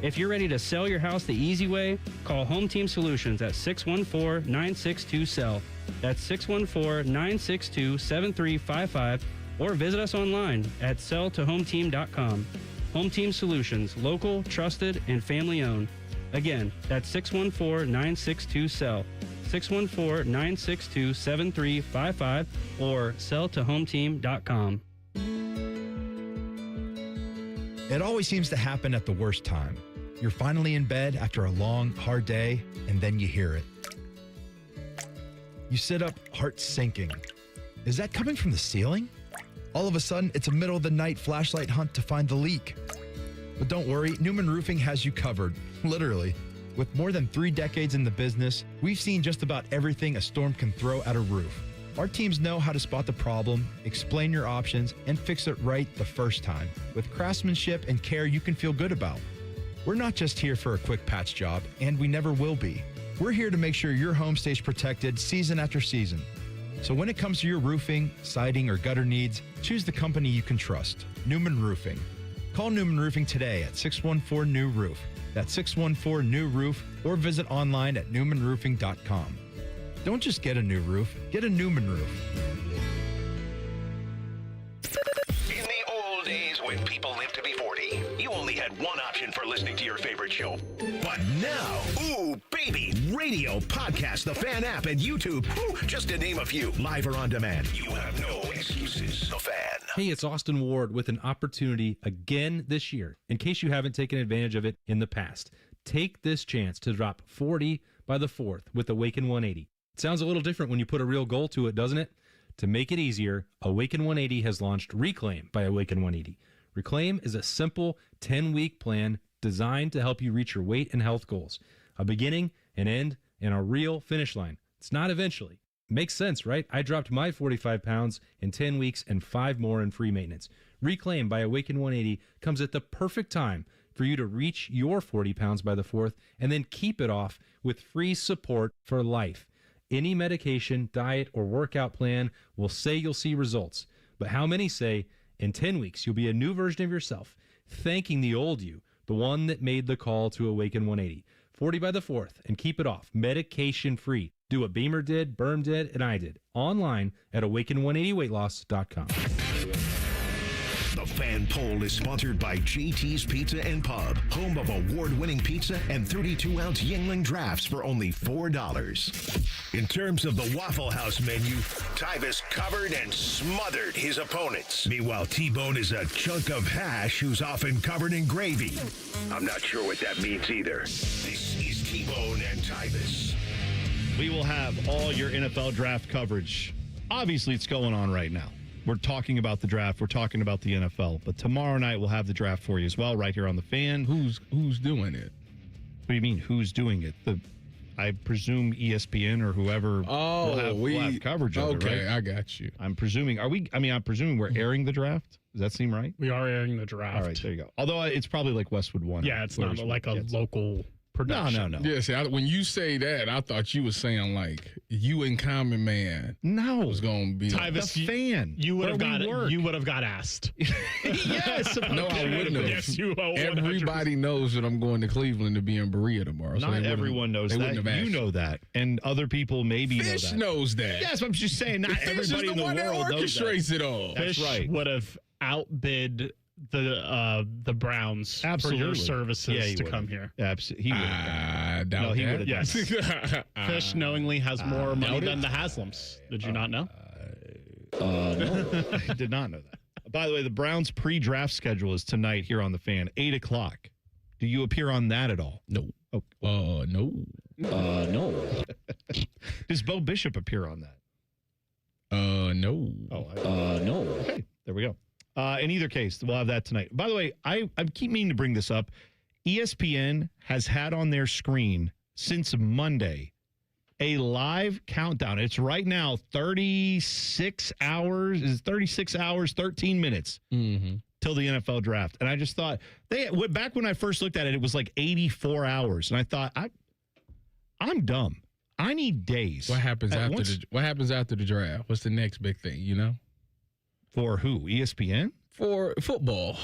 If you're ready to sell your house the easy way, call Home Team Solutions at 614-962-SELL. That's 614-962-7355, or visit us online at selltohometeam.com. Home Team Solutions, local, trusted, and family-owned. Again, that's 614-962-SELL. 614-962-7355 or selltohometeam.com. It always seems to happen at the worst time. You're finally in bed after a long, hard day, and then you hear it. You sit up, heart sinking. Is that coming from the ceiling? All of a sudden, it's a middle of the night flashlight hunt to find the leak. But don't worry, Newman Roofing has you covered, literally. With more than 3 decades in the business, we've seen just about everything a storm can throw at a roof. Our teams know how to spot the problem, explain your options, and fix it right the first time, with craftsmanship and care you can feel good about. We're not just here for a quick patch job, and we never will be. We're here to make sure your home stays protected season after season. So when it comes to your roofing, siding, or gutter needs, choose the company you can trust, Newman Roofing. Call Newman Roofing today at 614-NEW-ROOF. That's 614-NEW-ROOF, or visit online at newmanroofing.com. Don't just get a new roof, get a Newman roof. In the old days when people lived to be 40, you only had one option for listening to your favorite show. But now, ooh, baby, radio, podcast, the Fan app, and YouTube, ooh, just to name a few, live or on demand. You have no excuses. The Fan. Hey, it's Austin Ward with an opportunity again this year, in case you haven't taken advantage of it in the past. Take this chance to drop 40 by the 4th with Awaken 180. It sounds a little different when you put a real goal to it, doesn't it? To make it easier, Awaken 180 has launched Reclaim by Awaken 180. Reclaim is a simple 10-week plan designed to help you reach your weight and health goals. A beginning, an end, and a real finish line. It's not eventually. Makes sense, right? I dropped my 45 pounds in 10 weeks and 5 more in free maintenance. Reclaim by Awaken 180 comes at the perfect time for you to reach your 40 pounds by the 4th and then keep it off with free support for life. Any medication, diet, or workout plan will say you'll see results. But how many say, in 10 weeks, you'll be a new version of yourself, thanking the old you, the one that made the call to Awaken 180. 40 by the 4th, and keep it off, medication-free. Do what Beamer did, Berm did, and I did. Online at awaken180weightloss.com. The Fan Poll is sponsored by JT's Pizza and Pub, home of award-winning pizza and 32-ounce Yingling drafts for only $4. In terms of the Waffle House menu, Tyvis covered and smothered his opponents. Meanwhile, T-Bone is a chunk of hash who's often covered in gravy. I'm not sure what that means either. This is T-Bone and Tyvis. We will have all your NFL draft coverage. Obviously, it's going on right now. We're talking about the draft. We're talking about the NFL. But tomorrow night, we'll have the draft for you as well, right here on The Fan. Who's doing it? What do you mean, who's doing it? I presume ESPN or whoever will have coverage of it, right? Okay, I got you. I'm presuming, I'm presuming we're airing the draft. Does that seem right? We are airing the draft. All right, there you go. Although it's probably like Westwood One. Yeah, it's not like a local production. No. Yeah, see, when you say that, I thought you were saying like you and Common Man. No, was going to be Tyvis, the Fan. You would have got asked. Yes. No, I wouldn't have. Yes, you. Everybody knows that I'm going to Cleveland to be in Berea tomorrow. Not everyone knows that. You know that, and other people maybe Fish know that. knows that. Yes, I'm just saying. Not everybody in the world knows that. Orchestrates it all. That's right. Would have outbid the Browns for your services to come here. Absolutely, he would. I doubt he that. would have. Yes. Fish knowingly has more money than the Haslams. Did you not know? No, I did not know that. By the way, the Browns pre-draft schedule is tonight here on The Fan, 8:00. Do you appear on that at all? No. Oh, no. No. Does Bo Bishop appear on that? No. No. Okay, there we go. In either case, we'll have that tonight. By the way, I keep meaning to bring this up. ESPN has had on their screen since Monday a live countdown. It's right now 36 hours. Is 36 hours, 13 minutes till the NFL draft. And I just thought back when I first looked at it, it was like 84 hours. And I thought, I'm dumb. I need days. What happens after the draft? What's the next big thing, you know? For who? ESPN? For football.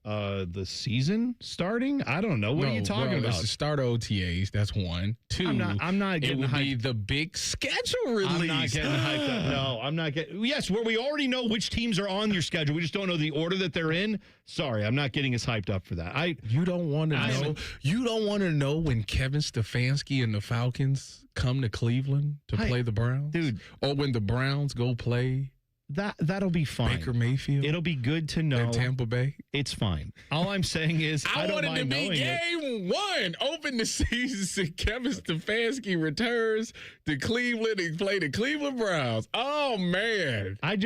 The season starting? I don't know. What are you talking about? It's the start of OTAs. That's one. Two. I'm not getting it would hyped. Be the big schedule release. I'm not getting hyped up. No, I'm not getting. Yes, where we already know which teams are on your schedule. We just don't know the order that they're in. Sorry, I'm not getting as hyped up for that. You don't want to know. You don't want to know when Kevin Stefanski and the Falcons come to Cleveland to play the Browns, dude, or when the Browns go play That'll be fine. Baker Mayfield. It'll be good to know. And Tampa Bay. It's fine. All I'm saying is I don't mind knowing it. Game one. Open the season. Kevin Stefanski returns to Cleveland and play the Cleveland Browns. Oh, man. I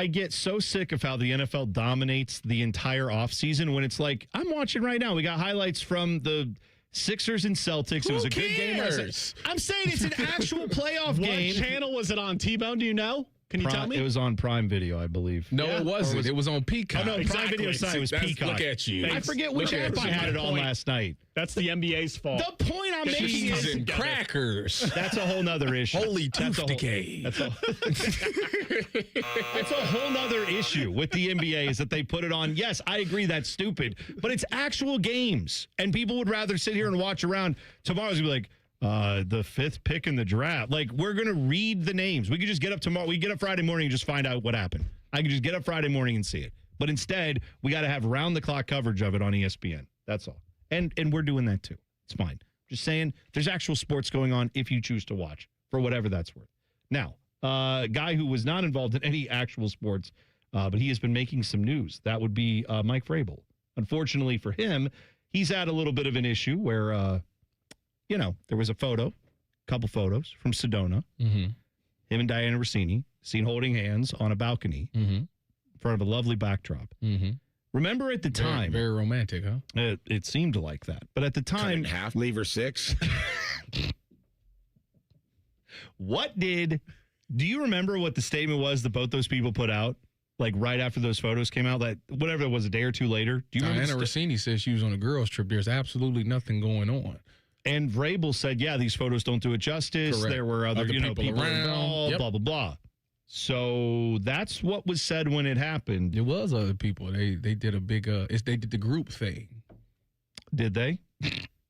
get so sick of how the NFL dominates the entire offseason when it's like, I'm watching right now. We got highlights from the Sixers and Celtics. It was a good game. I'm saying it's an actual playoff game. What channel was it on, T-Bone? Do you know? Can you tell me? It was on Prime Video, I believe. No, it wasn't. It was on Peacock. Oh, no, Prime Video site was Peacock. Look at you. I forget which app I had it on last night. That's the NBA's fault. The point I'm making Cheese is and crackers. That's a whole nother issue. Holy tooth decay. That's a whole nother issue with the NBA is that they put it on. Yes, I agree that's stupid, but it's actual games. And people would rather sit here and watch around. Tomorrow's going to be like, the 5th pick in the draft. Like, we're going to read the names. We could just get up tomorrow. We get up Friday morning and just find out what happened. I can just get up Friday morning and see it. But instead, we got to have round-the-clock coverage of it on ESPN. That's all. And we're doing that, too. It's fine. Just saying, there's actual sports going on if you choose to watch, for whatever that's worth. Now, a guy who was not involved in any actual sports, but he has been making some news. That would be Mike Vrabel. Unfortunately for him, he's had a little bit of an issue where there was a couple photos from Sedona. Mm-hmm. Him and Diana Rossini seen holding hands on a balcony in front of a lovely backdrop. Mm-hmm. Remember at the time. Very romantic, huh? It seemed like that. But at the time. Cut it in half, leave her 6. Do you remember what the statement was that both those people put out? Like right after those photos came out, that whatever it was, a day or two later. Do you remember? Diana Rossini says she was on a girls' trip. There's absolutely nothing going on. And Vrabel said, yeah, these photos don't do it justice. Correct. There were other people around. involved, Yep. blah, blah, blah. So that's what was said when it happened. There was other people. They did a big, they did the group thing. Did they?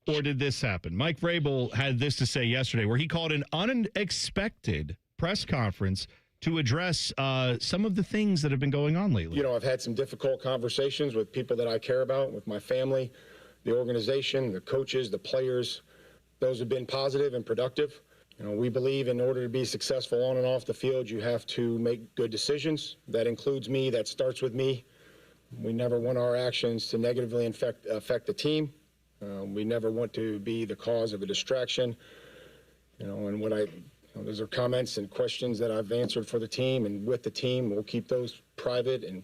Or did this happen? Mike Vrabel had this to say yesterday where he called an unexpected press conference to address some of the things that have been going on lately. I've had some difficult conversations with people that I care about, with my family, the organization, the coaches, the players. Those have been positive and productive. We believe in order to be successful on and off the field, you have to make good decisions. That includes me. That starts with me. We never want our actions to negatively affect the team. We never want to be the cause of a distraction. And those are comments and questions that I've answered for the team and with the team. We'll keep those private and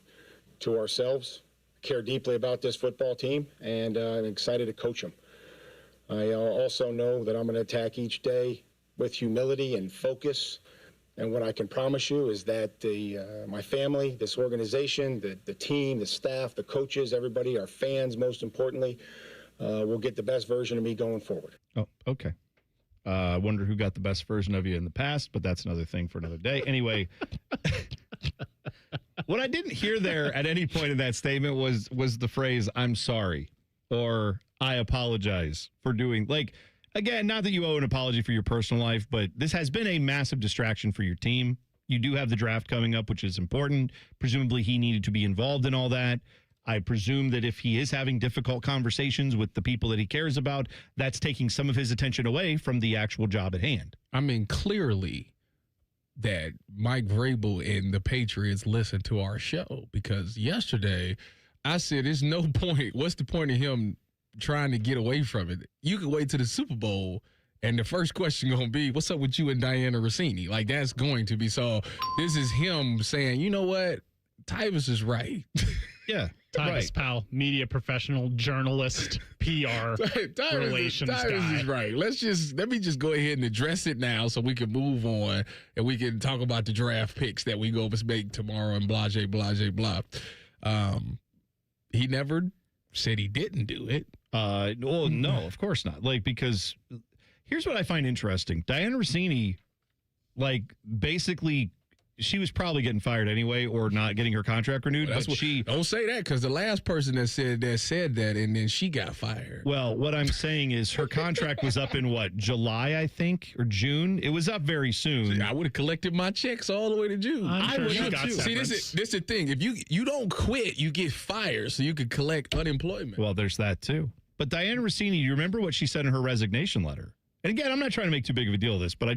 to ourselves. I care deeply about this football team, and I'm excited to coach them. I also know that I'm going to attack each day with humility and focus. And what I can promise you is that my family, this organization, the team, the staff, the coaches, everybody, our fans, most importantly, will get the best version of me going forward. Oh, okay. I wonder who got the best version of you in the past, but that's another thing for another day. Anyway, what I didn't hear there at any point in that statement was the phrase, I'm sorry, or I apologize for doing, again, not that you owe an apology for your personal life, but this has been a massive distraction for your team. You do have the draft coming up, which is important. Presumably he needed to be involved in all that. I presume that if he is having difficult conversations with the people that he cares about, that's taking some of his attention away from the actual job at hand. I mean, clearly that Mike Vrabel and the Patriots listen to our show, because yesterday I said, there's no point. What's the point of him trying to get away from it? You could wait to the Super Bowl and the first question going to be, what's up with you and Diana Rossini? That's going to be. So this is him saying, you know what? Tyvis is right. Yeah. Tyvis, pal, media professional, journalist, PR, relations guy. Tyvis is right. Let me just go ahead and address it now so we can move on and we can talk about the draft picks that we go make tomorrow and blah, blah. He never said he didn't do it. Well, no, of course not. Because here's what I find interesting. Diana Rossini, basically, she was probably getting fired anyway or not getting her contract renewed. Well, don't say that, because the last person that said that, and then she got fired. Well, what I'm saying is her contract was up in July, I think, or June. It was up very soon. I would have collected my checks all the way to June. I would have too. See, this is the thing. If you don't quit, you get fired, so you could collect unemployment. Well, there's that too. But Diana Rossini, you remember what she said in her resignation letter? And again, I'm not trying to make too big of a deal of this, but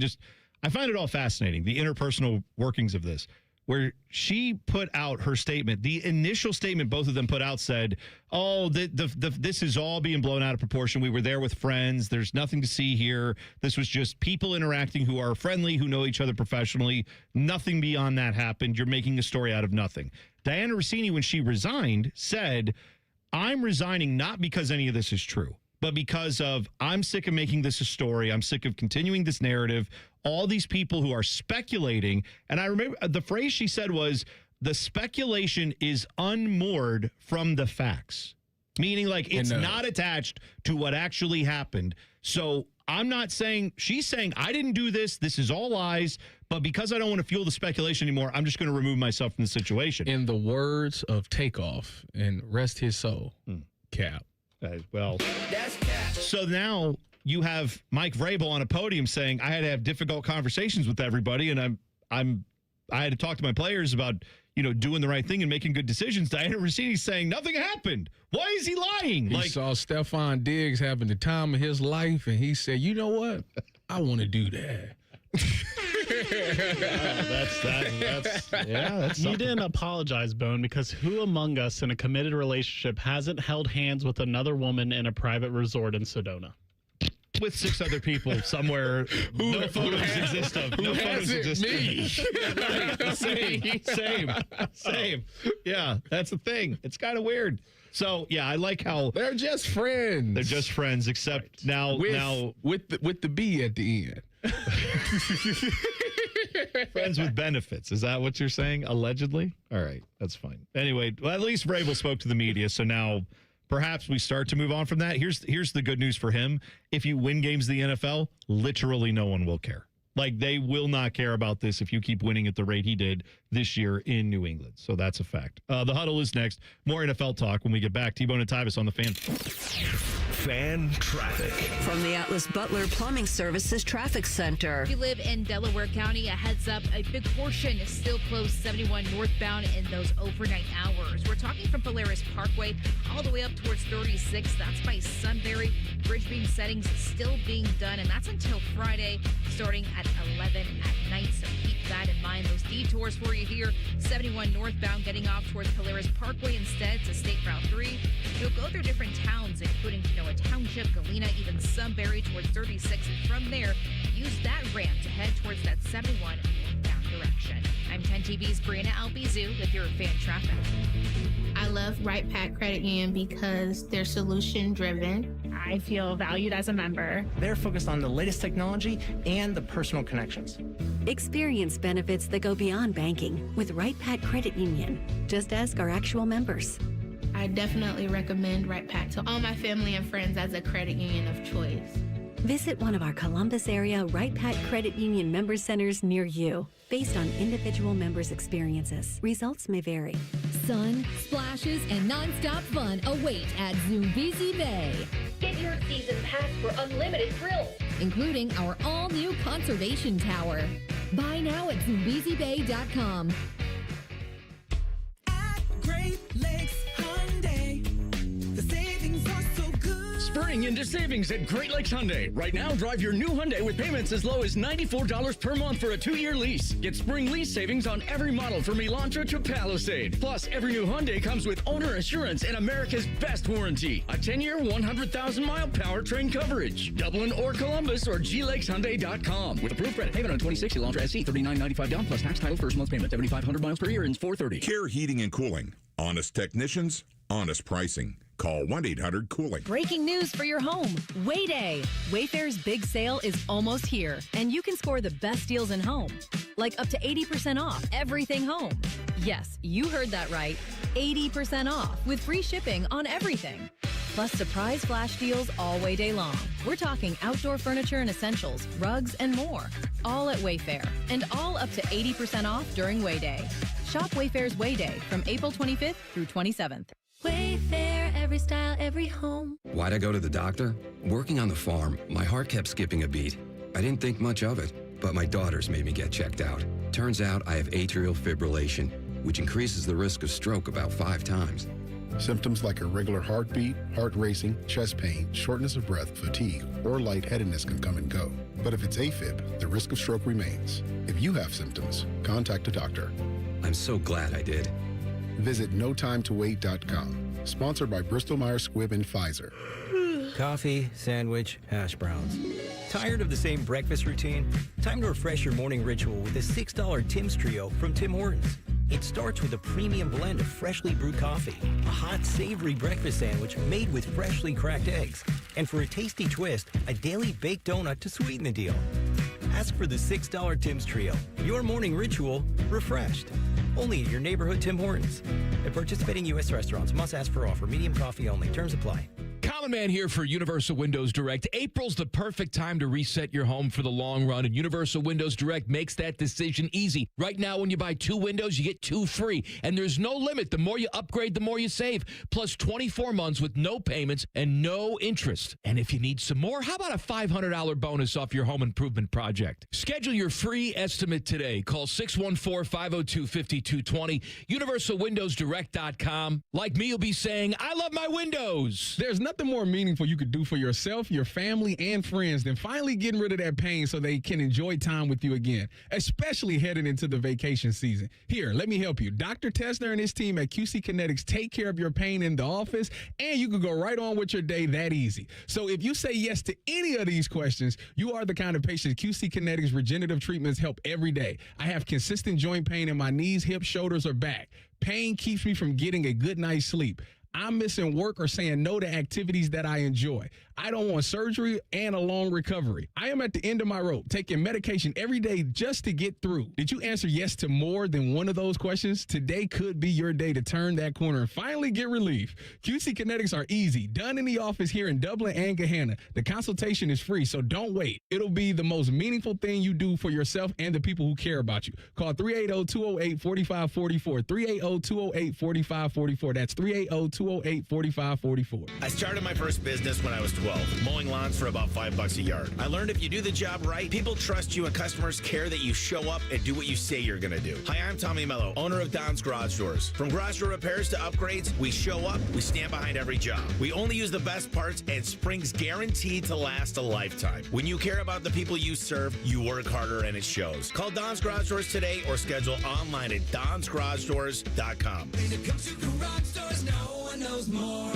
I find it all fascinating, the interpersonal workings of this. where she put out her statement. The initial statement both of them put out said, oh, this is all being blown out of proportion. We were there with friends. There's nothing to see here. This was just people interacting who are friendly, who know each other professionally. Nothing beyond that happened. You're making a story out of nothing. Diana Rossini, when she resigned, said, I'm resigning not because any of this is true, but because of I'm sick of making this a story. I'm sick of continuing this narrative. All these people who are speculating. And I remember the phrase she said was, the speculation is unmoored from the facts, meaning like it's not attached to what actually happened. So I'm not saying, she's saying, I didn't do this. This is all lies. But because I don't want to fuel the speculation anymore, I'm just going to remove myself from the situation. In the words of Takeoff, and rest his soul, Cap. Well, that's Cap. So now you have Mike Vrabel on a podium saying, I had to have difficult conversations with everybody, and I had to talk to my players about, doing the right thing and making good decisions. Diana Rossini's saying nothing happened. Why is he lying? He saw Stephon Diggs having the time of his life, and he said, you know what? I want to do that. That's you didn't apologize, Bone, because who among us in a committed relationship hasn't held hands with another woman in a private resort in Sedona? With 6 other people somewhere no photos exist of. No photos exist of. Right. Same. Yeah, that's the thing. It's kind of weird. So, yeah, I like how they're just friends. They're just friends, except now with the B at the end. Friends with benefits. Is that what you're saying? Allegedly? All right. That's fine. Anyway, well, at least Vrabel spoke to the media. So now perhaps we start to move on from that. Here's the good news for him. If you win games in the NFL, literally no one will care. Like, they will not care about this if you keep winning at the rate he did this year in New England. So that's a fact. The Huddle is next. More NFL talk when we get back. T-Bone and Tyvis on the Fan. Fan traffic. From the Atlas Butler Plumbing Services Traffic Center. If you live in Delaware County, a heads up, a big portion is still closed 71 northbound in those overnight hours. We're talking from Polaris Parkway all the way up towards 36. That's by Sunbury. Bridge beam settings still being done, and that's until Friday, starting at 11 at night. So keep that in mind. Those detours for you here. 71 northbound getting off towards Polaris Parkway instead to State Route 3. You'll go through different towns, including Genoa Township, Galena, even Sunbury towards 36. And from there, use that ramp to head towards that 71 northbound direction. I'm 10 TV's Brianna Albizu with your fan traffic. I love Right Pack Credit Union because they're solution driven. I feel valued as a member. They're focused on the latest technology and the personal connections. Experience benefits that go beyond banking with Right Pack Credit Union. Just ask our actual members. I definitely recommend Right Pack to all my family and friends as a credit union of choice. Visit one of our Columbus area Right Pack Credit Union member centers near you. Based on individual members' experiences, results may vary. Sun, splashes, and nonstop fun await at Zoombezi Bay. Get your season pass for unlimited thrills, including our all-new conservation tower. Buy now at ZoombeziBay.com. At Great Lakes Hyundai, the savings are so good. Spring into savings at Great Lakes Hyundai. Right now, drive your new Hyundai with payments as low as $94 per month for a 2-year lease. Get spring lease savings on every model from Elantra to Palisade. Plus, every new Hyundai comes with owner assurance and America's best warranty. A 10-year, 100,000-mile powertrain coverage. Dublin or Columbus or glakeshyundai.com. With approved credit. Payment on 26 Elantra SC. $39.95 down plus tax title first month payment. 7,500 miles per year and $430. Care Heating and Cooling. Honest technicians, honest pricing. Call 1-800-COOLING. Breaking news for your home. Wayday. Wayfair's big sale is almost here, and you can score the best deals in home. Like up to 80% off everything home. Yes, you heard that right. 80% off with free shipping on everything. Plus surprise flash deals all Wayday long. We're talking outdoor furniture and essentials, rugs, and more. All at Wayfair, and all up to 80% off during Wayday. Shop Wayfair's Wayday from April 25th through 27th. Wayfair, every style, every home. Why'd I go to the doctor? Working on the farm, my heart kept skipping a beat. I didn't think much of it, but my daughters made me get checked out. Turns out I have atrial fibrillation, which increases the risk of stroke about 5 times. Symptoms like irregular heartbeat, heart racing, chest pain, shortness of breath, fatigue, or lightheadedness can come and go. But if it's AFib, the risk of stroke remains. If you have symptoms, contact a doctor. I'm so glad I did. Visit notimetowait.com. Sponsored by Bristol-Myers Squibb and Pfizer. Coffee, sandwich, hash browns. Tired of the same breakfast routine? Time to refresh your morning ritual with a $6 Tim's Trio from Tim Hortons. It starts with a premium blend of freshly brewed coffee, a hot, savory breakfast sandwich made with freshly cracked eggs, and for a tasty twist, a daily baked donut to sweeten the deal. Ask for the $6 Tim's Trio. Your morning ritual refreshed. Only at your neighborhood Tim Hortons. At participating U.S. restaurants, must ask for offer. Medium coffee only. Terms apply. Common Man here for Universal Windows Direct. April's the perfect time to reset your home for the long run, and Universal Windows Direct makes that decision easy. Right now, when you buy 2 windows, you get 2 free, and there's no limit. The more you upgrade, the more you save. Plus 24 months with no payments and no interest. And if you need some more, how about a $500 bonus off your home improvement project? Schedule your free estimate today. Call 614-502-5220, universalwindowsdirect.com. Like me, you'll be saying, I love my windows. There's nothing more meaningful you could do for yourself, your family, and friends than finally getting rid of that pain so they can enjoy time with you again, especially heading into the vacation season. Here, let me help you. Dr. Tessner and his team at QC Kinetics take care of your pain in the office, and you can go right on with your day that easy. So if you say yes to any of these questions, you are the kind of patient QC Kinetics regenerative treatments help every day. I have consistent joint pain in my knees, hips, shoulders, or back. Pain keeps me from getting a good night's sleep. I'm missing work or saying no to activities that I enjoy. I don't want surgery and a long recovery. I am at the end of my rope, taking medication every day just to get through. Did you answer yes to more than one of those questions? Today could be your day to turn that corner and finally get relief. QC Kinetics are easy, done in the office here in Dublin and Gahanna. The consultation is free, so don't wait. It'll be the most meaningful thing you do for yourself and the people who care about you. Call 380-208-4544, 380-208-4544. That's 380-208-4544. I started my first business when I was 12, mowing lawns for about $5 a yard. I learned if you do the job right, people trust you and customers care that you show up and do what you say you're going to do. Hi, I'm Tommy Mello, owner of Don's Garage Doors. From garage door repairs to upgrades, we show up, we stand behind every job. We only use the best parts, and spring's guaranteed to last a lifetime. When you care about the people you serve, you work harder and it shows. Call Don's Garage Doors today or schedule online at donsgaragedoors.com. When it comes to garage doors, no one knows more.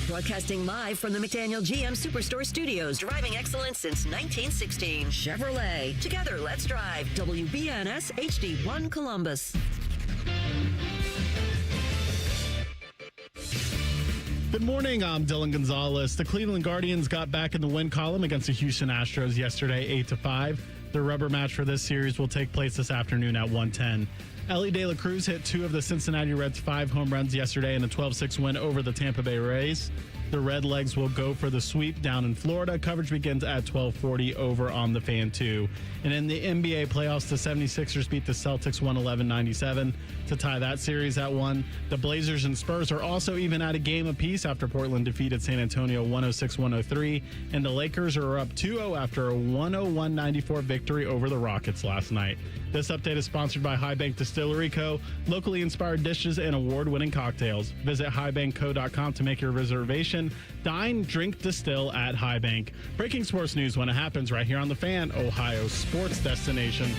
Broadcasting live from the McDaniel GM Superstore Studios. Driving excellence since 1916. Chevrolet. Together, let's drive. WBNS HD1 Columbus. Good morning, I'm Dylan Gonzalez. The Cleveland Guardians got back in the win column against the Houston Astros yesterday, 8-5. The rubber match for this series will take place this afternoon at 1:10. Ellie De La Cruz hit 2 of the Cincinnati Reds' 5 home runs yesterday in a 12-6 win over the Tampa Bay Rays. The Redlegs will go for the sweep down in Florida. Coverage begins at 12:40 over on the Fan 2. And in the NBA playoffs, the 76ers beat the Celtics 111-97 to tie that series at 1. The Blazers and Spurs are also even at a game apiece after Portland defeated San Antonio 106-103. And the Lakers are up 2-0 after a 101-94 victory over the Rockets last night. This update is sponsored by High Bank Distillery Co., locally inspired dishes and award-winning cocktails. Visit highbankco.com to make your reservation. Dine, drink, distill at High Bank. Breaking sports news when it happens right here on The Fan, Ohio's sports destination.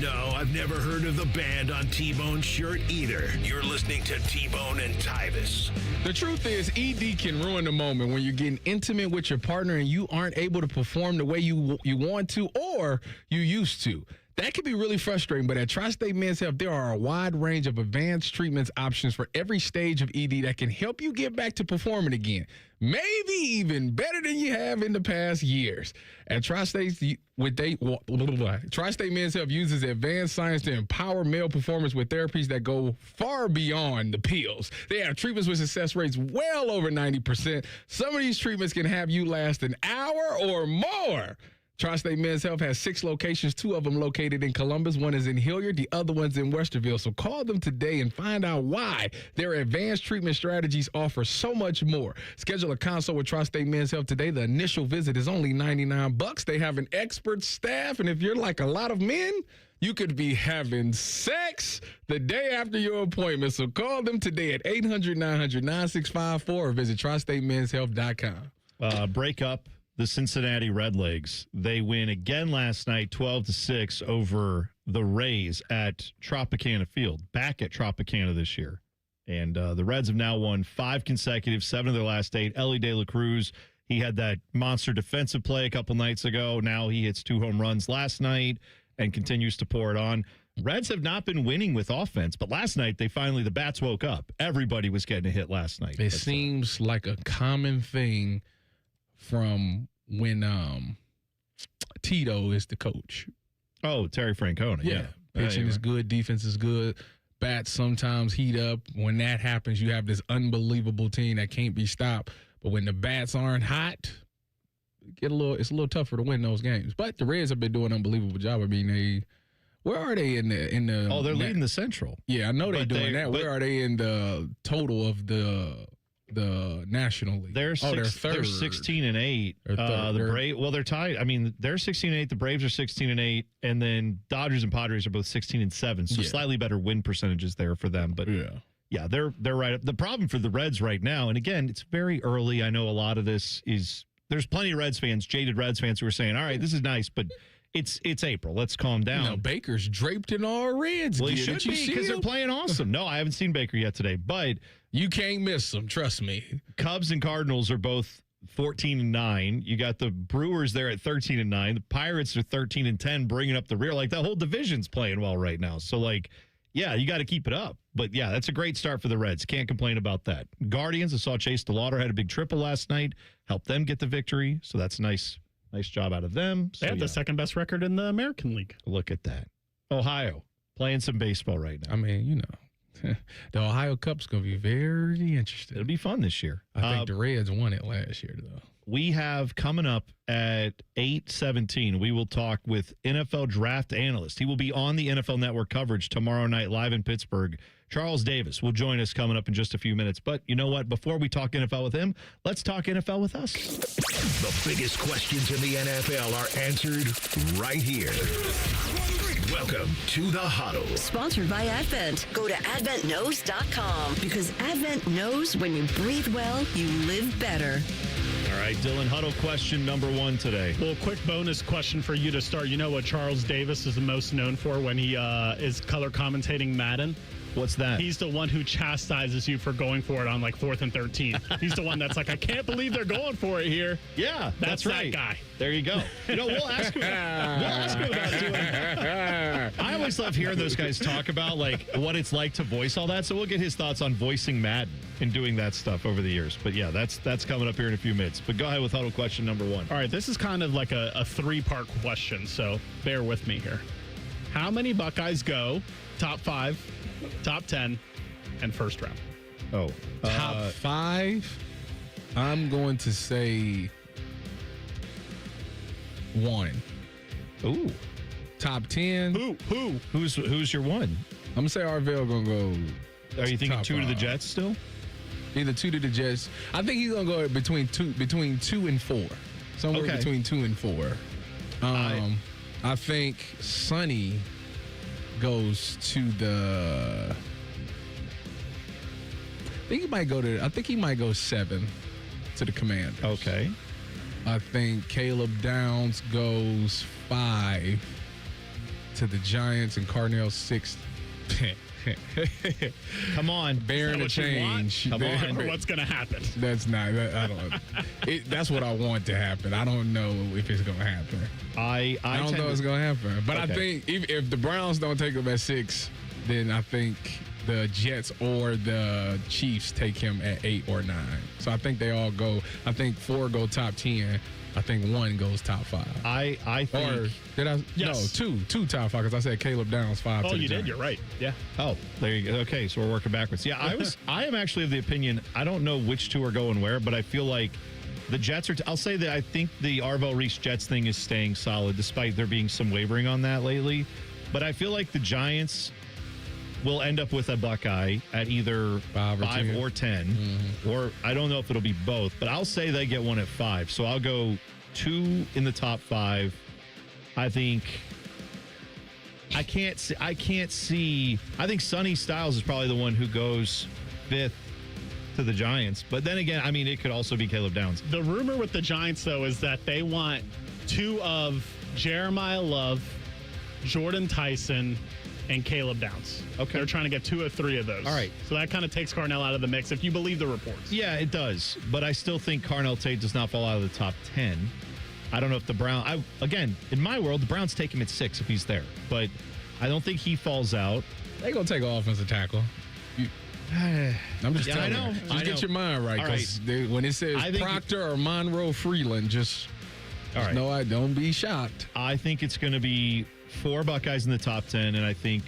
No, I've never heard of the band on T-Bone's shirt either. You're listening to T-Bone and Tyvis. The truth is, ED can ruin the moment when you're getting intimate with your partner and you aren't able to perform the way you want to or you used to. That can be really frustrating, but at Tri-State Men's Health, there are a wide range of advanced treatments options for every stage of ED that can help you get back to performing again. Maybe even better than you have in the past years. At Tri-State Men's Health uses advanced science to empower male performance with therapies that go far beyond the pills. They have treatments with success rates well over 90%. Some of these treatments can have you last an hour or more. Tri-State Men's Health has 6 locations, 2 of them located in Columbus. One is in Hilliard, the other one's in Westerville. So call them today and find out why their advanced treatment strategies offer so much more. Schedule a consult with Tri-State Men's Health today. The initial visit is only $99. They have an expert staff, and if you're like a lot of men, you could be having sex the day after your appointment. So call them today at 800-900-9654 or visit tristatemenshealth.com. Breakup the Cincinnati Redlegs. They win again last night, 12-6 over the Rays at Tropicana Field, back at Tropicana this year. And the Reds have now won 5 consecutive, 7 of their last 8. Ellie De La Cruz, he had that monster defensive play a couple nights ago. Now he hits 2 home runs last night and continues to pour it on. Reds have not been winning with offense, but last night the bats woke up. Everybody was getting a hit last night. It seems like a common thing from when Tito is the coach. Oh, Terry Francona. Yeah. Pitching is good. Defense is good. Bats sometimes heat up. When that happens, you have this unbelievable team that can't be stopped. But when the bats aren't hot, it's a little tougher to win those games. But the Reds have been doing an unbelievable job. I mean, where are they in the? Oh, they're leading the Central. Yeah, I know they're doing that. Where are they in the total of the National League? They're third. They're 16-8. They're tied. I mean, they're 16-8. The Braves are 16-8, and then Dodgers and Padres are both 16-7. So slightly better win percentages there for them. But yeah, they're right up. The problem for the Reds right now, and again, it's very early. I know a lot of this is there's plenty of Reds fans, jaded Reds fans, who are saying, "All right, this is nice, but." It's April. Let's calm down. You know, Baker's draped in all Reds. Well, he should be because they're playing awesome. No, I haven't seen Baker yet today, but you can't miss them. Trust me. Cubs and Cardinals are both 14-9. You got the Brewers there at 13-9. The Pirates are 13-10, bringing up the rear. Like, the whole division's playing well right now. So, like, yeah, you got to keep it up. But yeah, that's a great start for the Reds. Can't complain about that. Guardians, I saw Chase DeLauder had a big triple last night. Helped them get the victory. So that's nice. Nice job out of them. They have the second best record in the American League. Look at that. Ohio playing some baseball right now. I mean, you know, the Ohio Cup's going to be very interesting. It'll be fun this year. I think the Reds won it last year, though. We have coming up at 8:17, we will talk with NFL draft analyst. He will be on the NFL Network coverage tomorrow night live in Pittsburgh. Charles Davis will join us coming up in just a few minutes. But you know what? Before we talk NFL with him, let's talk NFL with us. The biggest questions in the NFL are answered right here. Welcome to the Huddle. Sponsored by Advent. Go to AdventKnows.com because Advent knows when you breathe well, you live better. All right, Dylan, Huddle question number 1 today. Well, quick bonus question for you to start. You know what Charles Davis is the most known for when he is color commentating Madden? What's that? He's the one who chastises you for going for it on like 4th and 13. He's the one that's like, I can't believe they're going for it here. Yeah, that's right. That guy. There you go. You know, we'll ask him about doing. I always love hearing those guys talk about like what it's like to voice all that. So we'll get his thoughts on voicing Madden and doing that stuff over the years. But yeah, that's coming up here in a few minutes. But go ahead with Huddle question number 1. All right, this is kind of like a 3-part question, so bear with me here. How many Buckeyes go top 5, top 10, and first round? Oh, top 5. I'm going to say 1. Ooh. Top 10. Who's your 1? I'm gonna say Arvell gonna go. Are you thinking 2 to the Jets still? Either 2 to the Jets. I think he's gonna go between 2 and 4. Somewhere between 2 and 4. I think Sonny goes to the. I think he might go 7 to the Commanders. Okay. I think Caleb Downs goes 5 to the Giants and Cardinals 6. Come on, bearing a change. Come on, or what's going to happen? That's not. I don't. That's what I want to happen. I don't know if it's going to happen. I don't know it's going to happen. But I think if the Browns don't take him at 6, then I think the Jets or the Chiefs take him at 8 or 9. So I think they all go. I think 4 go top 10. I think 1 goes top 5. I think. Or did I? Yes. No, 2 top 5 because I said Caleb Downs 5. Oh, to the you Giants. did. You're right. Yeah. Oh, there you go. Okay, so we're working backwards. Yeah, I am actually of the opinion. I don't know which 2 are going where, but I feel like the Jets are. I'll say that I think the Arvell Reese Jets thing is staying solid, despite there being some wavering on that lately. But I feel like the Giants will end up with a Buckeye at either 5 or 10. Mm-hmm. Or I don't know if it'll be both, but I'll say they get 1 at 5. So I'll go 2 in the top 5. I think I can't see. I think Sonny Styles is probably the one who goes 5th to the Giants. But then again, I mean, it could also be Caleb Downs. The rumor with the Giants, though, is that they want 2 of Jeremiah Love, Jordan Tyson, and Caleb Downs. Okay. They're trying to get 2 or 3 of those. All right. So that kind of takes Carnell out of the mix, if you believe the reports. Yeah, it does. But I still think Carnell Tate does not fall out of the top 10. I don't know if the Browns... Again, in my world, the Browns take him at 6 if he's there. But I don't think he falls out. They going to take an offensive tackle. I'm just telling you. Just get your mind right. Because when it says Proctor or Monroe Freeland, just no, I don't be shocked. I think it's going to be 4 Buckeyes in the top 10, and I think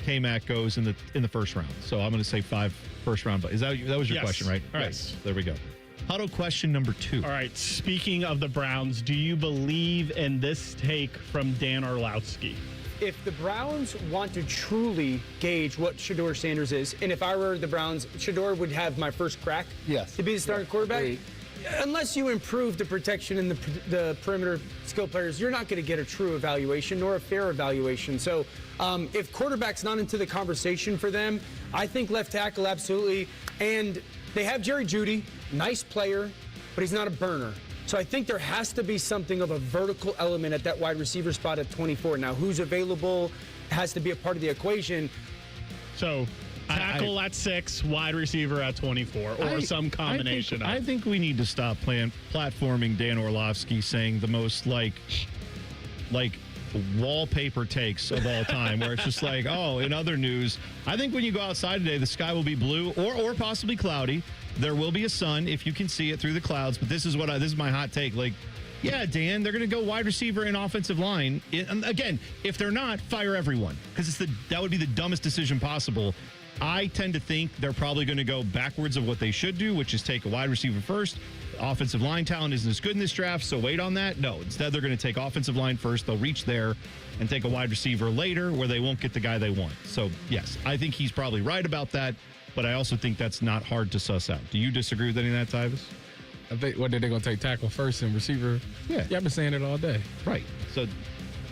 K-Mac goes in the first round. So I'm going to say 5 first round. But that was your question, right? All right. Yes. There we go. Huddle question number 2. All right. Speaking of the Browns, do you believe in this take from Dan Orlowski? If the Browns want to truly gauge what Shedeur Sanders is, and if I were the Browns, Shedeur would have my first crack to be the starting quarterback. Unless you improve the protection and the perimeter skill players, you're not going to get a true evaluation nor a fair evaluation. So if quarterback's not into the conversation for them, I think left tackle absolutely. And they have Jerry Jeudy, nice player, but he's not a burner. So I think there has to be something of a vertical element at that wide receiver spot at 24. Now, who's available has to be a part of the equation. So tackle at 6, wide receiver at 24, or some combination I think we need to stop platforming Dan Orlovsky saying the most like wallpaper takes of all time, where it's just like, oh, in other news, I think when you go outside today, the sky will be blue or possibly cloudy. There will be a sun if you can see it through the clouds. But this is my hot take. Like, yeah, Dan, they're going to go wide receiver and offensive line. Again, if they're not, fire everyone, because that would be the dumbest decision possible. I tend to think they're probably going to go backwards of what they should do, which is take a wide receiver first. Offensive line talent isn't as good in this draft, so wait on that. No, instead they're going to take offensive line first. They'll reach there and take a wide receiver later where they won't get the guy they want. So, yes, I think he's probably right about that, but I also think that's not hard to suss out. Do you disagree with any of that, Tyvis? I think, they're going to take tackle first and receiver? Yeah, I've been saying it all day. Right. So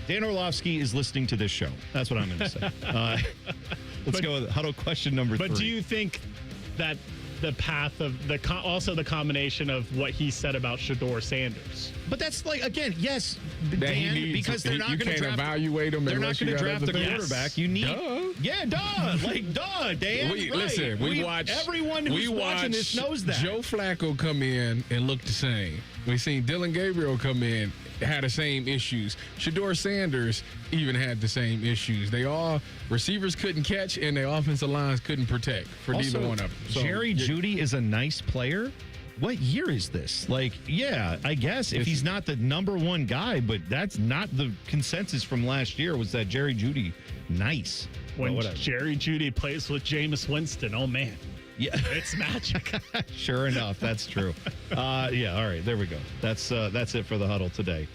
Dan Orlovsky is listening to this show. That's what I'm going to say. Let's go with huddle question number 3. But do you think that the path of also the combination of what he said about Shedeur Sanders? But that's like, again, yes, Dan, because they're not going to draft. Evaluate him. They're not going to draft the quarterback. You need, Dan. Listen, we watch. Everyone who's watching this knows that Joe Flacco come in and look the same. We seen Dylan Gabriel come in, had the same issues. Shedeur Sanders even had the same issues. Receivers couldn't catch, and their offensive lines couldn't protect for neither one of them. So, Jerry Jeudy is a nice player. What year is this? I guess if he's not the number 1 guy, but that's not the consensus from last year, was that Jerry Jeudy nice. When Jerry Jeudy plays with Jameis Winston, oh man. Yeah, it's magic. Sure enough, that's true. All right, there we go. That's it for the huddle today.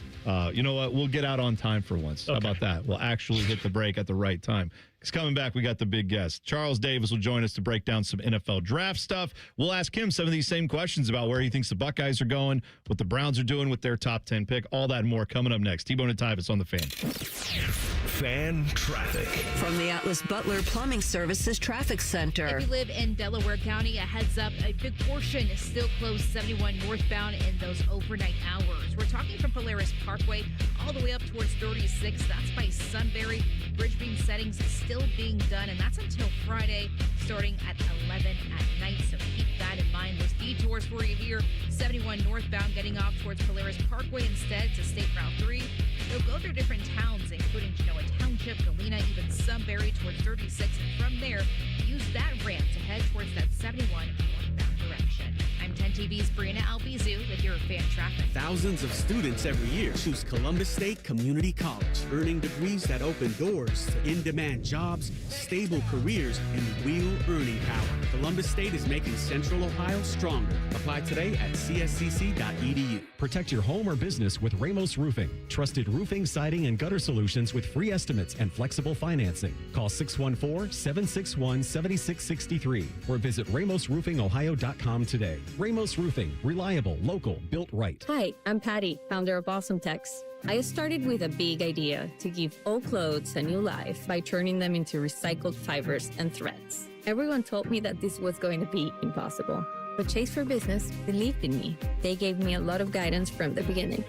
You know what? We'll get out on time for once. Okay. How about that? We'll actually hit the break at the right time. Because coming back, we got the big guest. Charles Davis will join us to break down some NFL draft stuff. We'll ask him some of these same questions about where he thinks the Buckeyes are going, what the Browns are doing with their top 10 pick, all that and more coming up next. T-Bone and Tyvis on the Fan. Fan traffic. From the Atlas Butler Plumbing Services Traffic Center. If you live in Delaware County, a heads up, a good portion is still closed 71 northbound in those overnight hours. We're talking from Polaris Parkway all the way up towards 36. That's by Sunbury. Bridge beam settings still being done, and that's until Friday, starting at 11 at night. So keep that in mind. Those detours for you here, 71 northbound, getting off towards Polaris Parkway instead to State Route 3. They'll go through different towns, including Genoa Township, Galena, even Sunbury towards 36. And from there, use that ramp to head towards that 71 northbound direction. I'm 10 TV's Brianna Albizu with your fan traffic. Thousands of students every year choose Columbus State Community College, earning degrees that open doors to in-demand jobs, stable careers, and real earning power. Columbus State is making Central Ohio stronger. Apply today at cscc.edu. Protect your home or business with Ramos Roofing. Trusted roofing, siding, and gutter solutions with free estimates and flexible financing. Call 614-761-7663 or visit ramosroofingohio.com today. Ramos Roofing. Reliable, local, built right. Hi, I'm Patty, founder of Awesome Tex. I started with a big idea to give old clothes a new life by turning them into recycled fibers and threads. Everyone told me that this was going to be impossible. But Chase for Business believed in me. They gave me a lot of guidance from the beginning.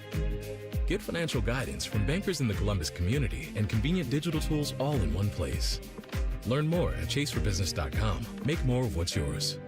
Get financial guidance from bankers in the Columbus community and convenient digital tools all in one place. Learn more at chaseforbusiness.com. Make more of what's yours.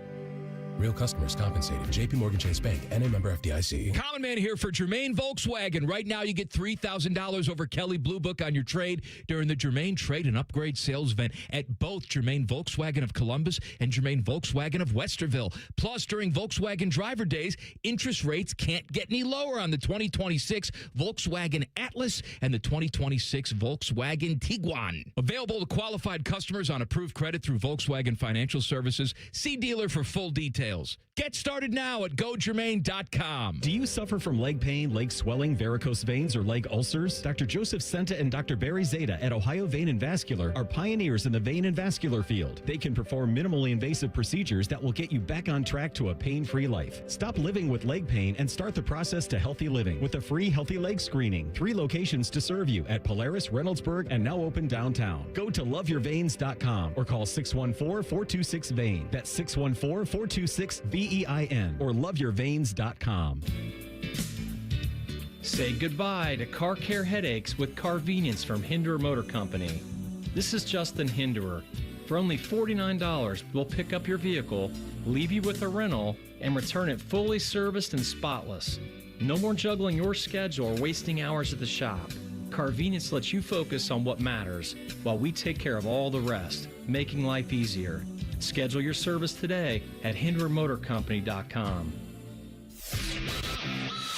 Real customers compensated. JP Morgan Chase Bank, and a member FDIC. Common Man here for Germain Volkswagen. Right now, you get $3,000 over Kelly Blue Book on your trade during the Germain Trade and Upgrade Sales Event at both Germain Volkswagen of Columbus and Germain Volkswagen of Westerville. Plus, during Volkswagen Driver Days, interest rates can't get any lower on the 2026 Volkswagen Atlas and the 2026 Volkswagen Tiguan. Available to qualified customers on approved credit through Volkswagen Financial Services. See dealer for full details. Get started now at gogermain.com. Do you suffer from leg pain, leg swelling, varicose veins, or leg ulcers? Dr. Joseph Senta and Dr. Barry Zeta at Ohio Vein and Vascular are pioneers in the vein and vascular field. They can perform minimally invasive procedures that will get you back on track to a pain-free life. Stop living with leg pain and start the process to healthy living with a free healthy leg screening. 3 locations to serve you at Polaris, Reynoldsburg, and now open downtown. Go to loveyourveins.com or call 614-426-VEIN. That's 614-426-VEIN or loveyourveins.com. Say goodbye to car care headaches with Carvenience from Hinderer Motor Company. This is Justin Hinderer. For only $49, we'll pick up your vehicle, leave you with a rental, and return it fully serviced and spotless. No more juggling your schedule or wasting hours at the shop. Carvenience lets you focus on what matters while we take care of all the rest, making life easier. Schedule your service today at HindererMotorCompany.com.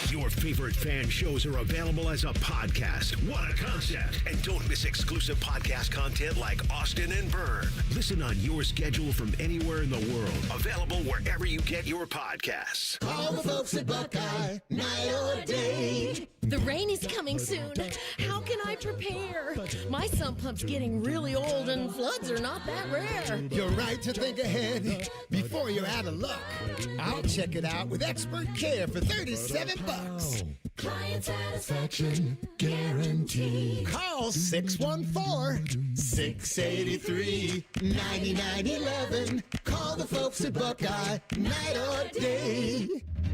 Your favorite fan shows are available as a podcast. What a concept! And don't miss exclusive podcast content like Austin and Byrne. Listen on your schedule from anywhere in the world. Available wherever you get your podcasts. Call the folks at Buckeye, night or day. The rain is coming soon. How can I prepare? My sump pump's getting really old and floods are not that rare. You're right to think ahead before you're out of luck. I'll check it out with expert care for $37. Client satisfaction guaranteed. Call 614-683-9911. Call the folks at Buckeye, night or day.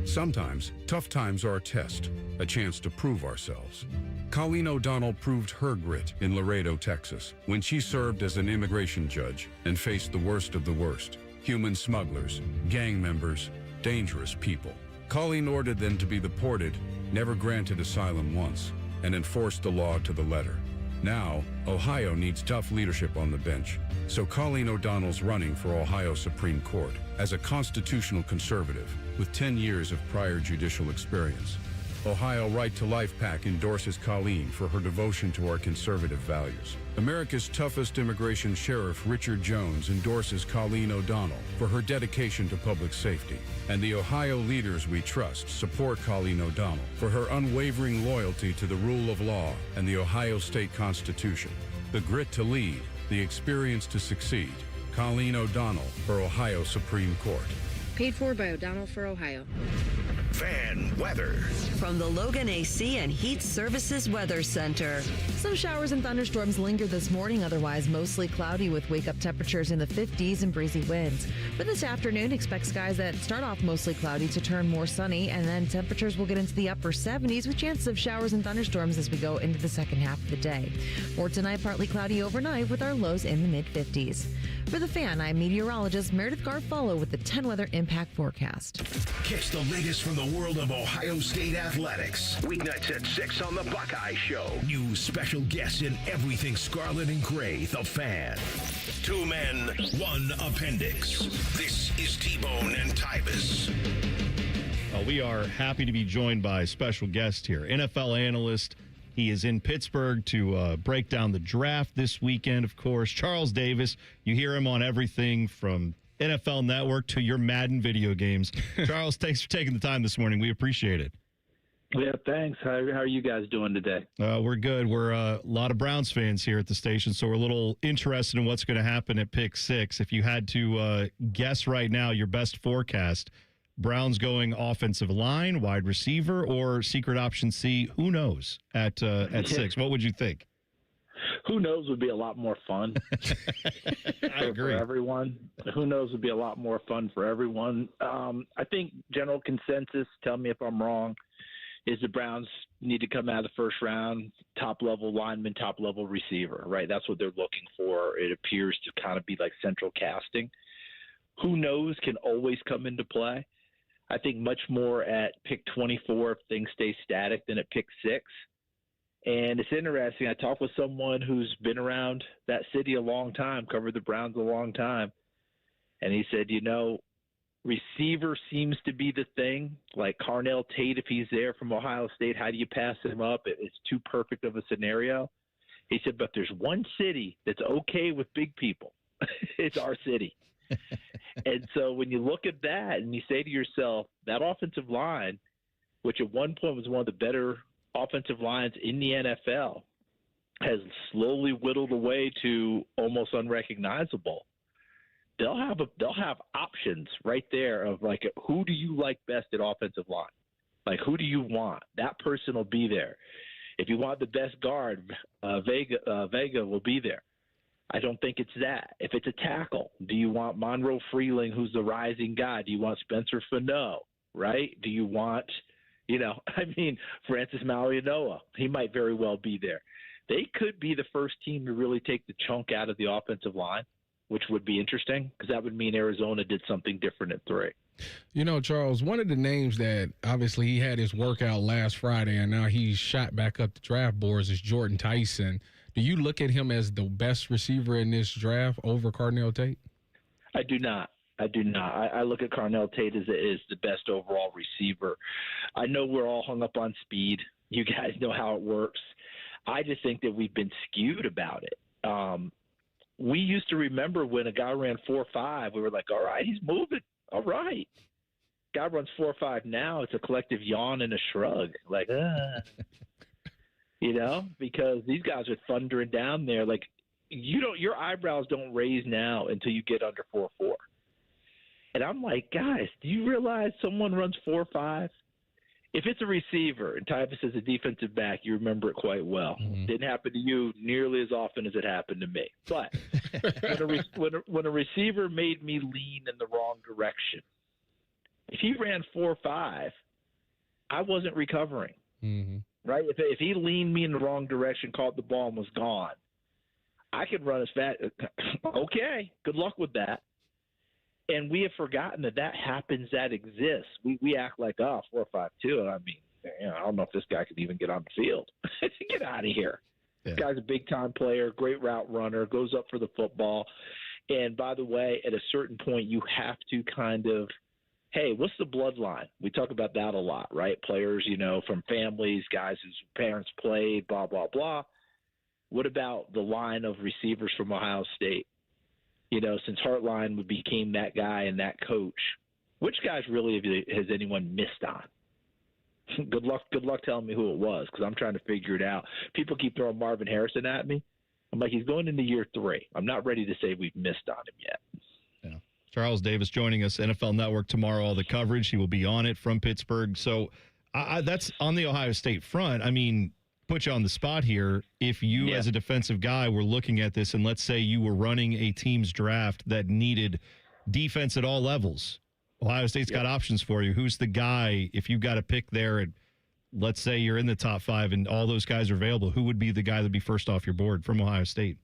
Sometimes, tough times are a test, a chance to prove ourselves. Colleen O'Donnell proved her grit in Laredo, Texas, when she served as an immigration judge and faced the worst of the worst: human smugglers, gang members, dangerous people. Colleen ordered them to be deported, never granted asylum once, and enforced the law to the letter. Now, Ohio needs tough leadership on the bench, so Colleen O'Donnell's running for Ohio Supreme Court as a constitutional conservative with 10 years of prior judicial experience. Ohio Right to Life PAC endorses Colleen for her devotion to our conservative values. America's toughest immigration sheriff, Richard Jones, endorses Colleen O'Donnell for her dedication to public safety. And the Ohio leaders we trust support Colleen O'Donnell for her unwavering loyalty to the rule of law and the Ohio State Constitution. The grit to lead, the experience to succeed. Colleen O'Donnell for Ohio Supreme Court. Paid for by O'Donnell for Ohio. Fan weather. From the Logan AC and Heat Services Weather Center. Some showers and thunderstorms linger this morning, otherwise mostly cloudy with wake-up temperatures in the 50s and breezy winds. But this afternoon, expect skies that start off mostly cloudy to turn more sunny, and then temperatures will get into the upper 70s with chances of showers and thunderstorms as we go into the second half of the day. For tonight, partly cloudy overnight with our lows in the mid-50s. For The Fan, I'm meteorologist Meredith Garfolo with the 10 Weather Impact Forecast. Catch the latest from the world of Ohio State athletics. Weeknights at 6 on The Buckeye Show. New special guests in everything scarlet and gray. The Fan. 2 men, 1 appendix. This is T-Bone and Tyvis. Well, we are happy to be joined by a special guest here, NFL analyst. He is in Pittsburgh to break down the draft this weekend, of course. Charles Davis, you hear him on everything from NFL Network to your Madden video games. Charles, thanks for taking the time this morning. We appreciate it. Yeah, thanks. How are you guys doing today? We're good. We're a lot of Browns fans here at the station, so we're a little interested in what's going to happen at pick 6. If you had to guess right now your best forecast, Browns going offensive line, wide receiver, or secret option C, who knows, at 6? What would you think? Who knows would be a lot more fun. I agree. For everyone. Who knows would be a lot more fun for everyone. I think general consensus, tell me if I'm wrong, is the Browns need to come out of the first round, top-level lineman, top-level receiver, right? That's what they're looking for. It appears to kind of be like central casting. Who knows can always come into play. I think much more at pick 24 if things stay static than at pick 6. And it's interesting. I talked with someone who's been around that city a long time, covered the Browns a long time, and he said, receiver seems to be the thing. Like Carnell Tate, if he's there from Ohio State, how do you pass him up? It's too perfect of a scenario. He said, but there's one city that's okay with big people. It's our city. And so when you look at that and you say to yourself, that offensive line, which at one point was one of the better offensive lines in the NFL, has slowly whittled away to almost unrecognizable. They'll have options right there of like, who do you like best at offensive line? Like, who do you want? That person will be there. If you want the best guard, Vega will be there. I don't think it's that. If it's a tackle, do you want Monroe Freeling, who's the rising guy? Do you want Spencer Fano, right? Do you want, Francis Malianoa? He might very well be there. They could be the first team to really take the chunk out of the offensive line, which would be interesting because that would mean Arizona did something different at 3. Charles, one of the names that obviously he had his workout last Friday and now he's shot back up the draft boards is Jordan Tyson. Do you look at him as the best receiver in this draft over Carnell Tate? I do not. I look at Carnell Tate as the best overall receiver. I know we're all hung up on speed. You guys know how it works. I just think that we've been skewed about it. We used to remember when a guy ran 4.5, we were like, all right, he's moving. All right. Guy runs 4.5 now. It's a collective yawn and a shrug. Like, because these guys are thundering down there. Like, your eyebrows don't raise now until you get under 4.4. And I'm like, guys, do you realize someone runs 4.5? If it's a receiver and Tyvis is a defensive back, you remember it quite well. Mm-hmm. Didn't happen to you nearly as often as it happened to me. But when a receiver made me lean in the wrong direction, if he ran 4.5, I wasn't recovering. Mm-hmm. Right? If he leaned me in the wrong direction, caught the ball, and was gone, I could run as fast. Okay, good luck with that. And we have forgotten that happens, that exists. We act like, 4.52. I mean, I don't know if this guy could even get on the field. Get out of here. Yeah. This guy's a big-time player, great route runner, goes up for the football. And, by the way, at a certain point, you have to kind of, hey, what's the bloodline? We talk about that a lot, right? Players, from families, guys whose parents played, blah, blah, blah. What about the line of receivers from Ohio State? Since Hartline became that guy and that coach, which guys really has anyone missed on? Good luck telling me who it was, because I'm trying to figure it out. People keep throwing Marvin Harrison at me. I'm like, he's going into year 3. I'm not ready to say we've missed on him yet. Yeah. Charles Davis joining us, NFL Network tomorrow, all the coverage. He will be on it from Pittsburgh. So that's on the Ohio State front. I mean, put you on the spot here. If you as a defensive guy were looking at this and let's say you were running a team's draft that needed defense at all levels, Ohio State's got options for you. Who's the guy, if you've got a pick there and let's say you're in the top 5 and all those guys are available, who would be the guy that would be first off your board from Ohio State?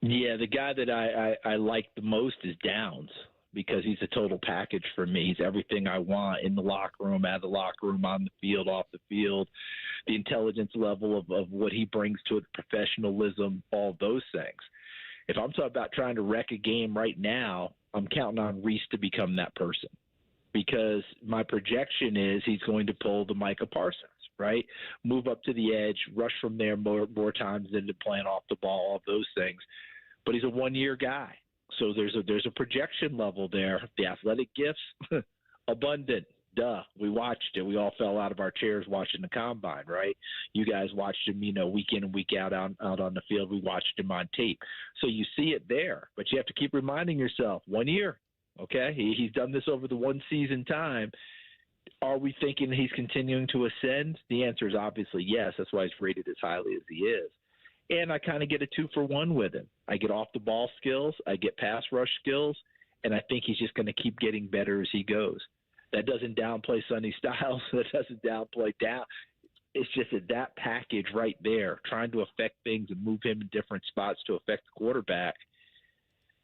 Yeah, the guy that I like the most is Downs, because he's a total package for me. He's everything I want in the locker room, out of the locker room, on the field, off the field, the intelligence level of what he brings to it, professionalism, all those things. If I'm talking about trying to wreck a game right now, I'm counting on Reese to become that person, because my projection is he's going to pull the Micah Parsons, right? Move up to the edge, rush from there more times than playing off the ball, all those things. But he's a one-year guy. So there's a projection level there. The athletic gifts, abundant. Duh. We watched it. We all fell out of our chairs watching the combine, right? You guys watched him, week in and week out on the field. We watched him on tape. So you see it there, but you have to keep reminding yourself, 1 year, okay? He's done this over the one season time. Are we thinking he's continuing to ascend? The answer is obviously yes. That's why he's rated as highly as he is. And I kind of get a 2-for-1 with him. I get off the ball skills, I get pass rush skills, and I think he's just going to keep getting better as he goes. That doesn't downplay Sonny Styles. That doesn't downplay down. It's just that package right there, trying to affect things and move him in different spots to affect the quarterback.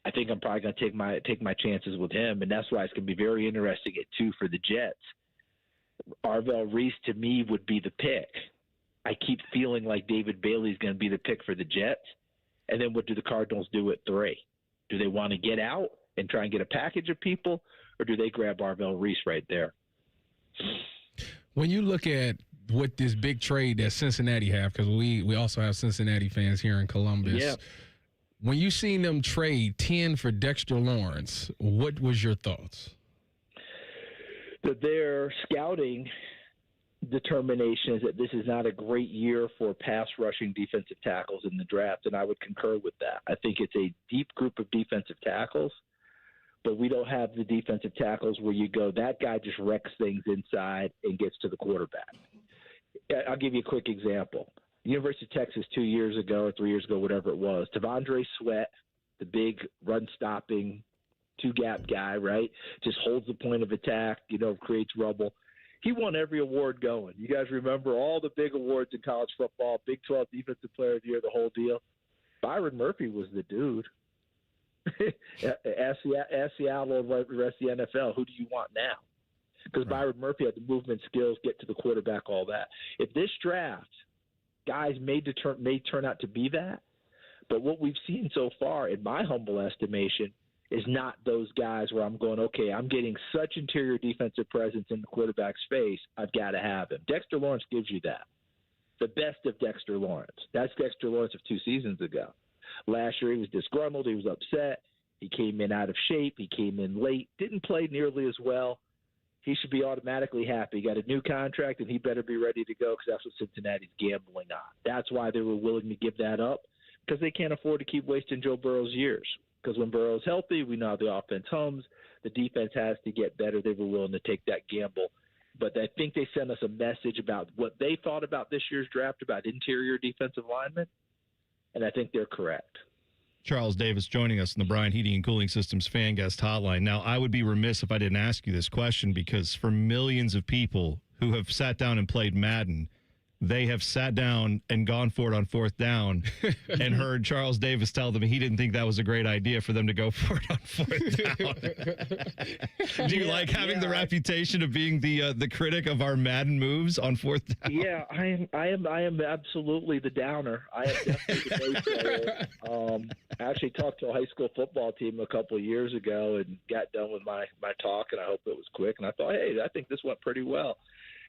I think I'm probably going to take my chances with him, and that's why it's going to be very interesting at 2 for the Jets. Arvell Reese, to me, would be the pick. I keep feeling like David Bailey is going to be the pick for the Jets. And then what do the Cardinals do at 3? Do they want to get out and try and get a package of people, or do they grab Arvell Reese right there? When you look at what this big trade that Cincinnati have, because we also have Cincinnati fans here in Columbus. Yeah. When you seen them trade 10 for Dexter Lawrence, what was your thoughts? That their scouting determination is that this is not a great year for pass rushing defensive tackles in the draft, and I would concur with that. I think it's a deep group of defensive tackles, but we don't have the defensive tackles where you go, that guy just wrecks things inside and gets to the quarterback. I'll give you a quick example. University of Texas 2 years ago or 3 years ago, whatever it was, Tavondre Sweat, the big run-stopping two-gap guy, right, just holds the point of attack, creates rubble. He won every award going. You guys remember all the big awards in college football, Big 12 Defensive Player of the Year, the whole deal. Byron Murphy was the dude. Ask Seattle and the rest of the NFL, who do you want now? Because Byron Murphy had the movement skills, get to the quarterback, all that. If this draft, guys may turn out to be that, but what we've seen so far, in my humble estimation, is not those guys where I'm going, okay, I'm getting such interior defensive presence in the quarterback's face, I've got to have him. Dexter Lawrence gives you that. The best of Dexter Lawrence. That's Dexter Lawrence of 2 seasons ago. Last year he was disgruntled. He was upset. He came in out of shape. He came in late. Didn't play nearly as well. He should be automatically happy. He got a new contract, and he better be ready to go because that's what Cincinnati's gambling on. That's why they were willing to give that up, because they can't afford to keep wasting Joe Burrow's years. Because when Burrow's healthy, we know how the offense hums. The defense has to get better. They were willing to take that gamble. But I think they sent us a message about what they thought about this year's draft, about interior defensive linemen, and I think they're correct. Charles Davis joining us in the Bryan Heating and Cooling Systems fan guest hotline. Now, I would be remiss if I didn't ask you this question, because for millions of people who have sat down and played Madden, they have sat down and gone for it on 4th down and heard Charles Davis tell them he didn't think that was a great idea for them to go for it on 4th down. Do you like having the reputation of being the critic of our Madden moves on 4th down? Yeah, I am absolutely the downer. I am definitely the nayssayer. I actually talked to a high school football team a couple of years ago and got done with my talk, and I hope it was quick. And I thought, hey, I think this went pretty well.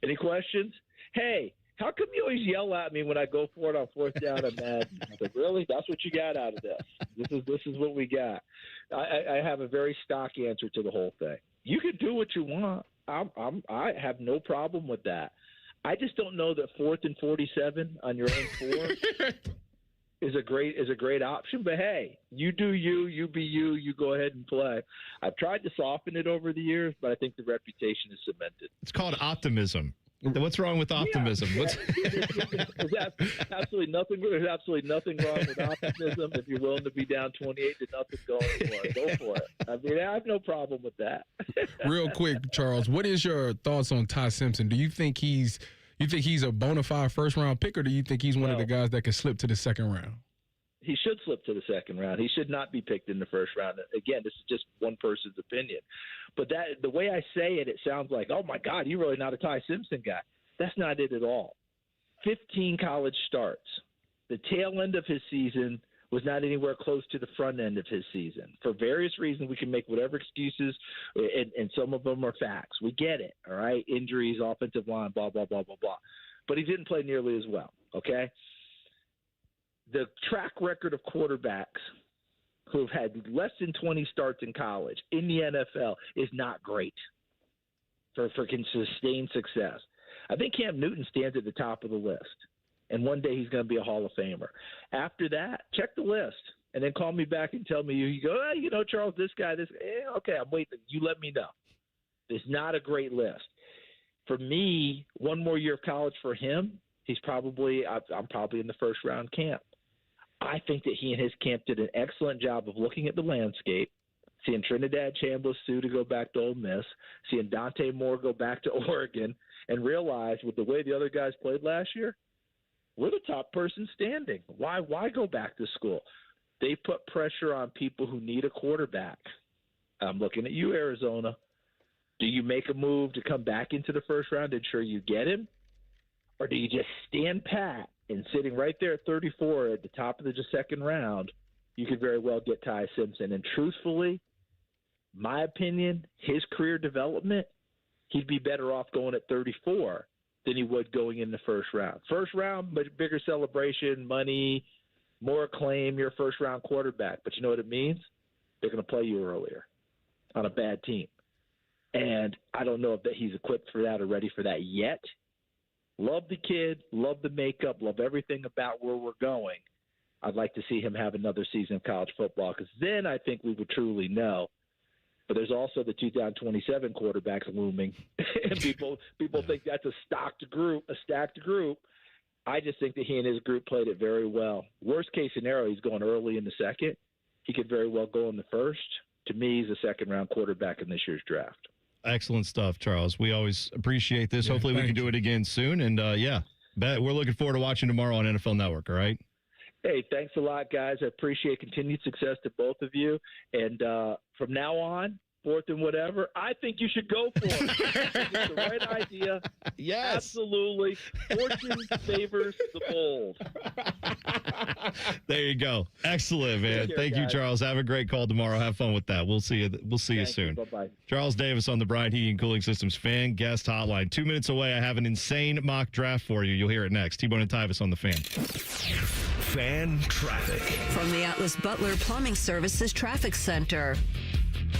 Any questions? Hey, how come you always yell at me when I go for it on 4th down and Madden? I was like, really? That's what you got out of this? This is what we got. I have a very stock answer to the whole thing. You can do what you want. I have no problem with that. I just don't know that 4th and 47 on your own 4 is a great option. But hey, you do you be you. You go ahead and play. I've tried to soften it over the years, but I think the reputation is cemented. It's called optimism. What's wrong with optimism? Yeah. There's absolutely nothing. There's absolutely nothing wrong with optimism. If you're willing to be down 28 to nothing, go for it. I mean, I have no problem with that. Real quick, Charles, what is your thoughts on Ty Simpson? Do you think he's a bona fide first-round pick, or do you think he's one of the guys that could slip to the second round? He should slip to the second round. He should not be picked in the first round. Again, this is just one person's opinion. But the way I say it, it sounds like, oh, my God, you're really not a Ty Simpson guy. That's not it at all. 15 college starts. The tail end of his season was not anywhere close to the front end of his season. For various reasons, we can make whatever excuses, and some of them are facts. We get it, all right? Injuries, offensive line, blah, blah, blah, blah, blah. But he didn't play nearly as well, okay? The track record of quarterbacks who have had less than 20 starts in college in the NFL is not great for sustained success. I think Cam Newton stands at the top of the list, and one day he's going to be a Hall of Famer. After that, check the list, and then call me back and tell me, you go, hey, Charles, this guy, okay, I'm waiting. You let me know. It's not a great list. For me, one more year of college for him, I'm probably in the first round camp. I think that he and his camp did an excellent job of looking at the landscape, seeing Trinidad Chambliss-Sue to go back to Ole Miss, seeing Dante Moore go back to Oregon, and realize with the way the other guys played last year, we're the top person standing. Why go back to school? They put pressure on people who need a quarterback. I'm looking at you, Arizona. Do you make a move to come back into the first round to ensure you get him? Or do you just stand pat and sitting right there at 34 at the top of the second round, you could very well get Ty Simpson. And truthfully, my opinion, his career development, he'd be better off going at 34 than he would going in the first round. First round, but bigger celebration, money, more acclaim, you're a first-round quarterback. But you know what it means? They're going to play you earlier on a bad team. And I don't know if that he's equipped for that or ready for that yet. Love the kid, love the makeup, love everything about where we're going. I'd like to see him have another season of college football because then I think we would truly know. But there's also the 2027 quarterbacks looming, and people think that's a stacked group. I just think that he and his group played it very well. Worst case scenario, he's going early in the second. He could very well go in the first. To me, he's a second-round quarterback in this year's draft. Excellent stuff, Charles. We always appreciate this. Hopefully we can do it again soon. And, we're looking forward to watching tomorrow on NFL Network, all right? Hey, thanks a lot, guys. I appreciate continued success to both of you. And from now on, fourth and whatever, I think you should go for it. It's the right idea. Yes. Absolutely. Fortune favors the bold. There you go. Excellent, man. Care, Thank you, guys. Charles. Have a great call tomorrow. Have fun with that. We'll see you. We'll see you soon. Bye-bye. Charles Davis on the Bryant Heating and Cooling Systems fan guest hotline. 2 minutes away. I have an insane mock draft for you. You'll hear it next. T-Bone and Tyvis on the Fan. Fan traffic. From the Atlas Butler Plumbing Services Traffic Center.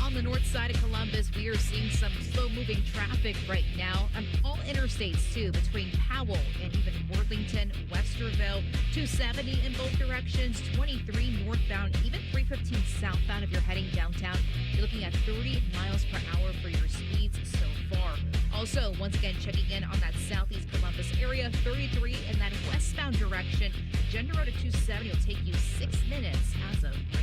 On the north side of Columbus, we are seeing some slow-moving traffic right now on all interstates, too, between Powell and even Worthington, Westerville, 270 in both directions, 23 northbound, even 315 southbound if you're heading downtown. You're looking at 30 miles per hour for your speeds so far. Also, once again, checking in on that southeast Columbus area, 33 in that westbound direction. Gender Road to 270 will take you 6 minutes as of right now.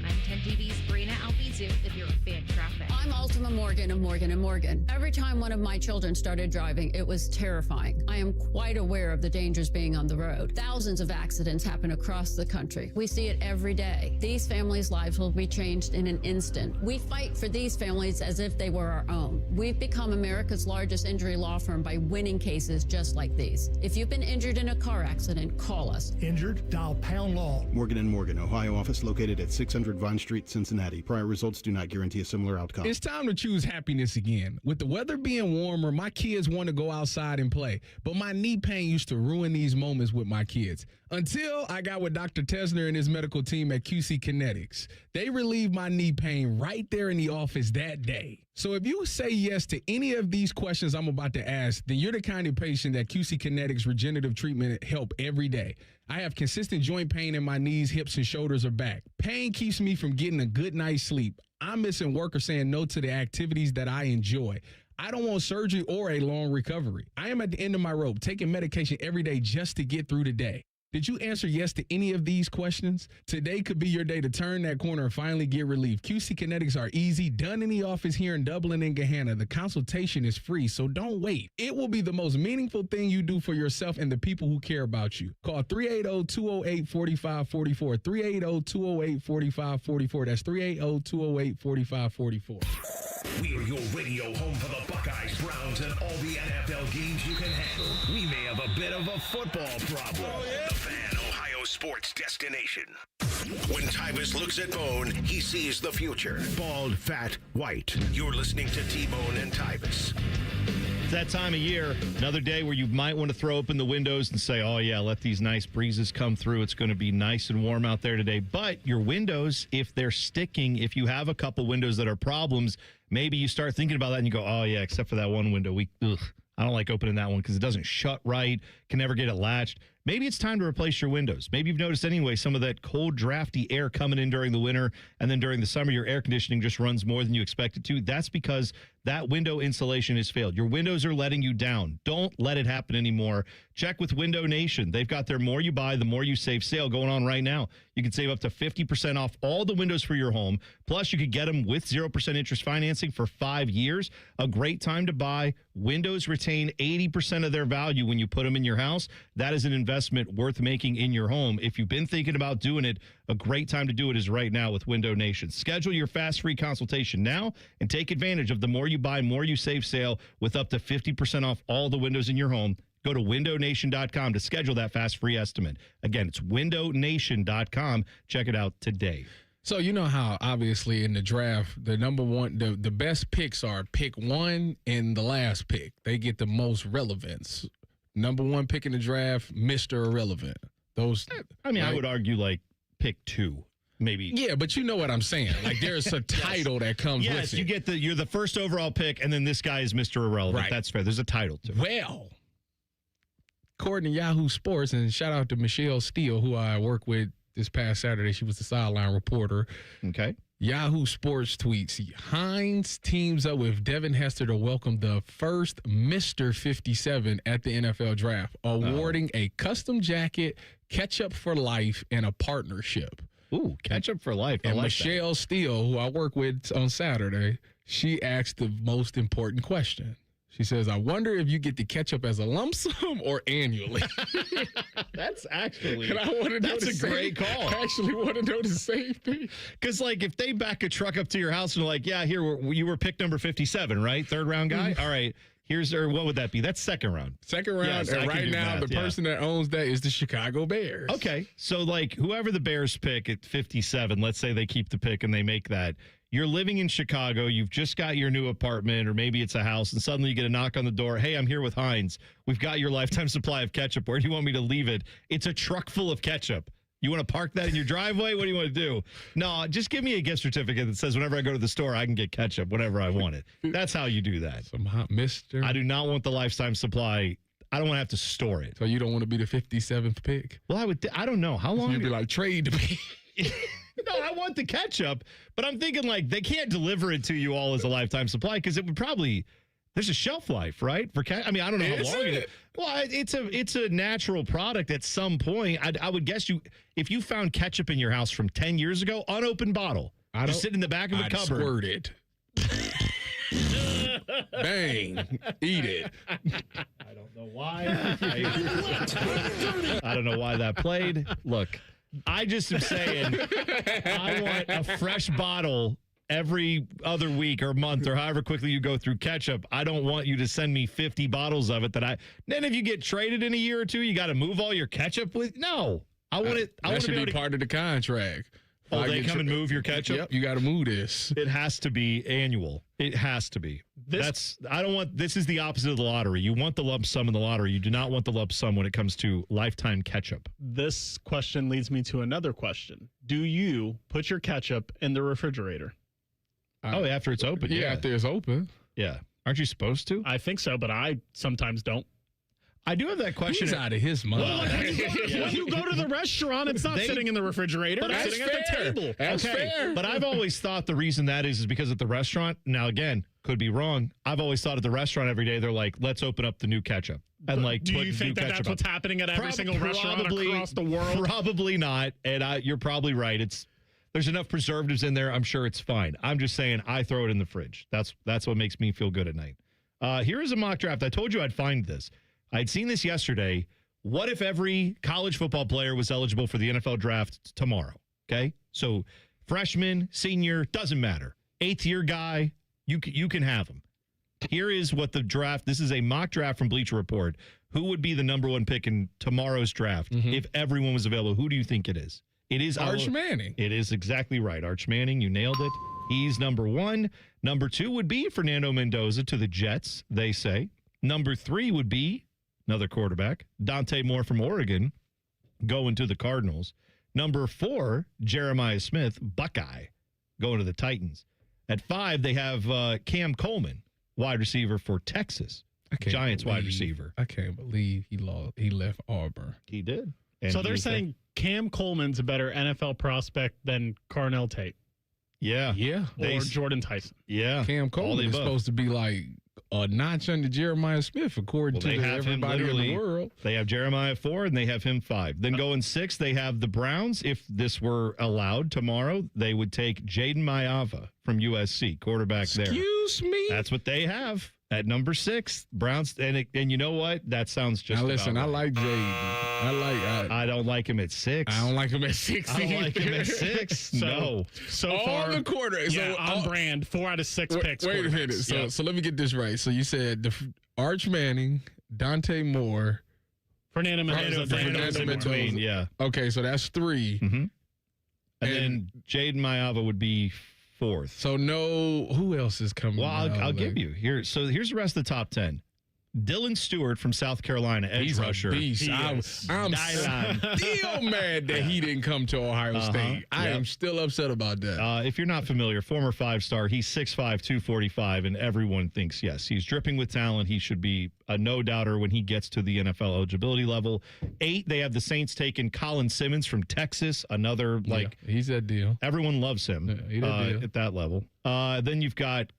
I'm 10 TV's Brina Albizu with your fan traffic. I'm Ultima Morgan of Morgan & Morgan. Every time one of my children started driving, it was terrifying. I am quite aware of the dangers being on the road. Thousands of accidents happen across the country. We see it every day. These families' lives will be changed in an instant. We fight for these families as if they were our own. We've become America's largest injury law firm by winning cases just like these. If you've been injured in a car accident, call us. Injured? Dial pound law. Morgan & Morgan, Ohio office located at 600 Vine Street, Cincinnati. Prior results do not guarantee a similar outcome. It's time to choose happiness again. With the weather being warmer, my kids want to go outside and play. But my knee pain used to ruin these moments with my kids. Until I got with Dr. Tesner and his medical team at QC Kinetics. They relieved my knee pain right there in the office that day. So if you say yes to any of these questions I'm about to ask, then you're the kind of patient that QC Kinetics regenerative treatment help every day. I have consistent joint pain in my knees, hips, and shoulders or back. Pain keeps me from getting a good night's sleep. I'm missing work or saying no to the activities that I enjoy. I don't want surgery or a long recovery. I am at the end of my rope, taking medication every day just to get through the day. Did you answer yes to any of these questions? Today could be your day to turn that corner and finally get relief. QC Kinetics are easy, done in the office here in Dublin and Gahanna. The consultation is free, so don't wait. It will be the most meaningful thing you do for yourself and the people who care about you. Call 380-208-4544. 380-208-4544. That's 380-208-4544. We are your radio home for the Buckeyes, Browns, and all the NFL games you can handle. We may have a bit of a football problem. The Fan, Ohio sports destination. When Tyvis looks at Bone, he sees the future. Bald, fat, white. You're listening to T-Bone and Tyvis. It's that time of year, another day where you might want to throw open the windows and say, oh, yeah, let these nice breezes come through. It's going to be nice and warm out there today. But your windows, if they're sticking, if you have a couple windows that are problems, maybe you start thinking about that and you go, oh, yeah, except for that one window. I don't like opening that one because it doesn't shut right, can never get it latched. maybe it's time to replace your windows. Maybe you've noticed anyway some of that cold, drafty air coming in during the winter, and then during the summer, your air conditioning just runs more than you expect it to. That's because that window insulation has failed. Your windows are letting you down. Don't let it happen anymore. Check with Window Nation. They've got their More You Buy, the More You Save sale going on right now. You can save up to 50% off all the windows for your home. Plus, you could get them with 0% interest financing for 5 years. A great time to buy. Windows retain 80% of their value when you put them in your house. That is an investment worth making in your home. If you've been thinking about doing it, a great time to do it is right now with Window Nation. Schedule your fast free consultation now and take advantage of the More You Buy, More You Save sale with up to 50% off all the windows in your home. Go to windownation.com to schedule that fast free estimate. Again, it's windownation.com. Check it out today. So you know how obviously in the draft, the number one, the best picks are pick one and the last pick. They get the most relevance. Number one pick in the draft, Mr. Irrelevant. Those. I mean, right? I would argue like pick two. Maybe. Yeah, but you know what I'm saying. Like there's a title that comes with it. Yes, you get you're the first overall pick, and then this guy is Mr. Irrelevant. Right. That's fair. There's a title to it. Well, according to Yahoo Sports, and shout out to Michelle Steele, who I worked with this past Saturday. She was the sideline reporter. Okay. Yahoo Sports tweets, Heinz teams up with Devin Hester to welcome the first Mr. 57 at the NFL draft, awarding a custom jacket, ketchup for life, and a partnership. Ooh, ketchup for life. And Michelle Steele, who I work with on Saturday, she asked the most important question. She says, I wonder if you get the ketchup as a lump sum or annually. That's actually, and I want to know that's a great call. I actually want to know the same thing. Because, like, if they back a truck up to your house and they're like, yeah, here, you were pick number 57, right? Third round guy? All right. Or what would that be? That's second round. Second round. Yes, and right now, math, the person that owns that is the Chicago Bears. Okay. So, like, whoever the Bears pick at 57, let's say they keep the pick and they make that. You're living in Chicago. You've just got your new apartment, or maybe it's a house, and suddenly you get a knock on the door. Hey, I'm here with Heinz. We've got your lifetime supply of ketchup. Where do you want me to leave it? It's a truck full of ketchup. You want to park that in your driveway? What do you want to do? No, just give me a gift certificate that says whenever I go to the store, I can get ketchup whenever I want it. That's how you do that. Some hot Mr. I do not want the lifetime supply. I don't want to have to store it. So you don't want to be the 57th pick? Well, I don't know. How long? You'd be like, trade to me. No, I want the ketchup, but I'm thinking like they can't deliver it to you all as a lifetime supply because it would probably there's a shelf life, right? For I mean, I don't know how long it is. Well, it's a natural product at some point. I would guess if you found ketchup in your house from 10 years ago, unopened bottle, just sitting in the back of a cupboard. Squirt it. Bang. Eat it. I don't know why. I don't know why that played. Look. I just am saying I want a fresh bottle every other week or month or however quickly you go through ketchup. I don't want you to send me 50 bottles of it then if you get traded in a year or two, you got to move all your ketchup with. No, I want it. That should be part of the contract. Oh, they come and move your ketchup? Yep, you got to move this. It has to be annual. It has to be. This is the opposite of the lottery. You want the lump sum in the lottery. You do not want the lump sum when it comes to lifetime ketchup. This question leads me to another question. Do you put your ketchup in the refrigerator? After it's open. Yeah, after it's open. Yeah. Aren't you supposed to? I think so, but I sometimes don't. I do have that question. He's out of his mind. Well, when you go to the restaurant, it's not sitting in the refrigerator. But it's sitting at the table. That's fair. But I've always thought the reason that is because at the restaurant, now again, could be wrong. I've always thought at the restaurant every day, they're like, let's open up the new ketchup. And like, do you think that's what's happening at every single restaurant across the world? Probably not. And you're probably right. There's enough preservatives in there. I'm sure it's fine. I'm just saying I throw it in the fridge. That's what makes me feel good at night. Here is a mock draft. I told you I'd find this. I'd seen this yesterday. What if every college football player was eligible for the NFL draft tomorrow? Okay. So freshman, senior, doesn't matter. 8th year guy, you can have him. Here is what the draft, this is a mock draft from Bleacher Report. Who would be the number one pick in tomorrow's draft if everyone was available? Who do you think it is? It is Arch Manning. It is exactly right. Arch Manning, you nailed it. He's number one. Number 2 would be Fernando Mendoza to the Jets, they say. Number 3 would be another quarterback, Dante Moore from Oregon, going to the Cardinals. Number 4, Jeremiah Smith, Buckeye, going to the Titans. At 5, they have Cam Coleman, wide receiver for Texas. Giants wide receiver. I can't believe he left Auburn. He did. So they're saying Cam Coleman's a better NFL prospect than Carnell Tate. Yeah. Yeah. Or Jordan Tyson. Yeah. Cam Coleman is supposed to be like a notch under Jeremiah Smith, according to everybody in the world. They have Jeremiah 4 and they have him 5. Then going 6, they have the Browns. If this were allowed tomorrow, they would take Jaden Maiava from USC, quarterback there. Excuse me? That's what they have at number 6. Browns. And you know what? That sounds just now listen, about I like Jaden. I don't like him at 6. I don't like him at 6 I don't like him at 6. No. So all far, the quarters. Yeah, on brand. 4 out of 6 picks. Wait a minute. So let me get this right. So you said Arch Manning, Dante Moore, Fernando Mendoza in between. Yeah. Okay, so that's 3. Mm-hmm. And then Jaden Maiava would be 4th. So who else is coming? Well, I'll give you here. So here's the rest of the top 10. Dylan Stewart from South Carolina, edge rusher. He's a beast. I'm still mad that he didn't come to Ohio State. I am still upset about that. If you're not familiar, former 5-star, he's 6'5", 245, and everyone thinks, yes, he's dripping with talent. He should be a no-doubter when he gets to the NFL eligibility level. 8, they have the Saints taking Colin Simmons from Texas, another, he's that deal. Everyone loves him at that level. Then you've got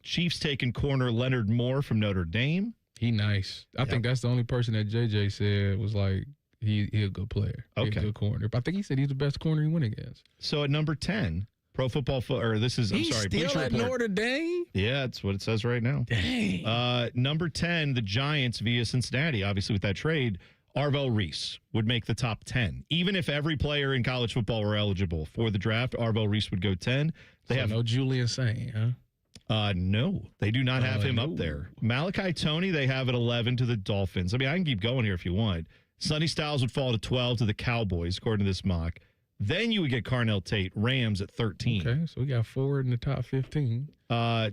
Chiefs taking corner Leonard Moore from Notre Dame. He nice. I think that's the only person that JJ said was like he a good player. He a good corner. But I think he said he's the best corner he went against. So at number 10, Pro Football He's still at Notre Dame? Yeah, that's what it says right now. Dang. Number 10, the Giants via Cincinnati, obviously with that trade. Arvell Reese would make the top 10. Even if every player in college football were eligible for the draft, Arvell Reese would go 10. They have no Julian Saint, huh? No, they do not have him up there. Malachi Toney, they have at 11 to the Dolphins. I mean, I can keep going here if you want. Sonny Styles would fall to 12 to the Cowboys, according to this mock. Then you would get Carnell Tate, Rams at 13. Okay, so we got 4 in the top 15.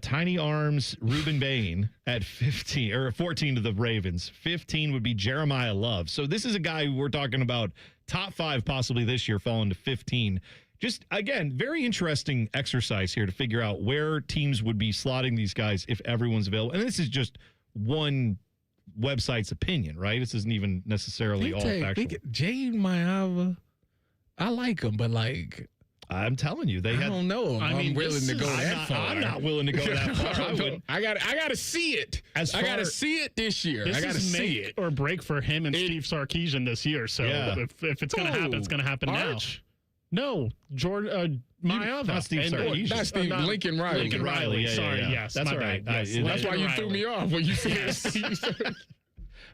Tiny Arms, Ruben Bain at 15 or 14 to the Ravens. 15 would be Jeremiah Love. So this is a guy we're talking about top 5 possibly this year, falling to 15. Just, again, very interesting exercise here to figure out where teams would be slotting these guys if everyone's available. And this is just one website's opinion, right? This isn't even necessarily all factual. Jaden Maiava, I like him, but I'm telling you, I don't know. I'm willing to go that far. I'm not willing to go that far. I got to see it. I got to see it this year. I got to see it or break for him and Steve Sarkisian this year. So if it's going to happen, it's going to happen Arch? now. No, Jordan Maiava. Not Steve Sarkisian. Not Steve. Lincoln Riley. Lincoln Riley. Sorry. Yes, that's all right. Yes, that's why you threw me off when you said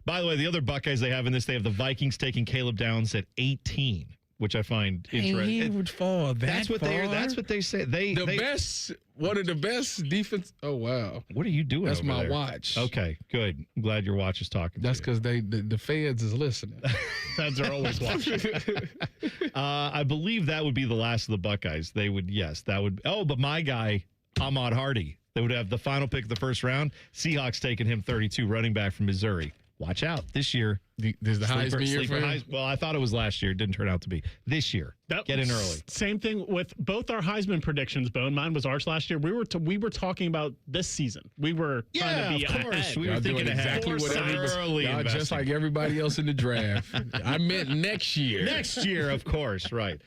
By the way, the other Buckeyes they have in this, they have the Vikings taking Caleb Downs at 18. Which I find interesting. He would fall that's what they say. One of the best defense. Oh wow! What are you doing? That's over my there? watch. Okay, good. I'm glad your watch is talking. That's because the feds is listening. Feds are always watching. I believe that would be the last of the Buckeyes. They would, that would. Oh, but my guy Ahmad Hardy. They would have the final pick of the first round. Seahawks taking him 32, running back from Missouri. Watch out this year. There's the Heisman year for him? Well, I thought it was last year. It didn't turn out to be. This year. Get in early. Same thing with both our Heisman predictions, Bone. Mine was Arch last year. We were talking about this season. We were trying to be of course. ahead. We were thinking exactly what everybody was. Just like everybody else in the draft. I meant next year. Next year, of course. Right.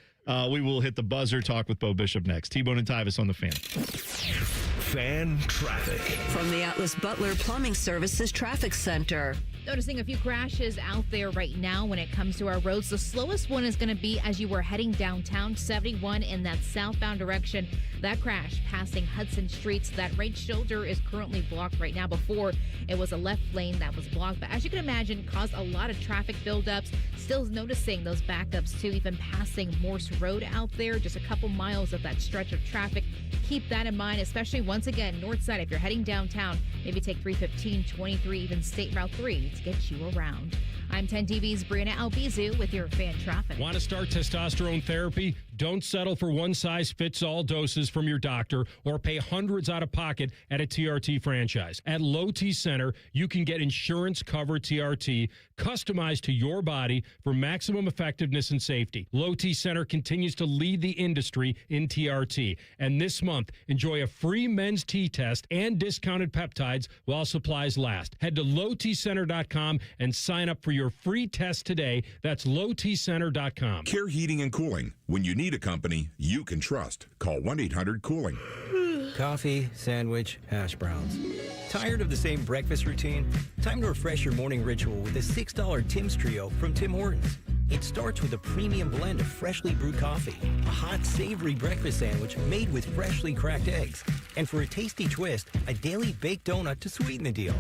We will hit the buzzer. Talk with Bo Bishop next. T-Bone and Tyvis on the Fan. Fan traffic. From the Atlas Butler Plumbing Services Traffic Center. Noticing a few crashes out there right now when it comes to our roads. The slowest one is going to be as you were heading downtown, 71 in that southbound direction. That crash passing Hudson Streets. That right shoulder is currently blocked right now. Before, it was a left lane that was blocked. But as you can imagine, caused a lot of traffic buildups. Still noticing those backups too, even passing Morse Road out there. Just a couple miles of that stretch of traffic. Keep that in mind, especially once again, north side. If you're heading downtown, maybe take 315, 23, even State Route 3 to get you around. I'm 10 TV's Brianna Albizu with your fan traffic. Want to start testosterone therapy? Don't settle for one-size-fits-all doses from your doctor or pay hundreds out of pocket at a TRT franchise. At Low T Center, you can get insurance-covered TRT customized to your body for maximum effectiveness and safety. Low T Center continues to lead the industry in TRT. And this month, enjoy a free men's T test and discounted peptides while supplies last. Head to lowtcenter.com and sign up for your free test today. That's lowtcenter.com. Care Heating and Cooling. When you need a company you can trust, call 1-800-COOLING. Coffee, sandwich, hash browns. Tired of the same breakfast routine? Time to refresh your morning ritual with a $6 Tim's Trio from Tim Hortons. It starts with a premium blend of freshly brewed coffee, a hot, savory breakfast sandwich made with freshly cracked eggs, and for a tasty twist, a daily baked donut to sweeten the deal.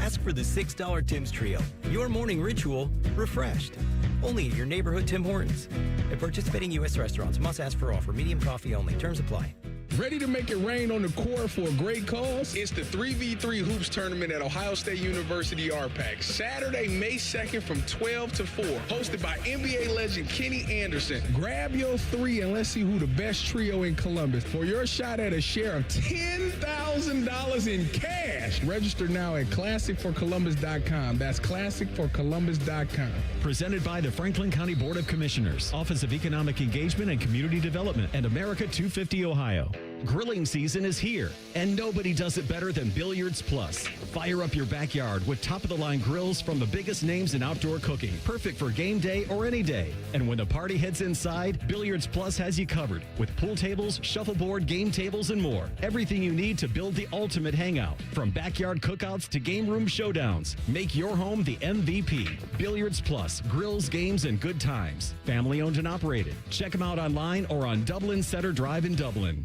Ask for the $6 Tim's Trio. Your morning ritual refreshed. Only at your neighborhood Tim Hortons. At participating U.S. restaurants, must ask for offer. Medium coffee only. Terms apply. Ready to make it rain on the court for a great cause? It's the 3v3 Hoops Tournament at Ohio State University RPAC. Saturday, May 2nd from 12 to 4. Hosted by NBA legend Kenny Anderson. Grab your three and let's see who the best trio in Columbus. For your shot at a share of $10,000 in cash. Register now at classicforcolumbus.com. That's classicforcolumbus.com. Presented by the Franklin County Board of Commissioners, Office of Economic Engagement and Community Development, and America 250 Ohio. Grilling season is here, and nobody does it better than Billiards Plus. Fire up your backyard with top-of-the-line grills from the biggest names in outdoor cooking, perfect for game day or any day. And when the party heads inside, Billiards Plus has you covered with pool tables, shuffleboard, game tables, and more. Everything you need to build the ultimate hangout, from backyard cookouts to game room showdowns. Make your home the MVP. Billiards Plus, grills, games, and good times. Family owned and operated. Check them out online or on Dublin Center Drive in Dublin.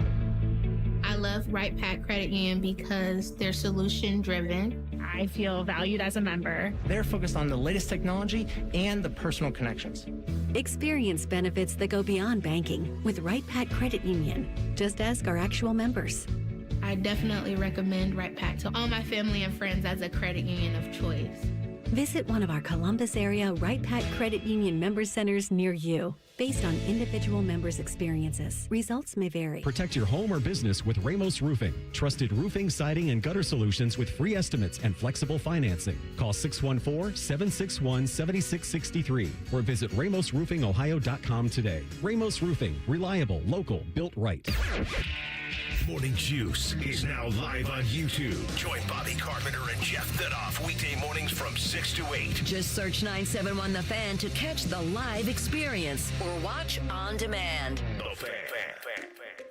I love Right Pack Credit Union because they're solution driven. I feel valued as a member. They're focused on the latest technology and the personal connections. Experience benefits that go beyond banking with Right Pack Credit Union. Just ask our actual members. I definitely recommend Right Pack to all my family and friends as a credit union of choice. Visit one of our Columbus area Right Pack Credit Union member centers near you. Based on individual members' experiences, results may vary. Protect your home or business with Ramos Roofing. Trusted roofing, siding, and gutter solutions with free estimates and flexible financing. Call 614-761-7663 or visit RamosRoofingOhio.com today. Ramos Roofing. Reliable, local, built right. Morning Juice is now live on YouTube. Join Bobby Carpenter and Jeff Thidoff weekday mornings from 6 to 8. Just search 971 The Fan to catch the live experience or watch on demand. The Fan.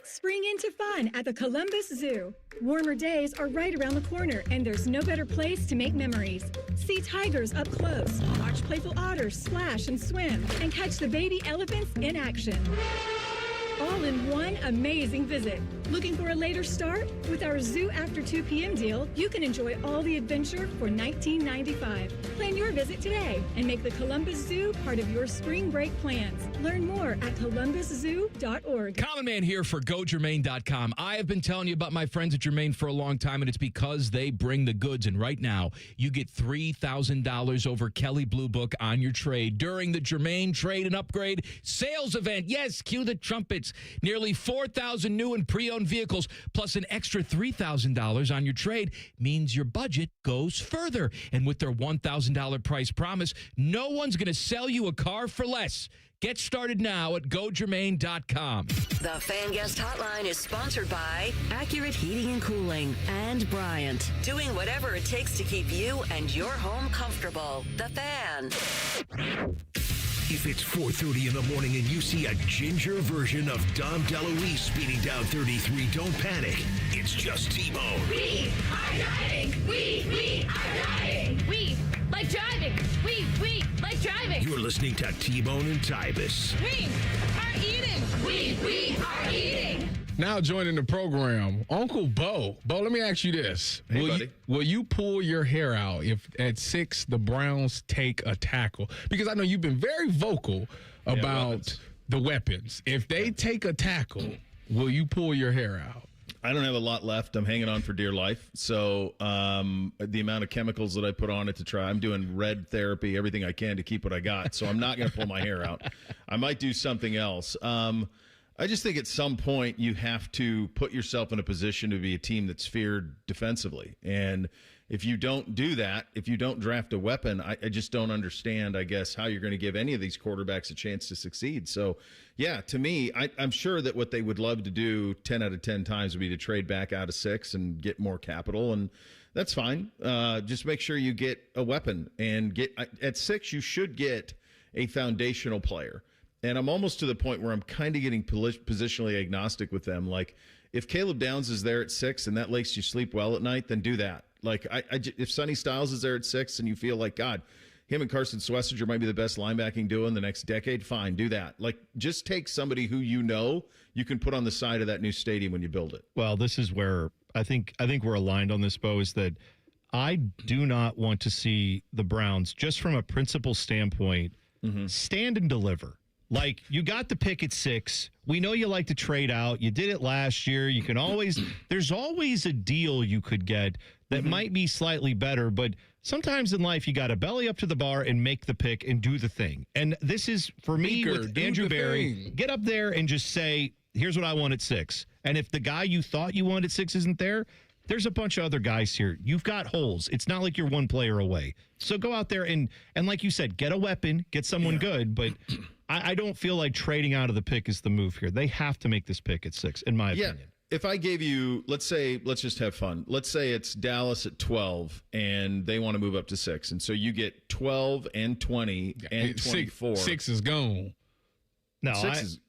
Spring into fun at the Columbus Zoo. Warmer days are right around the corner, and there's no better place to make memories. See tigers up close, watch playful otters splash and swim, and catch the baby elephants in action. All in one amazing visit. Looking for a later start? With our Zoo After 2 p.m. deal, you can enjoy all the adventure for $19.95. Plan your visit today and make the Columbus Zoo part of your spring break plans. Learn more at columbuszoo.org. Common Man here for GoGermain.com. I have been telling you about my friends at Germain for a long time, and it's because they bring the goods. And right now, you get $3,000 over Kelley Blue Book on your trade during the Germain Trade and Upgrade Sales Event. Yes, cue the trumpets. Nearly 4,000 new and pre-owned vehicles, plus an extra $3,000 on your trade means your budget goes further. And with their $1,000 price promise, no one's going to sell you a car for less. Get started now at GoGermain.com. The Fan Guest Hotline is sponsored by Accurate Heating and Cooling and Bryant. Doing whatever it takes to keep you and your home comfortable. The Fan. If it's 4:30 in the morning and you see a ginger version of Dom DeLuise speeding down 33, don't panic. It's just T-Bone. We are driving. We are driving. We like driving. We like driving. You're listening to T-Bone and Tyvis. We are eating. We are eating. Now joining the program, Uncle Bo. Bo, let me ask you this. Hey, will you pull your hair out if at 6 the Browns take a tackle? Because I know you've been very vocal about the weapons. If they take a tackle, will you pull your hair out? I don't have a lot left. I'm hanging on for dear life. So the amount of chemicals that I put on it to try, I'm doing red therapy, everything I can to keep what I got. So I'm not going to pull my hair out. I might do something else. I just think at some point you have to put yourself in a position to be a team that's feared defensively. And if you don't do that, if you don't draft a weapon, I just don't understand, I guess, how you're going to give any of these quarterbacks a chance to succeed. So, yeah, to me, I'm sure that what they would love to do 10 out of 10 times would be to trade back out of 6 and get more capital. And that's fine. Just make sure you get a weapon. And at 6, you should get a foundational player. And I'm almost to the point where I'm kind of getting positionally agnostic with them. Like, if Caleb Downs is there at 6 and that makes you sleep well at night, then do that. Like, if Sonny Styles is there at 6 and you feel like, God, him and Carson Swessinger might be the best linebacking duo in the next decade, fine, do that. Like, just take somebody who you can put on the side of that new stadium when you build it. Well, this is where I think we're aligned on this, Bo, is that I do not want to see the Browns, just from a principle standpoint, stand and deliver. Like, you got the pick at 6. We know you like to trade out. You did it last year. You can always – there's always a deal you could get that might be slightly better. But sometimes in life, you got to belly up to the bar and make the pick and do the thing. And this is, for me, with Andrew Berry, get up there and just say, here's what I want at 6. And if the guy you thought you wanted at 6 isn't there, there's a bunch of other guys here. You've got holes. It's not like you're one player away. So go out there and like you said, get a weapon, get someone good. But – I don't feel like trading out of the pick is the move here. They have to make this pick at 6, in my opinion. If I gave you, let's just have fun. Let's say it's Dallas at 12, and they want to move up to 6. And so you get 12 and 20 and 24. 6 is gone. No,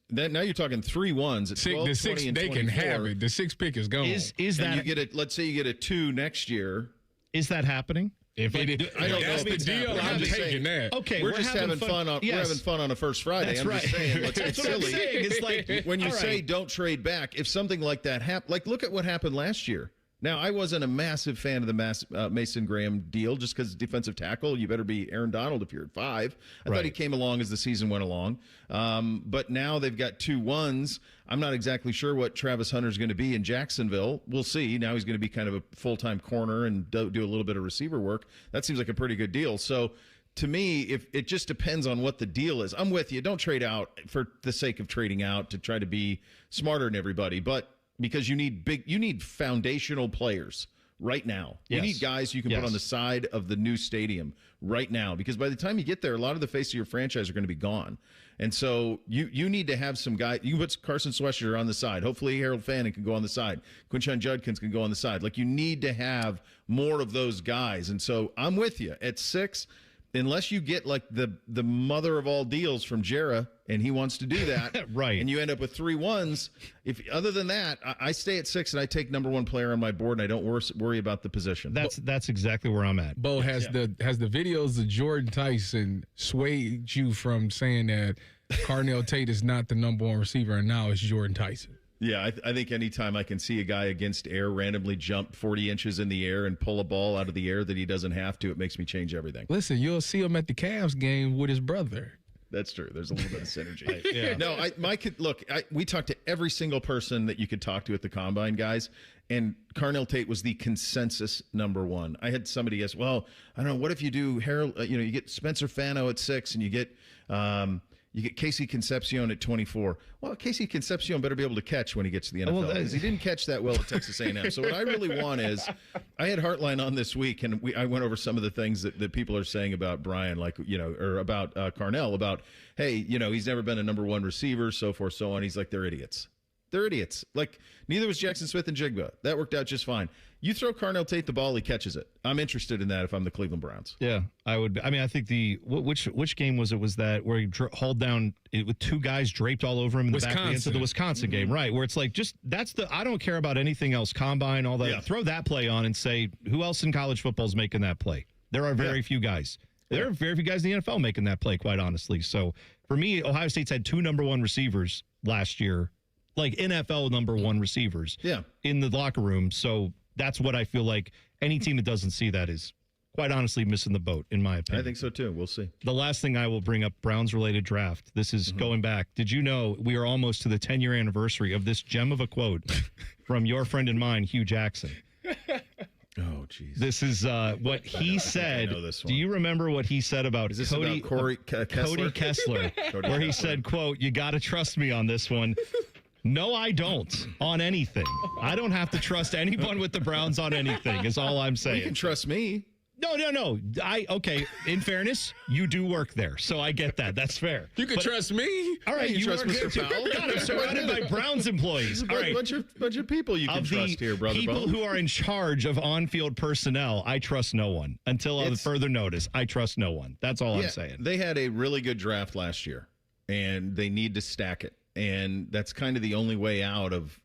now you're talking 3 1s at 12, the 6, 20, and they 24. can have it. The 6 pick is gone. Is that you get let's say you get a 2 next year. Is that happening? If that's the deal, I'm taking that. Okay, we're just having fun on we're having fun on a first Friday. That's I'm right. just saying, let's get silly. It's like when you say don't trade back, if something like that happens, like look at what happened last year. Now, I wasn't a massive fan of the Mason Graham deal just because defensive tackle, you better be Aaron Donald if you're at 5. I thought he came along as the season went along. But now they've got 2 1s. I'm not exactly sure what Travis Hunter's going to be in Jacksonville. We'll see. Now he's going to be kind of a full-time corner and do a little bit of receiver work. That seems like a pretty good deal. So, to me, if it just depends on what the deal is. I'm with you. Don't trade out for the sake of trading out to try to be smarter than everybody. But because you need foundational players right now. You need guys you can put on the side of the new stadium right now. Because by the time you get there, a lot of the face of your franchise are going to be gone. And so you need to have some guys. You put Carson Swessinger on the side. Hopefully Harold Fanning can go on the side. Quinshon Judkins can go on the side. Like, you need to have more of those guys. And so I'm with you. At 6, unless you get like the mother of all deals from Jarrah, and he wants to do that, right? And you end up with 3 1s. If other than that, I stay at 6 and I take number 1 player on my board, and I don't worry about the position. That's exactly where I'm at. Bo, has the videos of Jordan Tyson swayed you from saying that Carnell Tate is not the number 1 receiver, and now it's Jordan Tyson? Yeah, I think anytime I can see a guy against air randomly jump 40 inches in the air and pull a ball out of the air that he doesn't have to, it makes me change everything. Listen, you'll see him at the Cavs game with his brother. That's true. There's a little bit of synergy. No, we talked to every single person that you could talk to at the Combine, guys, and Carnell Tate was the consensus number 1. I had somebody ask, well, I don't know, what if you do Harold, you get Spencer Fano at 6 and you get Casey Concepcion at 24. Well, Casey Concepcion better be able to catch when he gets to the NFL because he didn't catch that well at Texas A&M. So what I really want is, I had Heartline on this week, and I went over some of the things that people are saying about Brian, or about Carnell, about, hey, he's never been a number 1 receiver, so forth, so on. He's like, they're idiots. They're idiots. Like, neither was Jackson Smith and Jigba. That worked out just fine. You throw Carnell Tate the ball, he catches it. I'm interested in that if I'm the Cleveland Browns. Yeah, I would. I mean, I think which game was it? Was that where he hauled down with 2 guys draped all over him in the back of the end of the Wisconsin game, right? Where it's like, I don't care about anything else, combine, all that. Yeah. Throw that play on and say, who else in college football is making that play? There are very few guys. There are very few guys in the NFL making that play, quite honestly. So for me, Ohio State's had 2 number 1 receivers last year, like NFL number 1 receivers in the locker room. So that's what I feel like any team that doesn't see that is quite honestly missing the boat, in my opinion. I think so, too. We'll see. The last thing I will bring up, Browns-related draft. This is going back. Did you know we are almost to the 10-year anniversary of this gem of a quote from your friend and mine, Hugh Jackson? Oh, jeez. This is what he said. I know this one. Do you remember what he said about Cody Kessler? Where he said, quote, "You got to trust me on this one." No, I don't on anything. I don't have to trust anyone with the Browns on anything is all I'm saying. You can trust me. No. Okay. In fairness, you do work there, so I get that. That's fair. You can trust me. All right, you trust work Mr. Powell? God, I'm surrounded by Browns employees. All right, bunch of people you can trust here, brother. People who are in charge of on-field personnel, I trust no one. Until further notice, I trust no one. That's all I'm saying. They had a really good draft last year, and they need to stack it. And that's kind of the only way out of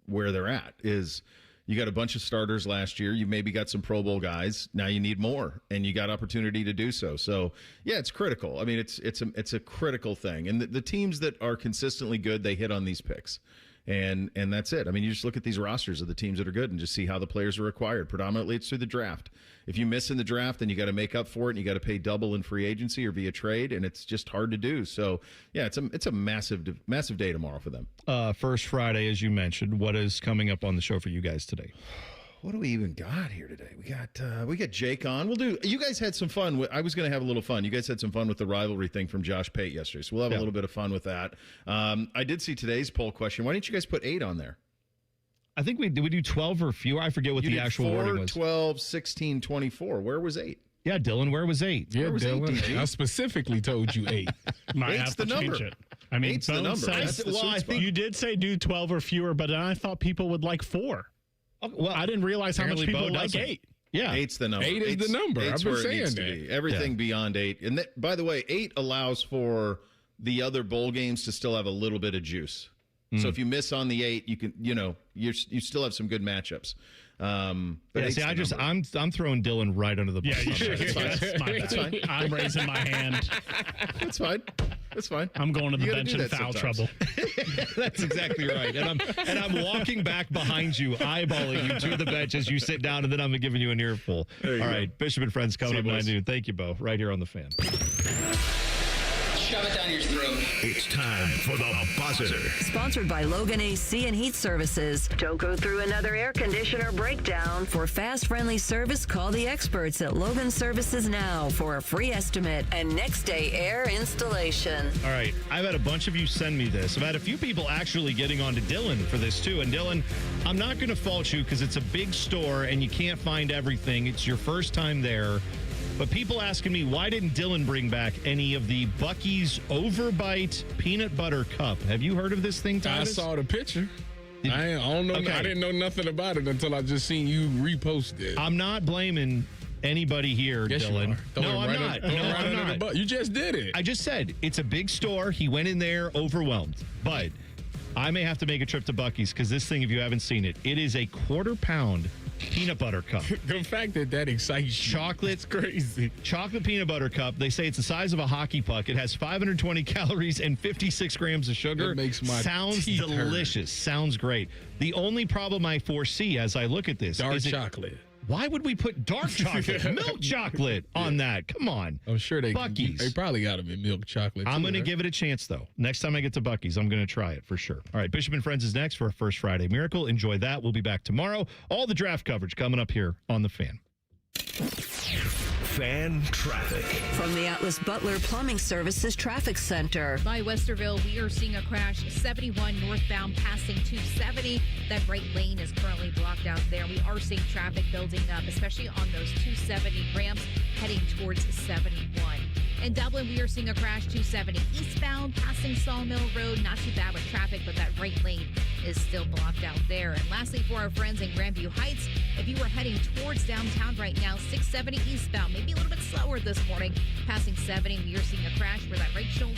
where they're at is you got a bunch of starters last year. You maybe got some Pro Bowl guys. Now you need more, and you got opportunity to do so. So, yeah, it's critical. I mean, it's a critical thing. And the teams that are consistently good, they hit on these picks. And that's it. I mean, you just look at these rosters of the teams that are good and just see how the players are acquired. Predominantly, it's through the draft. If you miss in the draft, then you got to make up for it, and you got to pay double in free agency or via trade, and it's just hard to do. So, yeah, it's a massive day tomorrow for them. First Friday, as you mentioned. What is coming up on the show for you guys today? What do we even got here today? We got Jake on. You guys had some fun. I was going to have a little fun. You guys had some fun with the rivalry thing from Josh Pate yesterday, so we'll have a little bit of fun with that. I did see today's poll question. Why didn't you guys put 8 on there? I think we do 12 or fewer. I forget what the actual wording was. 12, 16, 24. Where was 8? Yeah, Dylan, where was 8? Yeah, where was Dylan. 8, DG? I specifically told you 8. Might 8's have the to number. change it. I mean, 8's the number. That's the sweet spot. You did say do 12 or fewer, but I thought people would like 4. Well, I didn't realize how much people like 8. Yeah, 8's the number. 8 is the number. I've been saying that. Everything beyond 8, and by the way, 8 allows for the other bowl games to still have a little bit of juice. So if you miss on the 8, you can, you still have some good matchups. But yeah, see, I'm throwing Dylan right under the bus. Yeah, that's fine. I'm raising my hand. That's fine. That's fine. I'm going to the bench in foul trouble. That's exactly right. And I'm walking back behind you, eyeballing you to the bench as you sit down, and then I'm giving you an earful. All right, Bishop and Friends coming up 9 noon. Thank you, Bo. Right here on the Fan. Shove it down your throat. It's time for the buzzer. Sponsored by Logan AC and Heat Services. Don't go through another air conditioner breakdown. For fast, friendly service, call the experts at Logan Services now for a free estimate and next day air installation. All right. I've had a bunch of you send me this. I've had a few people actually getting on to Dylan for this, too. And Dylan, I'm not going to fault you because it's a big store and you can't find everything. It's your first time there. But people asking me, why didn't Dylan bring back any of the Buc-ee's Overbite Peanut Butter Cup? Have you heard of this thing, Tyvis? I saw the picture. I don't know. Okay. I didn't know nothing about it until I just seen you repost it. I'm not blaming anybody here, yes, Dylan. No, I'm not. I'm not. You just did it. I just said it's a big store. He went in there overwhelmed. But I may have to make a trip to Buc-ee's because this thing, if you haven't seen it, it is a 1/4 pound peanut butter cup. The fact that excites you. Chocolate's crazy. Chocolate peanut butter cup. They say it's the size of a hockey puck. It has 520 calories and 56 grams of sugar. It makes my Sounds teeth delicious. Hurt. Sounds great. The only problem I foresee as I look at this dark is chocolate. Why would we put dark chocolate, milk chocolate on that? Come on. I'm sure Buc-ee's. They probably got them in milk chocolate. I'm going to give it a chance, though. Next time I get to Buc-ee's, I'm going to try it for sure. All right, Bishop and Friends is next for our First Friday Miracle. Enjoy that. We'll be back tomorrow. All the draft coverage coming up here on The Fan. Fan traffic. From the Atlas Butler Plumbing Services Traffic Center. By Westerville, we are seeing a crash 71 northbound passing 270. That right lane is currently blocked out there. We are seeing traffic building up, especially on those 270 ramps heading towards 71. In Dublin, we are seeing a crash 270 eastbound passing Sawmill Road. Not too bad with traffic, but that right lane is still blocked out there. And lastly, for our friends in Grandview Heights, if you are heading towards downtown right now, 670 eastbound, maybe a little bit slower this morning, passing 70. We are seeing a crash where that right shoulder